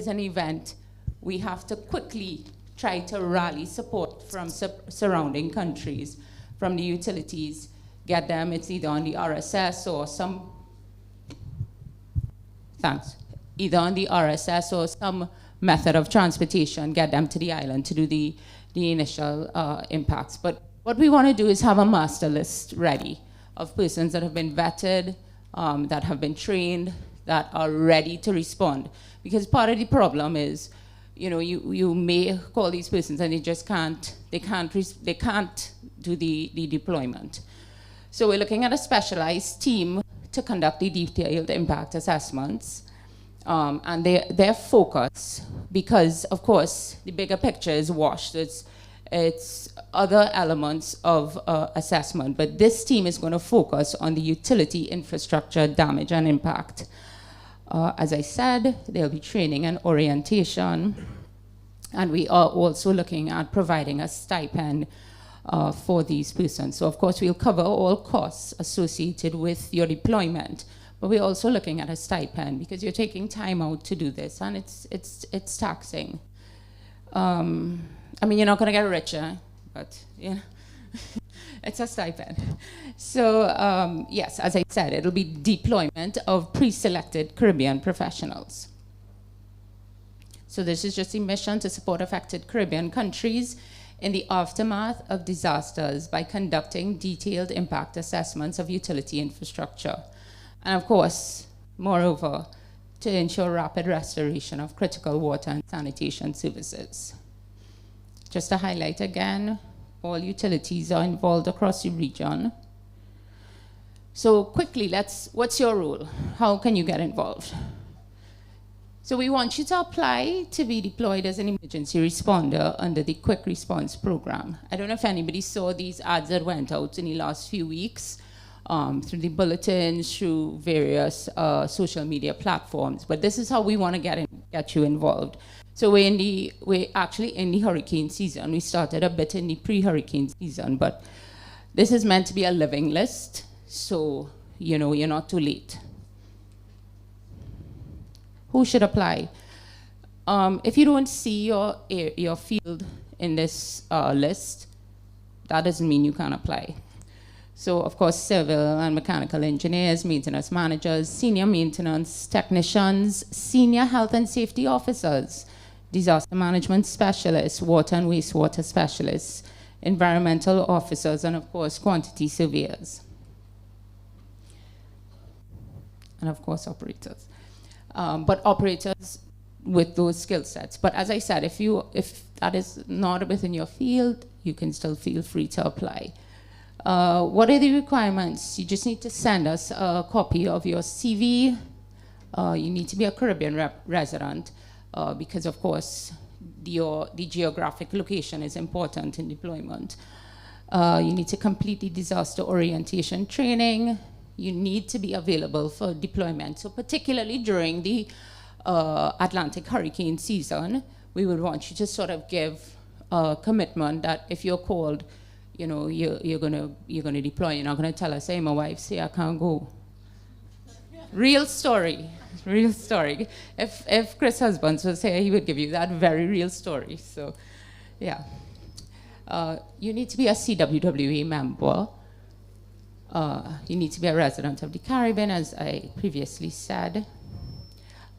an event, we have to quickly try to rally support from surrounding countries, from the utilities, get them, it's either on the RSS or some, either on the RSS or some method of transportation, get them to the island to do the initial impacts. But what we want to do is have a master list ready of persons that have been vetted, that have been trained, that are ready to respond. Because part of the problem is, you may call these persons and they just can't do the deployment. So we're looking at a specialized team to conduct the detailed impact assessments. And their focus, because of course the bigger picture is washed, it's other elements of assessment, but this team is going to focus on the utility infrastructure damage and impact. As I said, there'll be training and orientation, and we are also looking at providing a stipend for these persons. So of course we'll cover all costs associated with your deployment, but we're also looking at a stipend because you're taking time out to do this, and it's taxing. I mean, you're not going to get richer, but it's a stipend. So yes, as I said, it'll be deployment of pre-selected Caribbean professionals. So this is just a mission to support affected Caribbean countries in the aftermath of disasters by conducting detailed impact assessments of utility infrastructure. And of course, moreover, to ensure rapid restoration of critical water and sanitation services. Just to highlight again, all utilities are involved across the region. So quickly, what's your role? How can you get involved? So we want you to apply to be deployed as an emergency responder under the Quick Response Program. I don't know if anybody saw these ads that went out in the last few weeks through the bulletins, through various social media platforms, but this is how we want to get you involved. So we're actually in the hurricane season. We started a bit in the pre-hurricane season, but this is meant to be a living list, so you're not too late. Who should apply? If you don't see your field in this list, that doesn't mean you can't apply. So of course, civil and mechanical engineers, maintenance managers, senior maintenance technicians, senior health and safety officers, disaster management specialists, water and wastewater specialists, environmental officers, and of course, quantity surveyors. And of course, operators. But operators with those skill sets. But as I said, if that is not within your field, you can still feel free to apply. What are the requirements? You just need to send us a copy of your CV, You need to be a Caribbean resident because, of course, the geographic location is important in deployment. You need to complete the disaster orientation training. You need to be available for deployment. So particularly during the Atlantic hurricane season, we would want you to sort of give a commitment that if you're called, you know, you're gonna deploy. You're not gonna tell us, hey, my wife say I can't go. Real story, real story. If Chris Husbands was here, he would give you that very real story. So, yeah. You need to be a CWWA member. You need to be a resident of the Caribbean, as I previously said.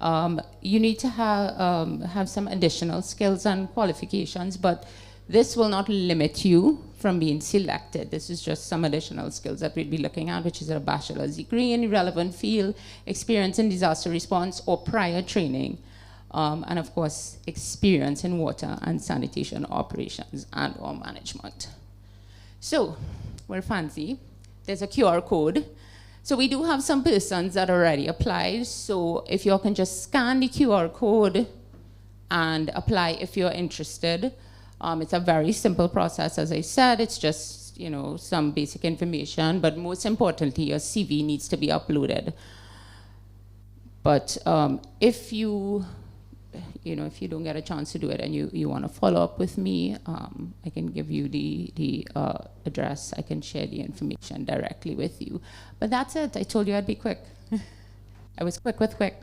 You need to have some additional skills and qualifications, but this will not limit you from being selected. This is just some additional skills that we'd be looking at, which is a bachelor's degree in relevant field, experience in disaster response or prior training, and of course, experience in water and sanitation operations and or management. So, we're fancy. There's a QR code. So we do have some persons that already applied. So if you can just scan the QR code and apply if you're interested. It's a very simple process, as I said. It's just, you know, some basic information, but most importantly, your CV needs to be uploaded. But if you don't get a chance to do it and you want to follow up with me, I can give you the address. I can share the information directly with you. But that's it. I told you I'd be quick. I was quick with quick.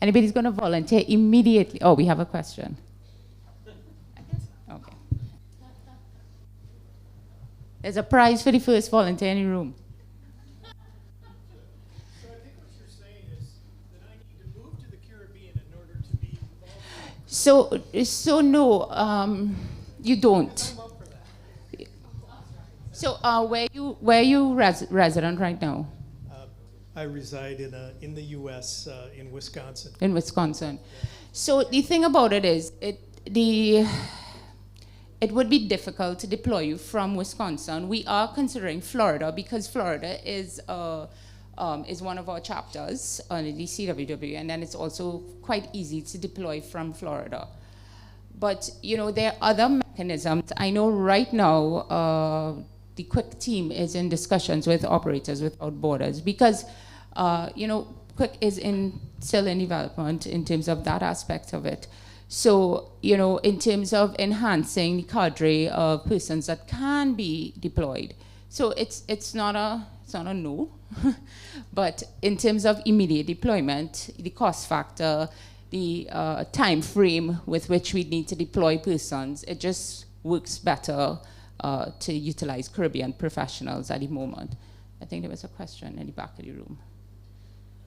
Anybody's going to volunteer immediately? Oh, we have a question. Okay. There's a prize for the first volunteer in the room. So no, you don't. So where you resident right now? I reside in the U.S. In Wisconsin. In Wisconsin. So the thing about it is, it would be difficult to deploy you from Wisconsin. We are considering Florida because Florida is one of our chapters on the CWW, and then it's also quite easy to deploy from Florida. But you know, there are other mechanisms. I know right now the Quick team is in discussions with Operators Without Borders because you know, Quick is still in development in terms of that aspect of it. So, you know, in terms of enhancing the cadre of persons that can be deployed. So it's not a no, but in terms of immediate deployment, the cost factor, the time frame with which we need to deploy persons, it just works better to utilize Caribbean professionals at the moment. I think there was a question in the back of the room.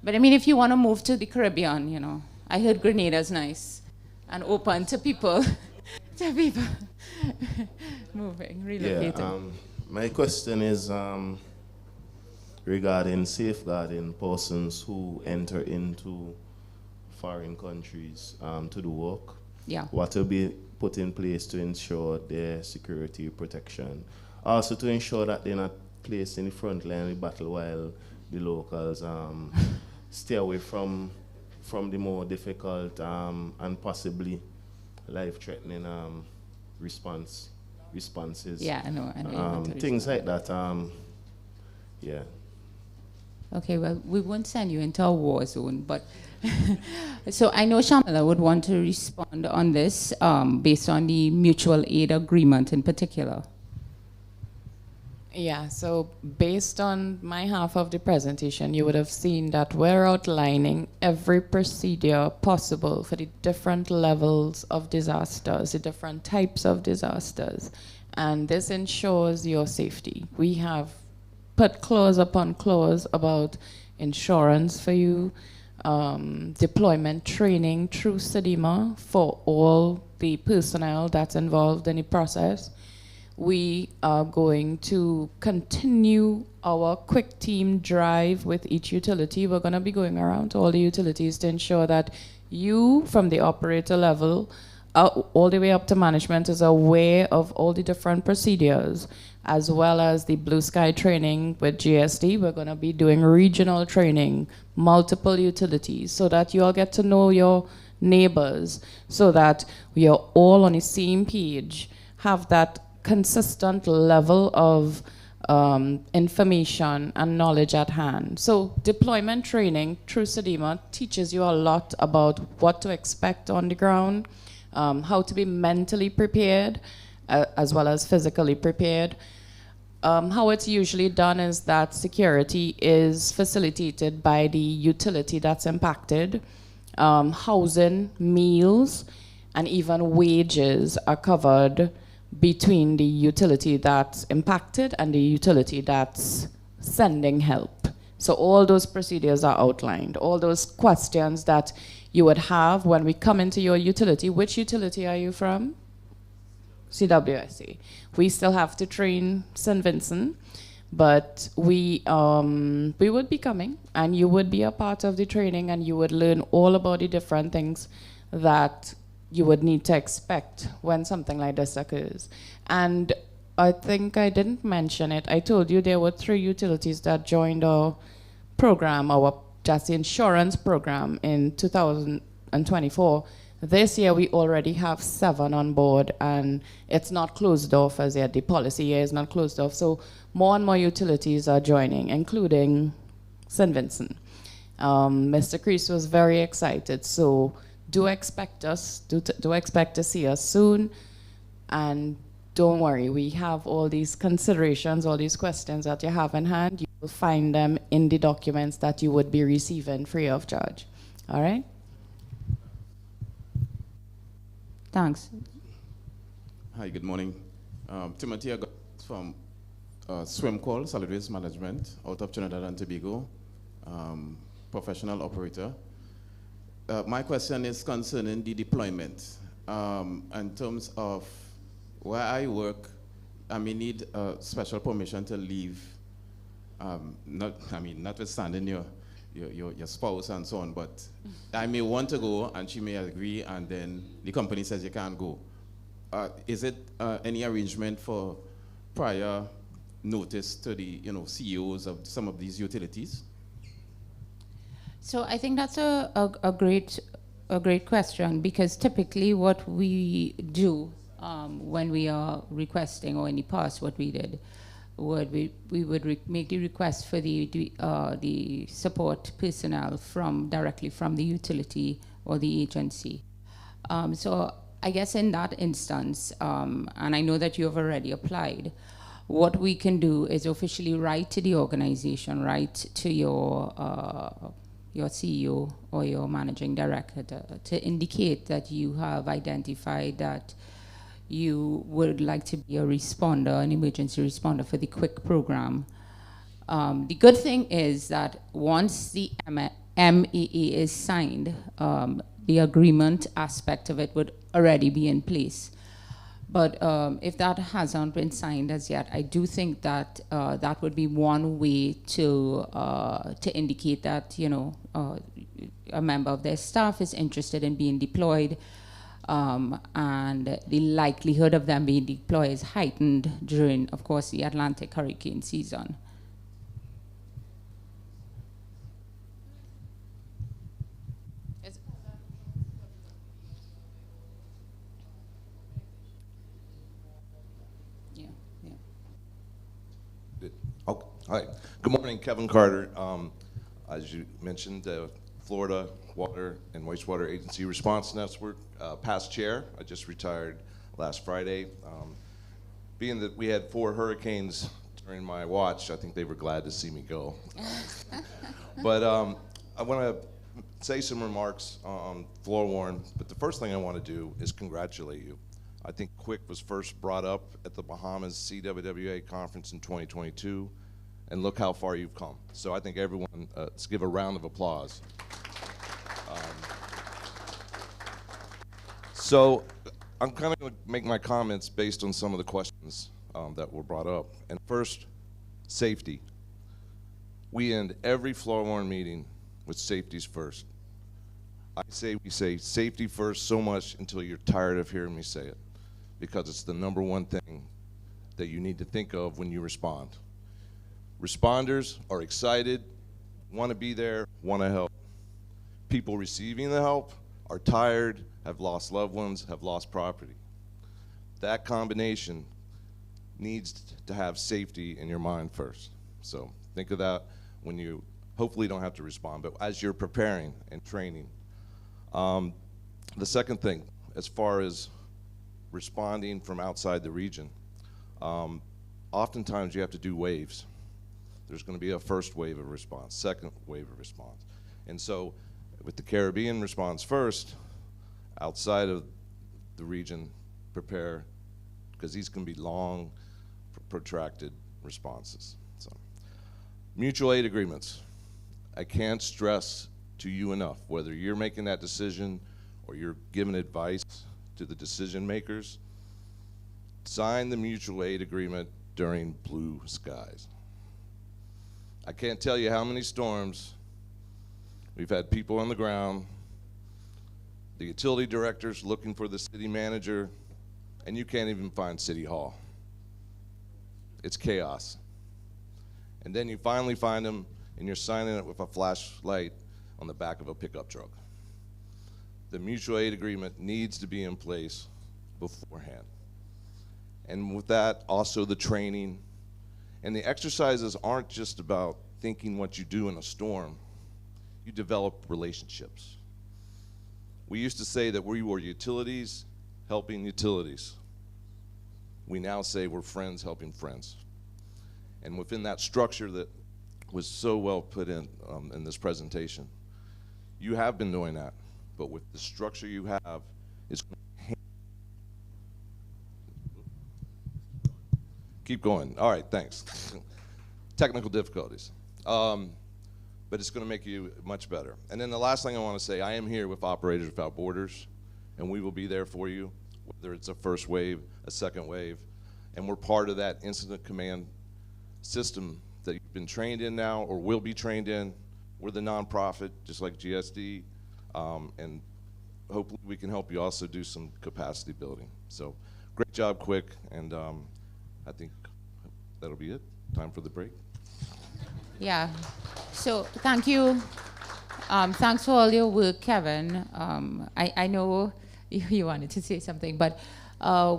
But I mean, if you want to move to the Caribbean, you know, I heard Grenada's nice and open to people, moving, relocating. Yeah, my question is regarding safeguarding persons who enter into foreign countries to do work. Yeah. What will be put in place to ensure their security protection? Also to ensure that they're not placed in the front line of the battle while the locals stay away from the more difficult and possibly life-threatening responses. Yeah, I know. Things like that. Yeah. Okay, well, we won't send you into a war zone, but so I know Shamila would want to respond on this based on the mutual aid agreement in particular. Yeah, so based on my half of the presentation, you would have seen that we're outlining every procedure possible for the different levels of disasters, the different types of disasters, and this ensures your safety. We have put clause upon clause about insurance for you, deployment training through SEDIMA for all the personnel that's involved in the process. We are going to continue our quick team drive with each utility. We're going to be going around to all the utilities to ensure that you, from the operator level, all the way up to management is aware of all the different procedures, as well as the Blue Sky training with GSD. We're going to be doing regional training, multiple utilities, so that you all get to know your neighbors, so that we are all on the same page, have that consistent level of information and knowledge at hand. So deployment training through SEDEMA teaches you a lot about what to expect on the ground, how to be mentally prepared, as well as physically prepared. How it's usually done is that security is facilitated by the utility that's impacted. Housing, meals, and even wages are covered between the utility that's impacted and the utility that's sending help. So all those procedures are outlined. All those questions that you would have when we come into your utility. Which utility are you from? CWSA. We still have to train St. Vincent, but we would be coming, and you would be a part of the training, and you would learn all about the different things that you would need to expect when something like this occurs. And I think I didn't mention it. I told you there were 3 utilities that joined our program, our just insurance program in 2024. This year we already have 7 on board, and it's not closed off as yet. The policy year is not closed off. So more and more utilities are joining, including St. Vincent. Mr. Crease was very excited. So do expect us, do expect to see us soon. And don't worry, we have all these considerations, all these questions that you have in hand. You will find them in the documents that you would be receiving free of charge. All right? Thanks. Hi, good morning. Timothy from Swim Call, Solid Waste Management, out of Trinidad and Tobago, professional operator. My question is concerning the deployment. In terms of where I work, I may need special permission to leave, notwithstanding your spouse and so on, but I may want to go and she may agree, and then the company says you can't go. Is it any arrangement for prior notice to the CEOs of some of these utilities? So I think that's a great question, because typically what we do when we are requesting, or in the past what we did, we would make the request for the support personnel directly from the utility or the agency. So I guess in that instance, and I know that you have already applied, what we can do is officially write to the organization, write to your CEO or your managing director to indicate that you have identified that you would like to be a responder, an emergency responder for the quick program. The good thing is that once the MEE is signed, the agreement aspect of it would already be in place. But if that hasn't been signed as yet, I do think that that would be one way to indicate that a member of their staff is interested in being deployed, and the likelihood of them being deployed is heightened during, of course, the Atlantic hurricane season. Hi, good morning, Kevin Carter. As you mentioned, Florida Water and Wastewater Agency Response Network, past chair. I just retired last Friday. Being that we had 4 hurricanes during my watch, I think they were glad to see me go. But I want to say some remarks on Floor Warren, but the first thing I want to do is congratulate you. I think Quick was first brought up at the Bahamas CWWA conference in 2022. And look how far you've come. So I think everyone, let's give a round of applause. So I'm kind of going to make my comments based on some of the questions that were brought up. And first, safety. We end every Floor Warren meeting with safety's first. We say safety first so much until you're tired of hearing me say it, because it's the number one thing that you need to think of when you respond. Responders are excited, want to be there, want to help. People receiving the help are tired, have lost loved ones, have lost property. That combination needs to have safety in your mind first. So think of that when you hopefully don't have to respond, but as you're preparing and training. The second thing, as far as responding from outside the region, oftentimes you have to do waves. There's going to be a first wave of response, second wave of response. And so with the Caribbean response first, outside of the region, prepare, because these can be long, protracted responses. So, mutual aid agreements. I can't stress to you enough, whether you're making that decision or you're giving advice to the decision makers, sign the mutual aid agreement during blue skies. I can't tell you how many storms we've had people on the ground, the utility directors looking for the city manager, and you can't even find City Hall. It's chaos. And then you finally find them, and you're signing it with a flashlight on the back of a pickup truck. The mutual aid agreement needs to be in place beforehand. And with that, also the training. And the exercises aren't just about thinking what you do in a storm. You develop relationships. We used to say that we were utilities helping utilities. We now say we're friends helping friends. And within that structure that was so well put in this presentation, you have been doing that. But with the structure you have, it's keep going. All right, thanks. Technical difficulties. But it's going to make you much better. And then the last thing I want to say, I am here with Operators Without Borders, and we will be there for you, whether it's a first wave, a second wave, and we're part of that incident command system that you've been trained in now or will be trained in. We're the nonprofit, just like GSD, and hopefully we can help you also do some capacity building. So great job, Quick, and I think that'll be it. Time for the break. Yeah, so thank you. Thanks for all your work, Kevin. I know you wanted to say something, but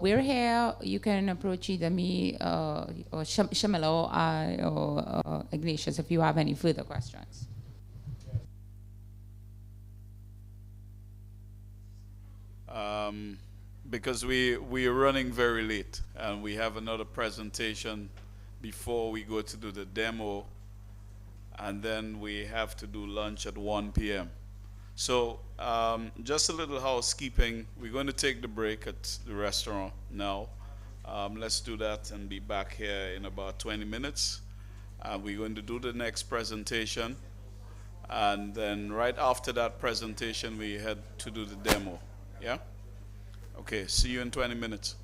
we're here. You can approach either me or Shamila or I or Ignatius if you have any further questions. Because we are running very late and we have another presentation before we go to do the demo, and then we have to do lunch at 1 p.m. So just a little housekeeping. We're going to take the break at the restaurant now. Let's do that and be back here in about 20 minutes. We're going to do the next presentation, and then right after that presentation we head to do the demo. Yeah? Okay, see you in 20 minutes.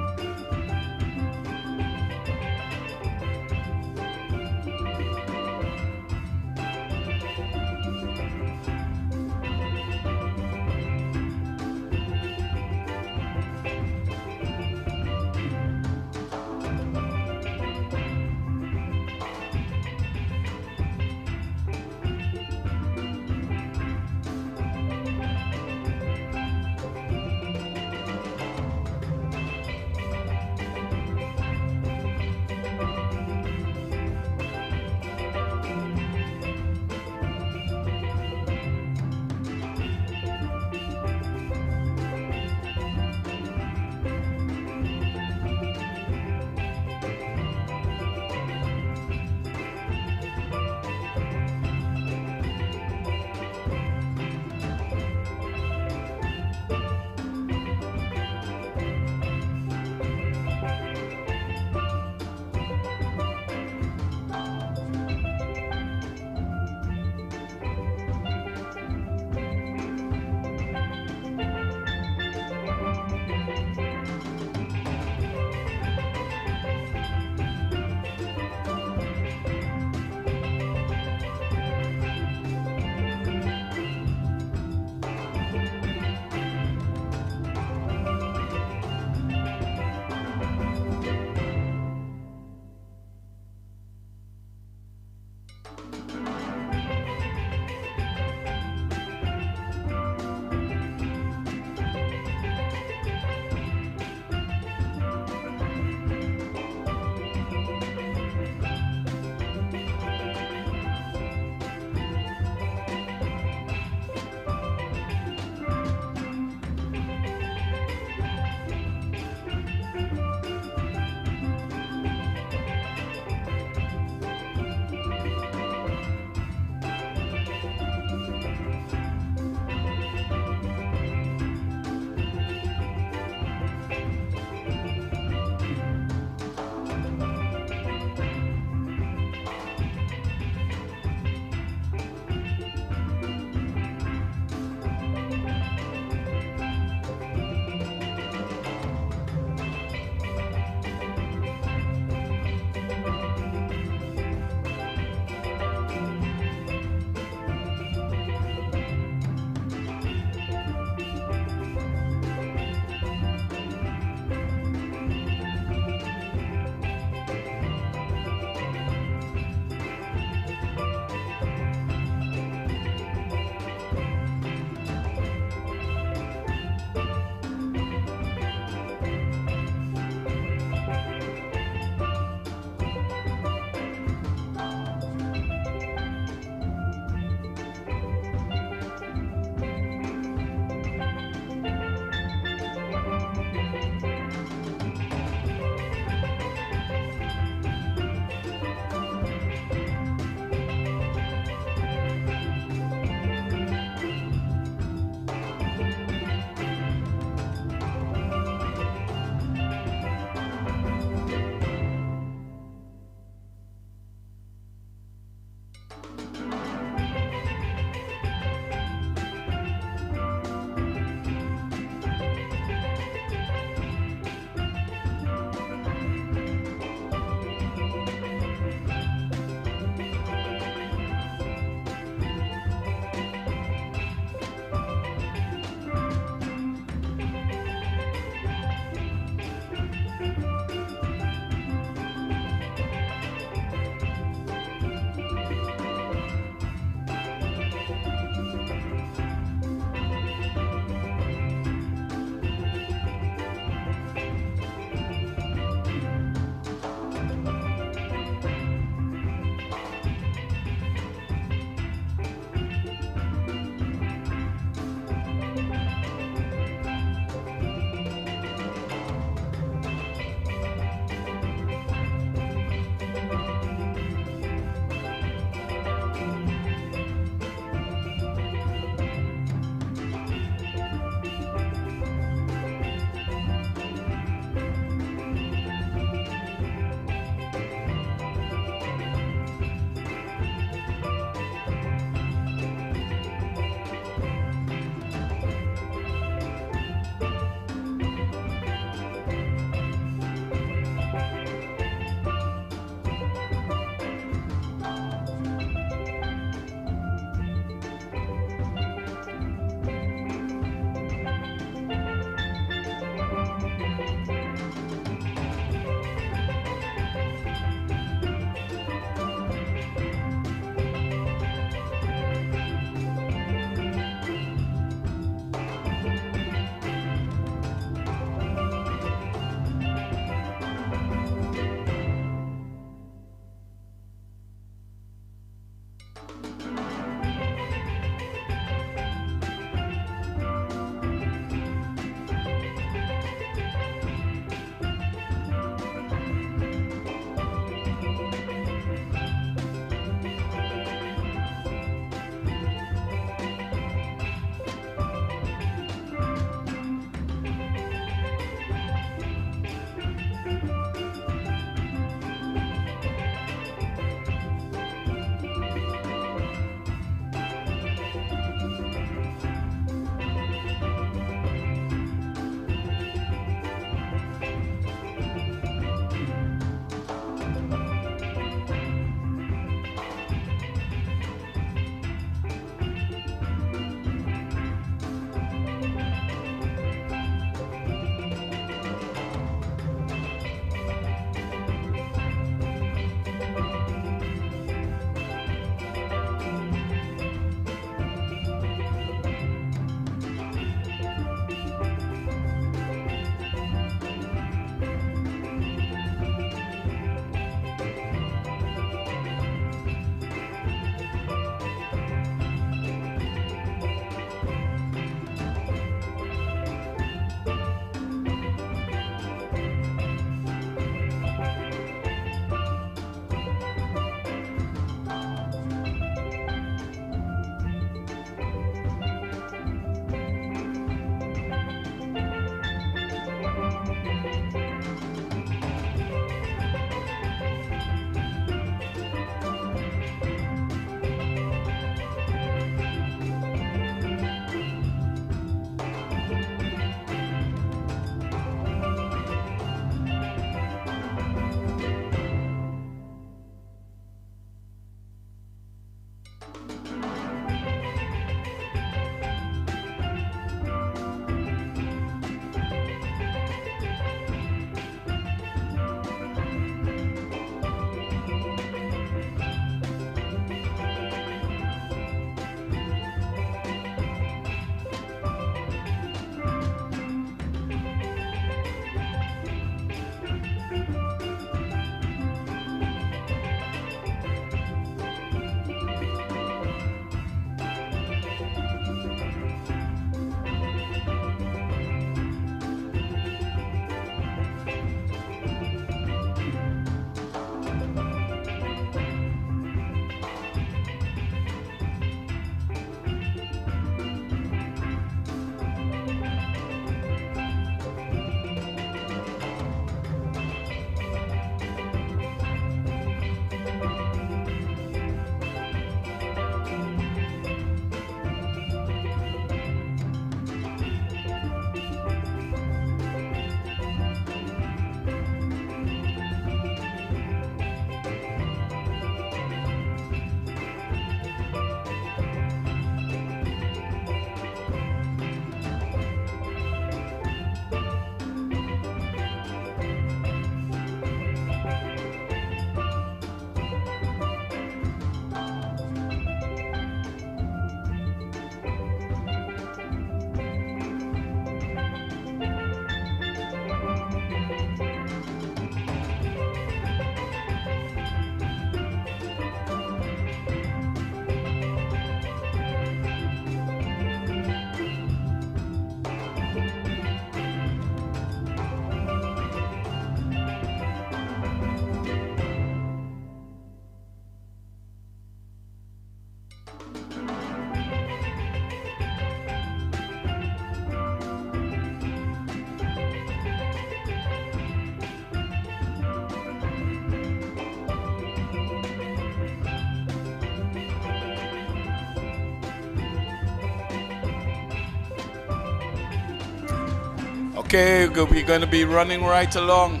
Okay, we're going to be running right along.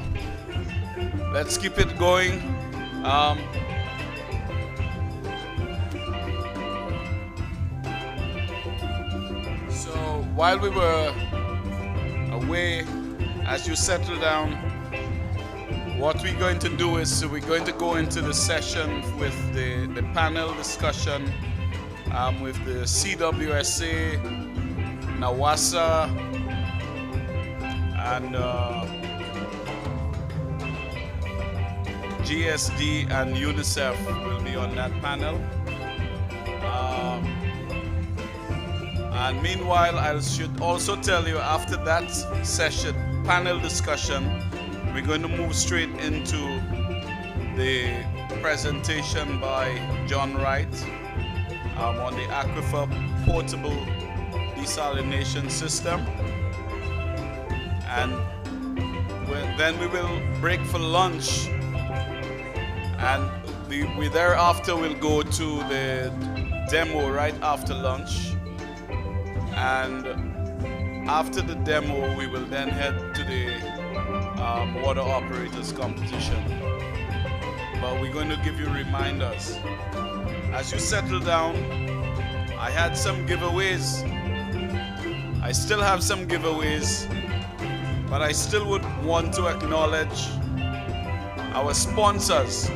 Let's keep it going. So while we were away, as you settle down, what we're going to do is we're going to go into the session with the panel discussion with the CWSA, CAWASA, and GSD and UNICEF will be on that panel. And meanwhile, I should also tell you, after that session, panel discussion, we're going to move straight into the presentation by John Wright on the aquifer potable desalination system. And then we will break for lunch, and we thereafter will go to the demo right after lunch. And after the demo, we will then head to the water operators competition. But we're going to give you reminders. As you settle down, I had some giveaways. I still have some giveaways, but I still would want to acknowledge our sponsors.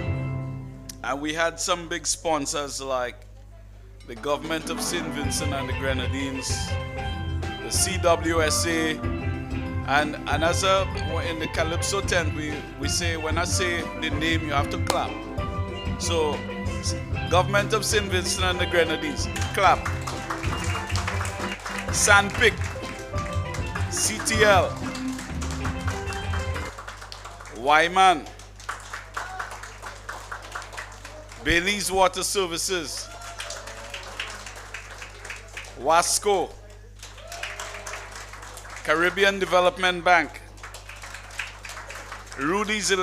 And we had some big sponsors like the government of St. Vincent and the Grenadines, the CWSA, and as in the Calypso tent, we say, when I say the name, you have to clap. So, government of St. Vincent and the Grenadines, clap. Sandpick, CTL, Wyman, Bailey's Water Services, Wasco, Caribbean Development Bank, Rudy's